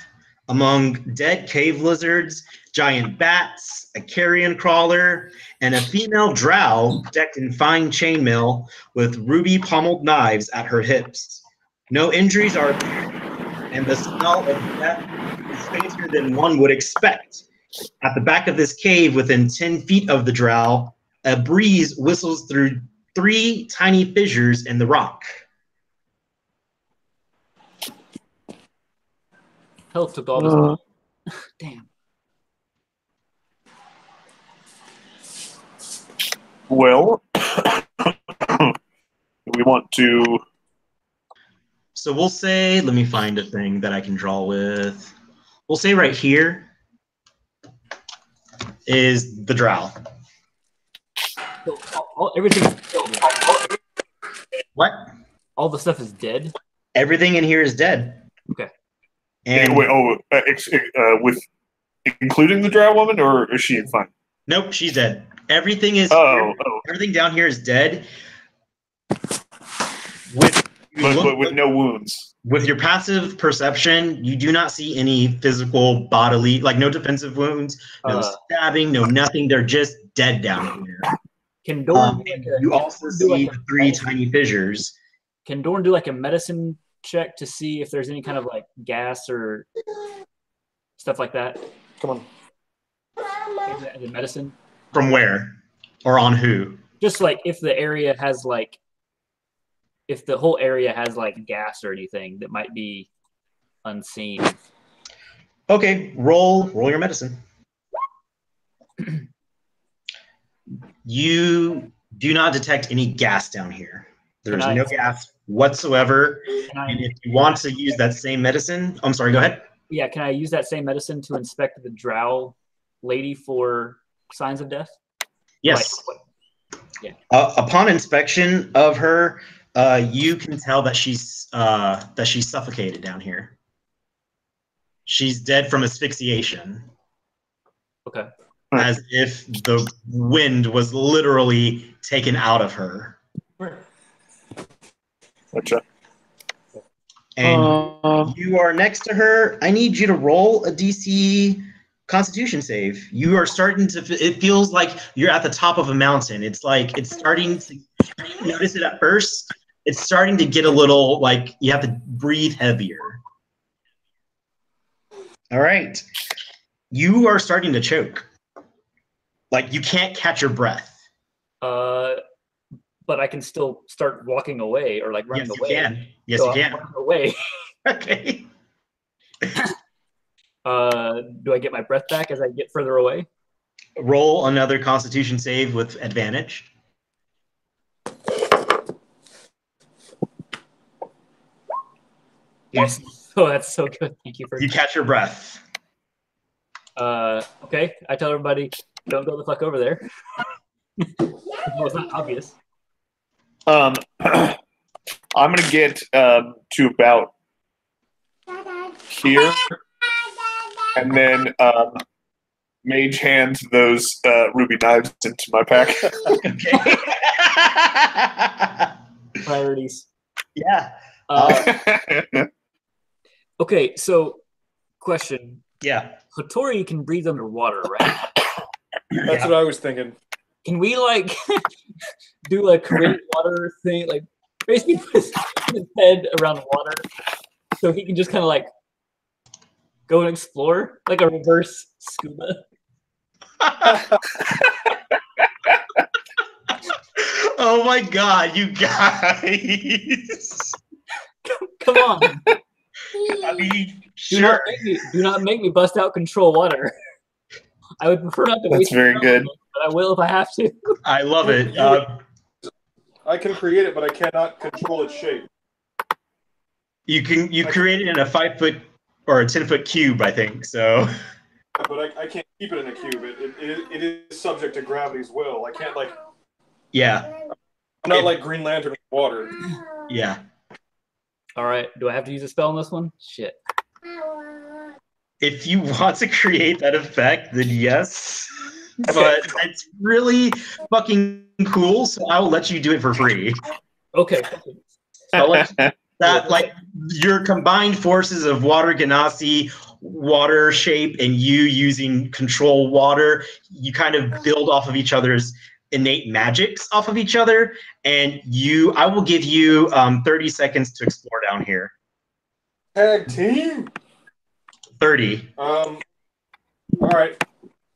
among dead cave lizards, giant bats, a carrion crawler, and a female drow decked in fine chainmail with ruby pommeled knives at her hips. No injuries are apparent, and the smell of death is fainter than one would expect. At the back of this cave, within 10 feet of the drow, a breeze whistles through 3 tiny fissures in the rock. Health took all this. Damn. Well, we want to. So we'll say, let me find a thing that I can draw with. We'll say right here is the drow. So everything's killed. What? All the stuff is dead? Everything in here is dead. Okay. And with including the drow woman, or is she fine? Nope, she's dead. Everything is everything down here is dead. With no wounds. With your passive perception, you do not see any physical bodily, like no defensive wounds, no stabbing, no nothing. They're just dead down here. Can Dorn you also see the 3 tiny fissures. Can Dorn do like a medicine check to see if there's any kind of like gas or stuff like that? Come on. As a medicine? From where? Or on who? Just like if the area has like, if the whole area has like gas or anything that might be unseen. Okay, roll your medicine. You do not detect any gas down here. There's no gas whatsoever. And if you want to use that same medicine, I'm sorry, go ahead. Yeah, can I use that same medicine to inspect the drow lady for signs of death? Yes. Yeah. Upon inspection of her, you can tell that she's suffocated down here. She's dead from asphyxiation. Okay. As if the wind was literally taken out of her. Gotcha. And you are next to her. I need you to roll a DC Constitution save. You are starting to. It feels like you're at the top of a mountain. It's like it's starting to. You didn't notice it at first. It's starting to get a little like you have to breathe heavier. All right. You are starting to choke. Like you can't catch your breath. But I can still start walking away or like running away. Yes, so you can. I'm running away. Okay. Do I get my breath back as I get further away? Roll another Constitution save with advantage. Yes. Oh, that's so good. Thank you for. You catch your breath. Okay. I tell everybody, don't go the fuck over there. Well, it's not obvious. I'm gonna get to about here, and then mage hand those ruby knives into my pack. Okay. Priorities. Yeah. Okay, so question. Yeah. Hattori can breathe underwater, right? That's what I was thinking. Can we like do a create water thing, like basically put his head around water so he can just kind of like go and explore, like a reverse scuba? Oh my god, you guys! Come on! I mean, sure. Do not make me bust out control water. I would prefer not to. That's very good. But I will if I have to. I love it. I can create it, but I cannot control its shape. You create it in a 5 foot or a 10-foot cube, I think. So. But I can't keep it in a cube. It is subject to gravity's will. I can't like. Yeah. I'm not like Green Lantern with water. Yeah. All right. Do I have to use a spell on this one? Shit. If you want to create that effect, then yes. But it's really fucking cool, so I will let you do it for free. Okay. That like your combined forces of water genasi, water shape, and you using control water, you kind of build off of each other's innate magics off of each other, and I will give you 30 seconds to explore down here. Tag team. 30. All right.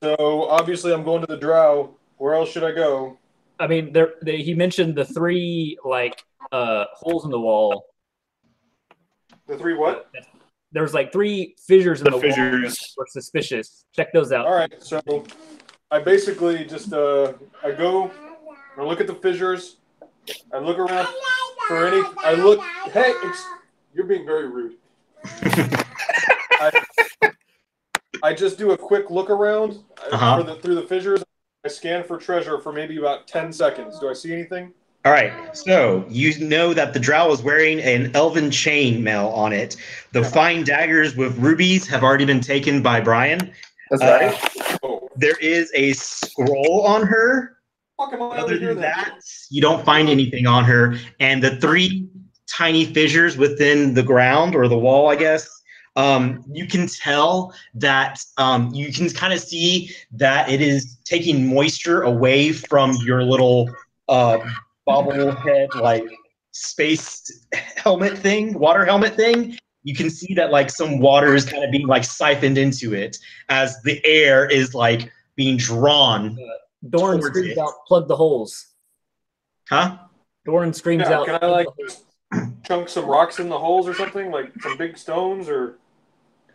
So obviously I'm going to the drow. Where else should I go? I mean, he mentioned the 3 like holes in the wall. The 3 what? There was like 3 fissures in the fissures. wall. Were suspicious. Check those out. All right. So I basically just I go, I look at the fissures. I look around for any. I look. Hey, you're being very rude. I just do a quick look around through the fissures. I scan for treasure for maybe about 10 seconds. Do I see anything? All right, so you know that the drow is wearing an elven chain mail on it. The fine daggers with rubies have already been taken by Brian. That's right. There is a scroll on her. Other than that, you don't find anything on her. And the 3 tiny fissures within the ground or the wall, I guess, you can tell that you can kind of see that it is taking moisture away from your little bobblehead, like space helmet thing, water helmet thing. You can see that like some water is kind of being like siphoned into it as the air is like being drawn. Doran screams out, "Plug the holes." Huh? Doran screams out. Can I like chunk some rocks in the holes or something, like some big stones, or?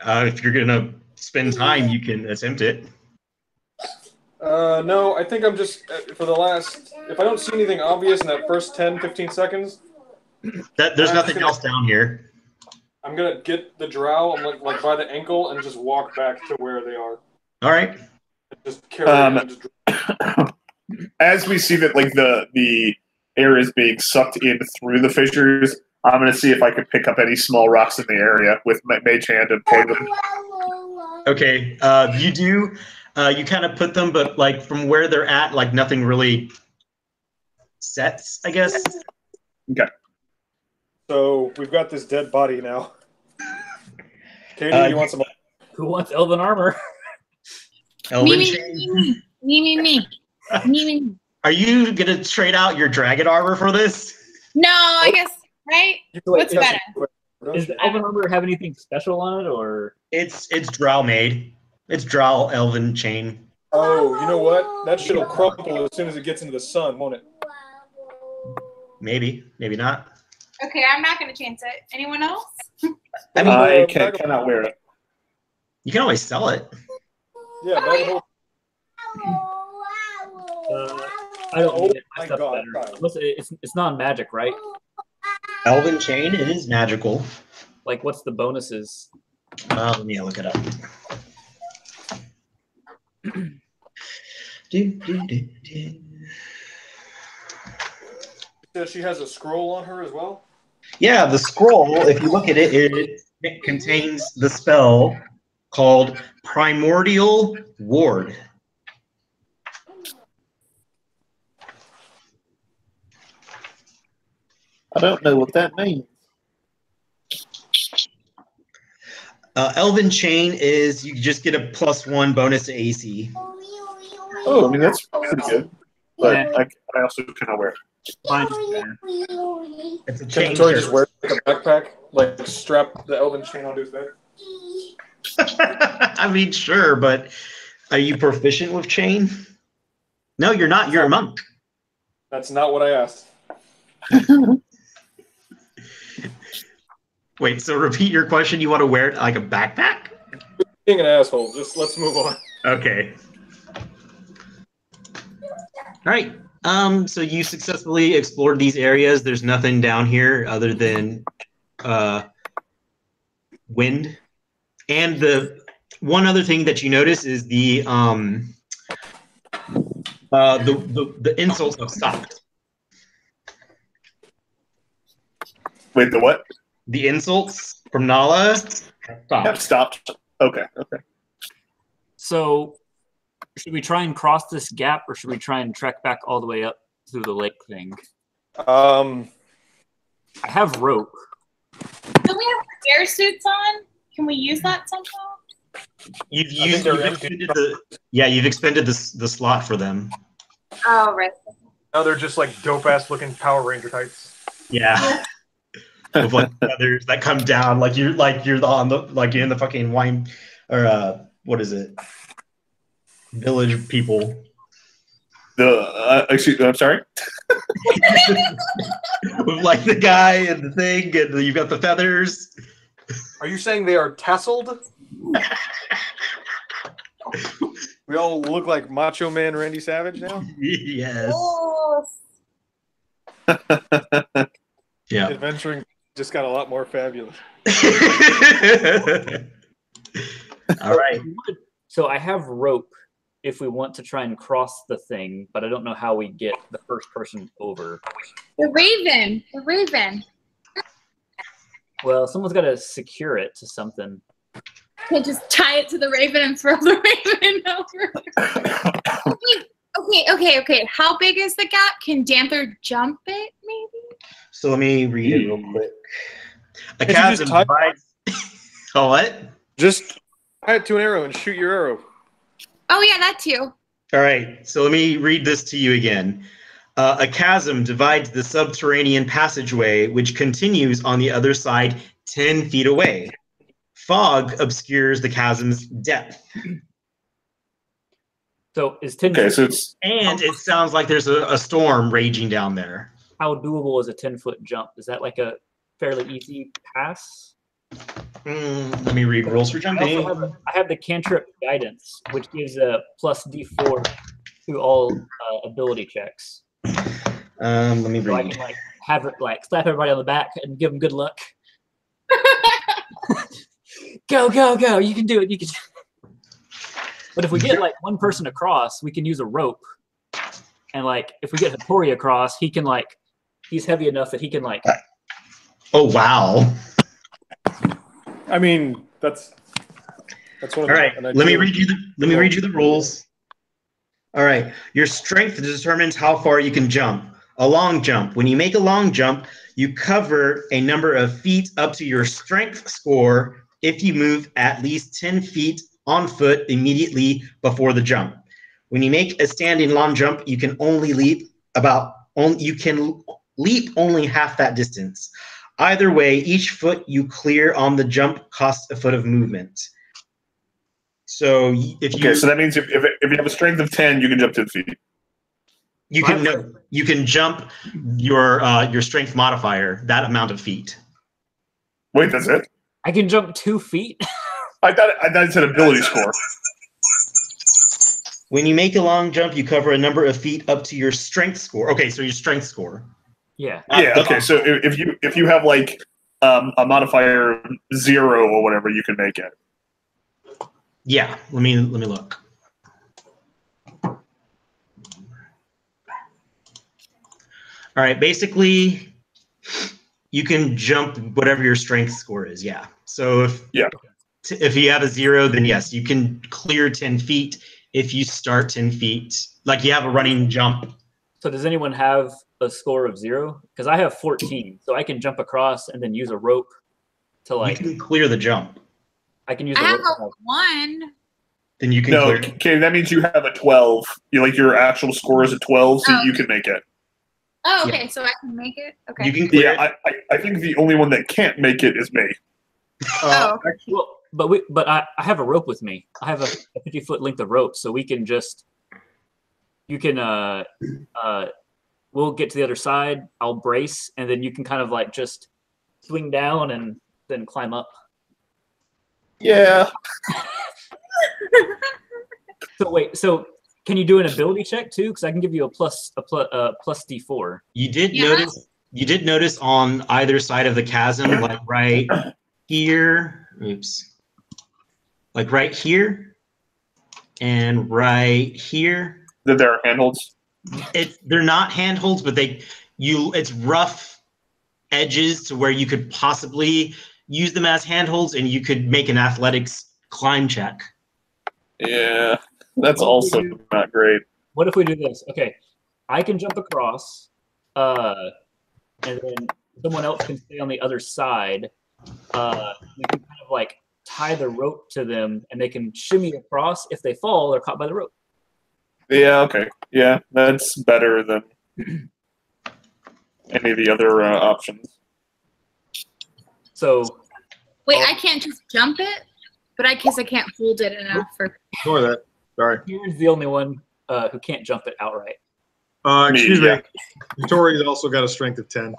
If you're gonna spend time, you can attempt it. No, I think I'm just for the last. If I don't see anything obvious in that first 10, 15 seconds, there's nothing else down here. I'm gonna get the drow. I'm like by the ankle and just walk back to where they are. All right. Just carry it. As we see that, like the air is being sucked in through the fissures, I'm going to see if I can pick up any small rocks in the area with my mage hand and play them. Okay, you do. You kind of put them, but like from where they're at, like nothing really sets, I guess. Okay. So we've got this dead body now. Katie, you want some? Who wants elven armor? Elven me, chain. me. Are you gonna trade out your dragon armor for this? No, I guess right. What's better? Does the elven armor have anything special on it, or it's drow made? It's drow elven chain. Oh, you know what? That shit'll crumple as soon as it gets into the sun, won't it? Maybe, maybe not. Okay, I'm not going to chance it. Anyone else? I cannot wear it. You can always sell it. Yeah, I don't need it. My stuff's better. It's non-magic, right? Elven chain, it is magical. Like, what's the bonuses? Let me look it up. Says she has a scroll on her as well? Yeah, the scroll, if you look at it, it contains the spell called Primordial Ward. I don't know what that means. Elven Chain is you just get a +1 bonus to AC. Oh, I mean, that's pretty good. But I also cannot wear it. It's a Can chain Tori just shirt. wear like a backpack? Like strap the elven chain onto his back? I mean, sure, but are you proficient with chain? No, you're not. You're a monk. That's not what I asked. Wait, so repeat your question. You want to wear it like a backpack? Being an asshole. Just let's move on. Okay. All right. So you successfully explored these areas. There's nothing down here other than wind. And the one other thing that you notice is the insults have stopped. Wait, the what? The insults from Nala have stopped. Okay. So, should we try and cross this gap, or should we try and trek back all the way up through the lake thing? Um, I have rope. Do we have air suits on? Can we use that somehow? You've expended the slot for them. Oh, right. now they're just like dope ass looking Power Ranger types. Yeah. With like feathers that come down, like you're on the you're in the fucking wine or what is it? Village people. Excuse me, I'm sorry. With like the guy and the thing, and you've got the feathers. Are you saying they are tasseled? We all look like Macho Man Randy Savage now? Yes. Oh. Yeah. Adventuring just got a lot more fabulous. All right. So I have rope if we want to try and cross the thing, but I don't know how we get the first person over. The raven. Well, someone's got to secure it to something. Can't just tie it to the raven and throw the raven over. Okay. How big is the gap? Can Danther jump it, maybe? So let me read it real quick. A Can't you chasm just tie- divides. Oh, what? Just tie it to an arrow and shoot your arrow. Oh, yeah, that too. All right. So let me read this to you again. A chasm divides the subterranean passageway, which continues on the other side 10 feet away. Fog obscures the chasm's depth. So is 10 Okay, so it's And it sounds like there's a storm raging down there. how doable is a 10-foot jump? Is that like a fairly easy pass? Let me read rules for jumping. I have the cantrip guidance, which gives a plus D4 to all ability checks. Let me So I read. can like have it like slap everybody on the back and give them good luck. Go, go, go! You can do it. You can. But if we get like one person across, we can use a rope. And like if we get Hattori across, he can like he's heavy enough that he can like. Oh wow! I mean, that's one of All right, the, let me read you the rules. All right, your strength determines how far you can jump. A long jump. When you make a long jump, you cover a number of feet up to your strength score if you move at least 10 feet on foot immediately before the jump. When you make a standing long jump, you can leap only half that distance. Either way, each foot you clear on the jump costs a foot of movement. So if you so that means if you have a strength of 10, you can jump 10 feet. you can jump your strength modifier that amount of feet. Wait, that's it? I can jump 2 feet. I thought it said ability score. When you make a long jump, you cover a number of feet up to your strength score. Okay, so your strength score. Yeah. Yeah. Okay. So if you have like a modifier 0 or whatever, you can make it. Yeah. Let me look. All right. Basically, you can jump whatever your strength score is. Yeah. So if you have a 0, then yes, you can clear 10 feet. If you start 10 feet, like you have a running jump. So does anyone have a score of 0? Because I have 14, so I can jump across and then use a rope to like. You can clear the jump. I can use. I a have rope a 1. Then you can. No, clear. okay, that means you have a 12. Your actual score is a 12, so you can make it. Oh, okay. So I can make it. Okay. You can clear. Yeah, I think the only one that can't make it is me. Oh. Well, but I have a rope with me. I have a 50-foot length of rope, so we can just. You can we'll get to the other side. I'll brace, and then you can kind of like just swing down and then climb up. Yeah. So wait, so can you do an ability check too? Because I can give you a plus D4. You did notice on either side of the chasm, like right here. Oops. like right here and right here. That there are handholds. They're not handholds, but it's rough edges to where you could possibly use them as handholds, and you could make an athletics climb check. Yeah, that's also not great. What if we do this? Okay, I can jump across, and then someone else can stay on the other side. We can kind of like tie the rope to them, and they can shimmy across. If they fall, they're caught by the rope. Yeah, okay. Yeah, that's better than any of the other options. So, wait, I can't just jump it, but I guess I can't hold it enough for. Ignore that. Sorry. Here's the only one who can't jump it outright. Excuse me. Tori's also got a strength of 10.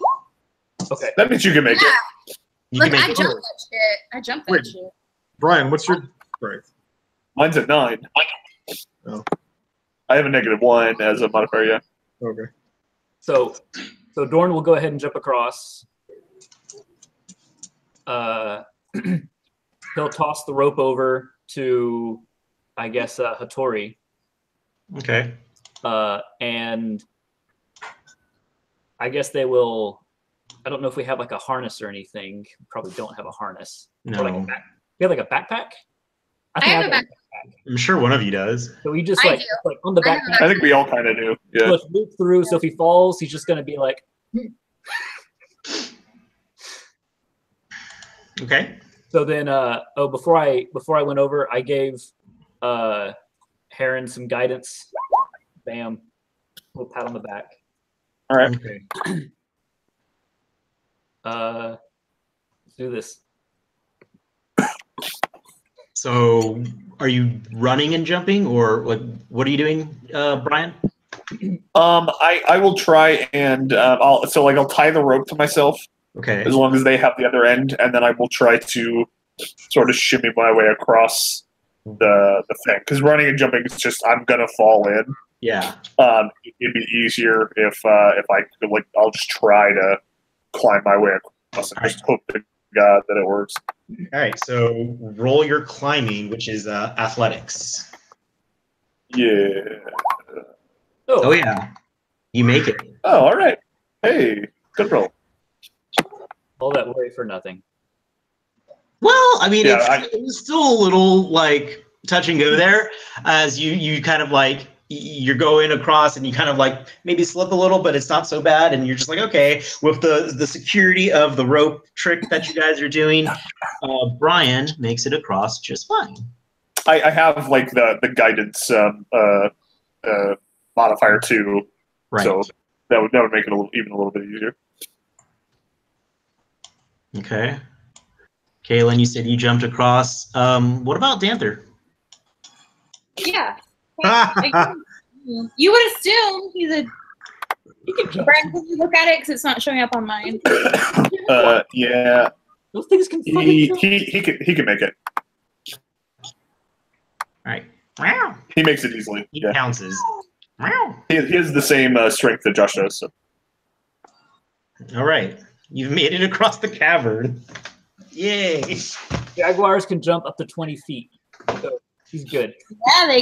Okay. That means you can make it. Look, I jumped that shit. I jumped that shit. Brian, what's your strength? Mine's at 9. Oh. I have a -1 as a modifier, yeah. Okay. So Dorn will go ahead and jump across. He'll toss the rope over to, I guess, Hattori. Okay. And I guess they will. I don't know if we have like a harness or anything. We probably don't have a harness. No. Or like you have like a backpack? I have a backpack. I'm sure one of you does. So we just I like do. on the backpack. I think we all kind of do. Yeah. Let's loop through. So if he falls, he's just going to be like. Okay. So then, before I went over, I gave Heron some guidance. Bam, little pat on the back. All right. Okay. Let's do this. So, are you running and jumping, or like what are you doing, Brian? I will try and I'll tie the rope to myself. Okay. As long as they have the other end, and then I will try to sort of shimmy my way across the thing. Because running and jumping is just I'm gonna fall in. Yeah. It'd be easier if I could I'll just try to climb my way across and just hope to God that it works. All right. So roll your climbing, which is athletics. Yeah. Oh yeah. You make it. Oh, all right. Hey, good roll. All that worry for nothing. Well, I mean, Yeah, it was still a little like touch and go there, as you kind of like you're going across and you kind of like maybe slip a little, but it's not so bad, and you're just like, okay, with the security of the rope trick that you guys are doing, Brian makes it across just fine. I have like the guidance modifier too, Right. so that would make it even a little bit easier. Okay. Kaylin, you said you jumped across. What about Danther? Yeah. You would assume he's a. Brad, can you look at it because it's not showing up on mine? Yeah. Those things can. He can make it. All right. Wow. He makes it easily. He Yeah. pounces. Wow. He has the same strength that Josh does. So. All right. You've made it across the cavern. Yay. Jaguars can jump up to 20 feet. So he's good. Yeah, they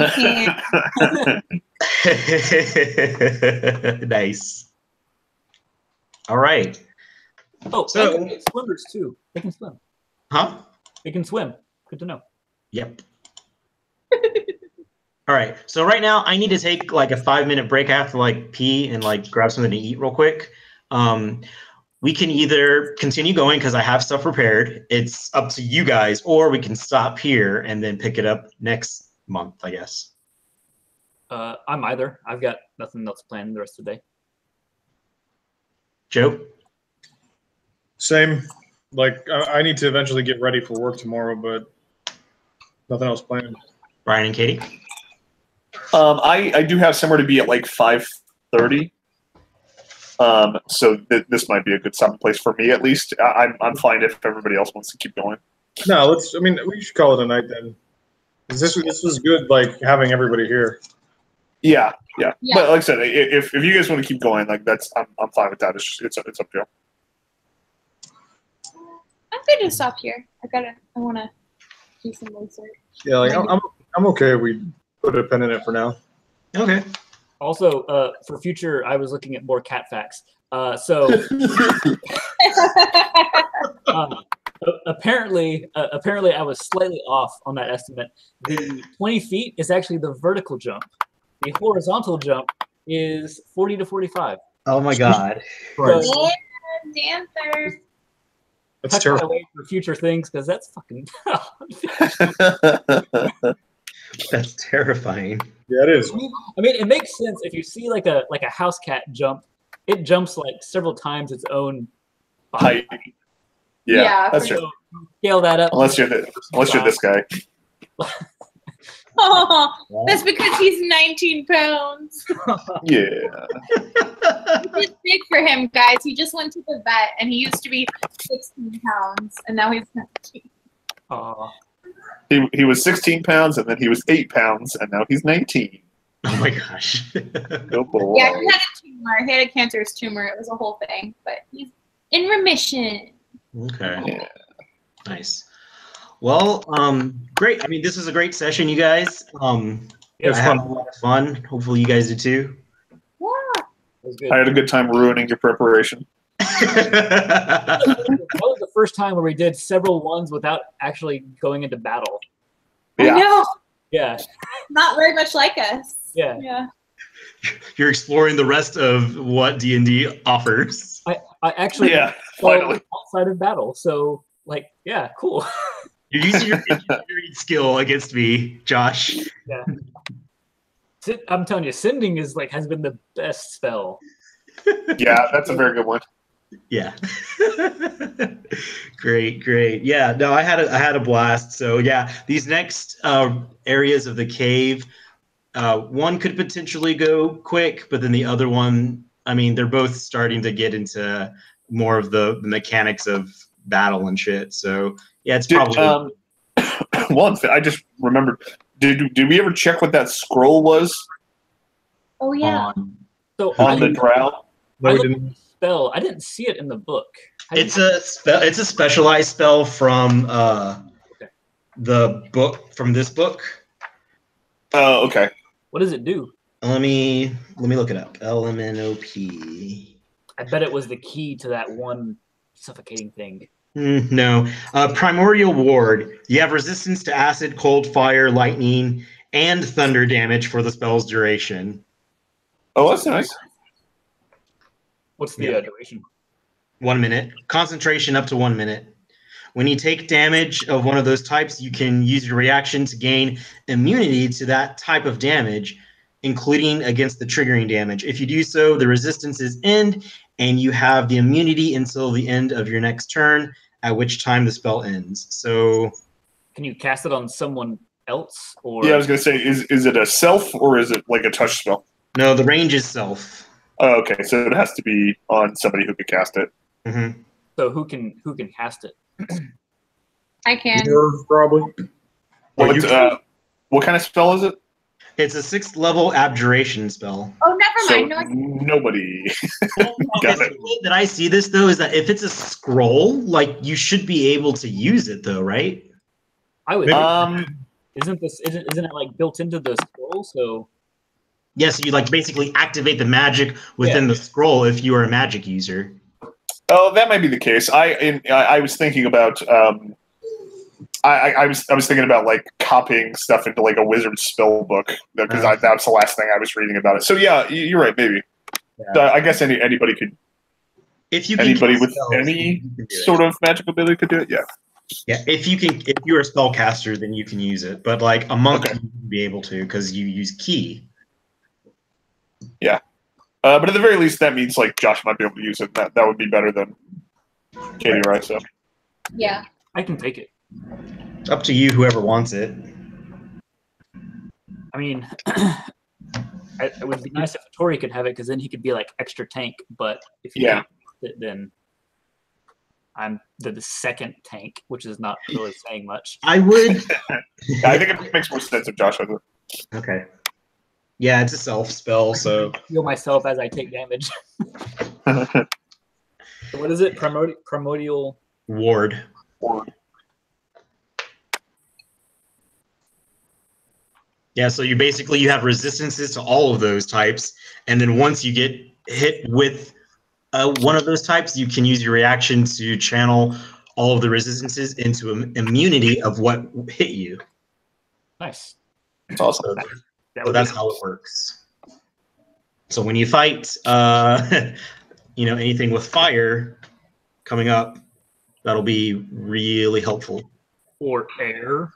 can. Nice. All right. Oh, So- and swimmers too. They can swim. Huh? They can swim. Good to know. Yep. All right. So right now I need to take like a 5-minute break. I have to like pee and like grab something to eat real quick. We can either continue going because I have stuff prepared. It's up to you guys, or we can stop here and then pick it up next month, I guess. I'm either. I've got nothing else planned the rest of the day. Joe? Same. Like, I need to eventually get ready for work tomorrow, but nothing else planned. Brian and Katie? I do have somewhere to be at like 5:30. So this might be a good stopping place for me at least. I'm fine if everybody else wants to keep going. No, we should call it a night then. 'Cause this was good, like having everybody here. Yeah. Yeah. But like I said, if you guys want to keep going, like I'm fine with that. It's up to you. I'm good to stop here. I wanna do some research. Yeah, like I'm okay. We put a pin in it for now. Okay. Also, for future, I was looking at more cat facts. So apparently, I was slightly off on that estimate. The 20 feet is actually the vertical jump. The horizontal jump is 40 to 45. Oh my God. So, Dancer. That's tuck that terrible. away for future things because that's fucking. That's terrifying. Yeah, it is. I mean, it makes sense if you see like a house cat jump. It jumps like several times its own body. Height. Yeah, that's so true. scale that up. Unless you're this guy. Oh, that's because he's 19 pounds. Yeah. It's big for him, guys. He just went to the vet, and he used to be 16 pounds, and now he's 19. Aw. He was 16 pounds, and then he was 8 pounds, and now he's 19. Oh my gosh. Good boy. Yeah, he had a tumor. He had a cancerous tumor. It was a whole thing, but he's in remission. Okay. Yeah. Nice. Well, great. I mean, this was a great session, you guys. It I was had fun. a lot of fun. Hopefully, you guys did too. Yeah. That was good. I had a good time ruining your preparation. That was the first time where we did several ones without actually going into battle. Yeah. I know. Yeah. Not very much like us. Yeah. Yeah. You're exploring the rest of what D&D offers. I actually Yeah, go finally. outside of battle. So like, yeah, cool. You're using your engineering skill against me, Josh. Yeah. I'm telling you, sending is like has been the best spell. Yeah, that's a very good one. Yeah. Great. Yeah, no, I had a blast. So yeah, these next areas of the cave, one could potentially go quick, but then the other one, I mean, they're both starting to get into more of the mechanics of battle and shit. So yeah, it's probably One thing I just remembered. Did we ever check what that scroll was Oh yeah. So on the drow? I looked at the spell. I didn't see it in the book. It's a specialized spell from the book from this book. Oh, okay. What does it do? Let me look it up. LMNOP. I bet it was the key to that one suffocating thing. No. Primordial Ward. You have resistance to acid, cold, fire, lightning, and thunder damage for the spell's duration. Oh, that's nice. What's the Yeah. duration? 1 minute. Concentration up to 1 minute. When you take damage of one of those types, you can use your reaction to gain immunity to that type of damage, including against the triggering damage. If you do so, the resistances end, and you have the immunity until the end of your next turn, at which time the spell ends. So, Can you cast it on someone else? Or Yeah, I was gonna say, is it a self or is it like a touch spell? no, the range is self. Oh, okay, so it has to be on somebody who could cast it. Mm-hmm. So who can cast it? I can. Probably. What kind of spell is it? It's a 6th level abjuration spell. Oh, never So mind. No, I can. nobody got The it. way that I see this though is that if it's a scroll, like you should be able to use it though, right? I would. Maybe. Isn't it like built into the scroll? So Yes, you like basically activate the magic within the scroll if you are a magic user. Oh, that might be the case. I was thinking about I was thinking about like copying stuff into like a wizard spell book because that was the last thing I was reading about it. So yeah, you're right. Maybe. I guess anybody could. If you Anybody cast with spells, any you can do it. sort of magic ability could do it. Yeah. Yeah, if you're a spellcaster, then you can use it. But like a monk, you wouldn't be able to because you use key. Yeah. But at the very least, that means like Josh might be able to use it. That would be better than Katie, right? So. Yeah. I can take it. It's up to you, whoever wants it. I mean, it would be nice if Tori could have it because then he could be like extra tank. But if he can't use it, then I'm the second tank, which is not really saying much. I would. I think it makes more sense if Josh has it. Okay. Yeah, it's a self spell, so Heal myself as I take damage. So what is it? Primordial ward. Yeah, so you basically you have resistances to all of those types, and then once you get hit with one of those types, you can use your reaction to channel all of the resistances into immunity of what hit you. Nice. That's awesome. So that's how it works. So when you fight, you know, anything with fire coming up, that'll be really helpful. Or air.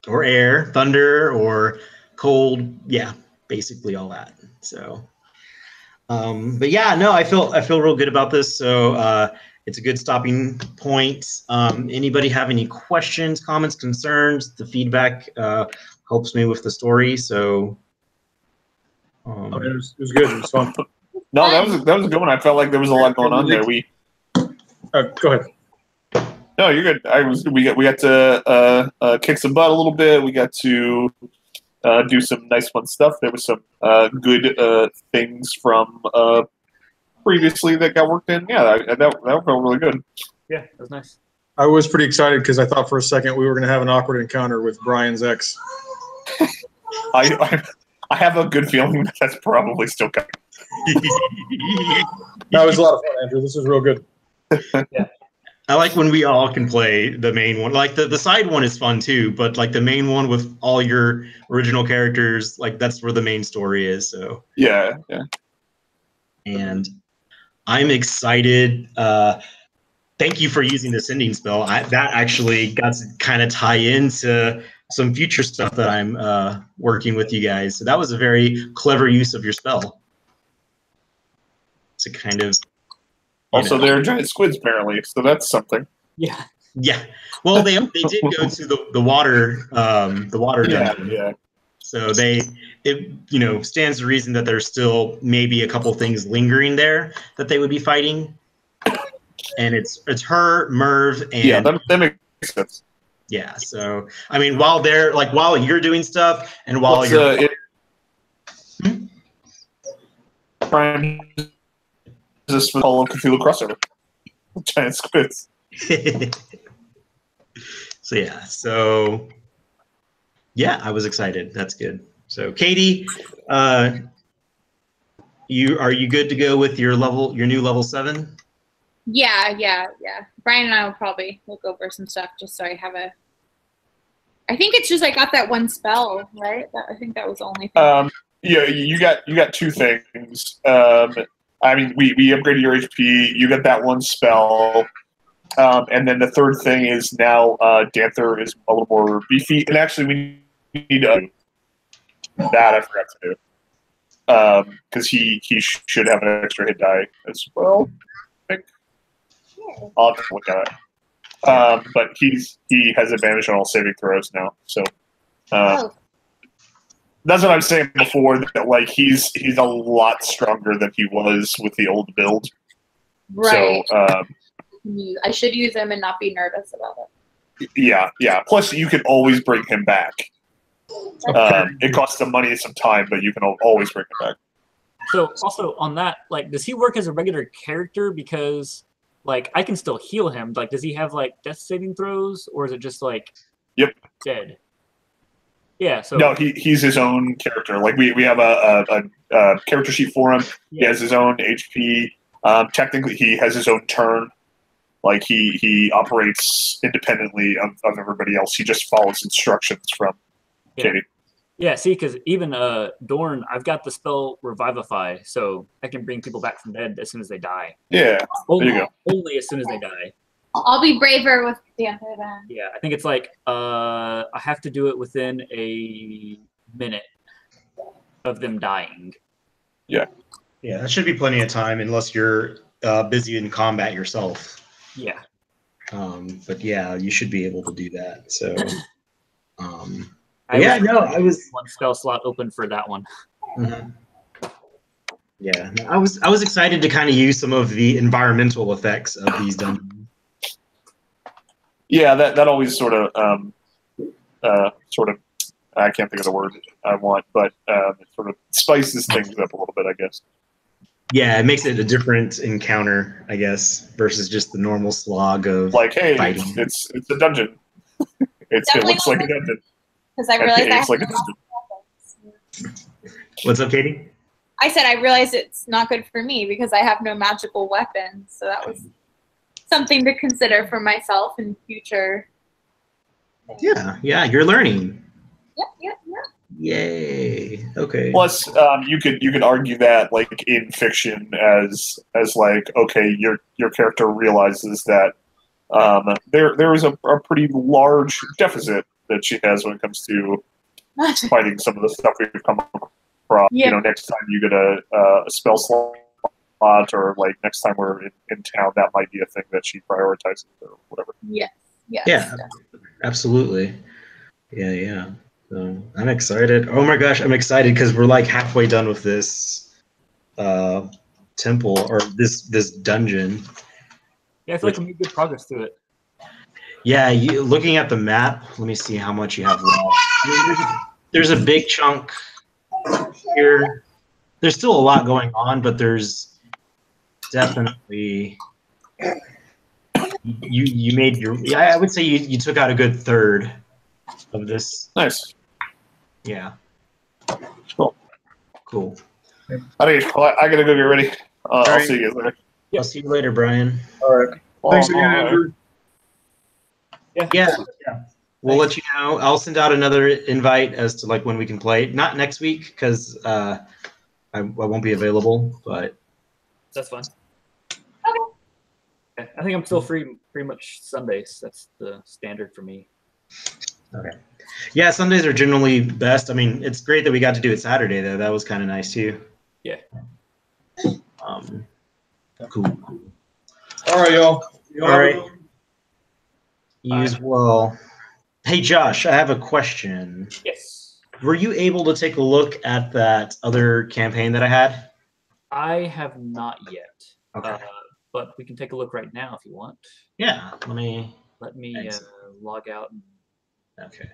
Or air, thunder, or cold. Yeah, basically all that. So, but yeah, no, I feel real good about this. So it's a good stopping point. Anybody have any questions, comments, concerns? The feedback helps me with the story. So, it was good. It was fun. No, that was a good one. I felt like there was a lot going on there. Go ahead. No, you're good. We got to kick some butt a little bit. We got to do some nice fun stuff. There was some good things from previously that got worked in. Yeah, that felt really good. Yeah, that was nice. I was pretty excited because I thought for a second we were going to have an awkward encounter with Brian's ex. I have a good feeling that that's probably still coming. That was a lot of fun, Andrew. This is real good. Yeah. I like when we all can play the main one. Like the side one is fun too, but like the main one with all your original characters, like that's where the main story is. So yeah. And I'm excited. Thank you for using the sending spell. That actually got to kind of tie into some future stuff that I'm working with you guys. So that was a very clever use of your spell. To kind of. Also, there are giant squids apparently, so that's something. Yeah. Yeah. Well, they did go to the water dungeon. Yeah. So it stands to reason that there's still maybe a couple things lingering there that they would be fighting. And it's her, Merv, and yeah, that makes sense. Yeah. So I mean, while you're doing stuff and while Brian. This was Call of Cthulhu crossover. Giant squids. So I was excited. That's good. So Katie, are you good to go with your new level 7? Yeah. Brian and I will probably look over some stuff just so I have I think it's just I got that one spell, right? I think that was the only thing. Yeah, you got two things. I mean, we upgraded your HP. You got that one spell, and then the third thing is now Danther is a little more beefy. And actually, we need that I forgot to do because he should have an extra hit die as well. I think I'll have to look at it. But he has advantage on all saving throws now. So. That's what I was saying before. That like he's a lot stronger than he was with the old build. Right. So I should use him and not be nervous about it. Yeah. Plus, you can always bring him back. It costs some money and some time, but you can always bring him back. So also on that, like, does he work as a regular character? Because like I can still heal him. Like, does he have like death saving throws, or is it just like dead? Yeah. So no, he's his own character. Like we have a character sheet for him. Yeah. He has his own HP. Technically, he has his own turn. Like he operates independently of everybody else. He just follows instructions from Katie. Yeah. See, because even Dorn, I've got the spell Revivify, so I can bring people back from dead as soon as they die. Yeah. Only, there you go. Only as soon as they die. I'll be braver with Danther then. Yeah, I think it's like I have to do it within a minute of them dying. Yeah. Yeah, that should be plenty of time unless you're busy in combat yourself. Yeah. But yeah, you should be able to do that. So. I was one spell slot open for that one. Mm-hmm. Yeah, I was excited to kind of use some of the environmental effects of these dungeons. Yeah, that always sort of I can't think of the word I want, but it sort of spices things up a little bit, I guess. Yeah, it makes it a different encounter, I guess, versus just the normal slog of like, hey, fighting. it's a dungeon. It looks like a dungeon. Because I realized it's like a dungeon. What's up, Katie? I said I realized it's not good for me because I have no magical weapon. So that was something to consider for myself in future. Yeah, you're learning. Yep. Yay. Okay. Plus, you could argue that like in fiction as like okay, your character realizes that there is a pretty large deficit that she has when it comes to fighting some of the stuff we've come across. Yeah. You know, next time you get a spell slot, or like next time we're in town, that might be a thing that she prioritizes or whatever. Yes. Yeah, absolutely. Yeah. So I'm excited. Oh my gosh, I'm excited because we're like halfway done with this temple or this dungeon. Yeah, I feel like we made good progress through it. Yeah, looking at the map, let me see how much you have left. There's a big chunk here. There's still a lot going on, but there's definitely you made your. Yeah, I would say you took out a good third of this. Nice. Yeah. Cool. I gotta go get ready. I'll see you later. I'll see you later, Brian. All right. Thanks again, Andrew. Yeah. We'll let you know. I'll send out another invite as to like when we can play. Not next week because I won't be available, but that's fine. Okay. I think I'm still free pretty much Sundays. That's the standard for me. Okay. Yeah, Sundays are generally best. I mean, it's great that we got to do it Saturday though. That was kind of nice too. Yeah. Cool. All right, y'all. All right. You as well. Hey, Josh, I have a question. Yes. Were you able to take a look at that other campaign that I had? I have not yet. Okay. But we can take a look right now if you want. Yeah. Let me log out. Okay.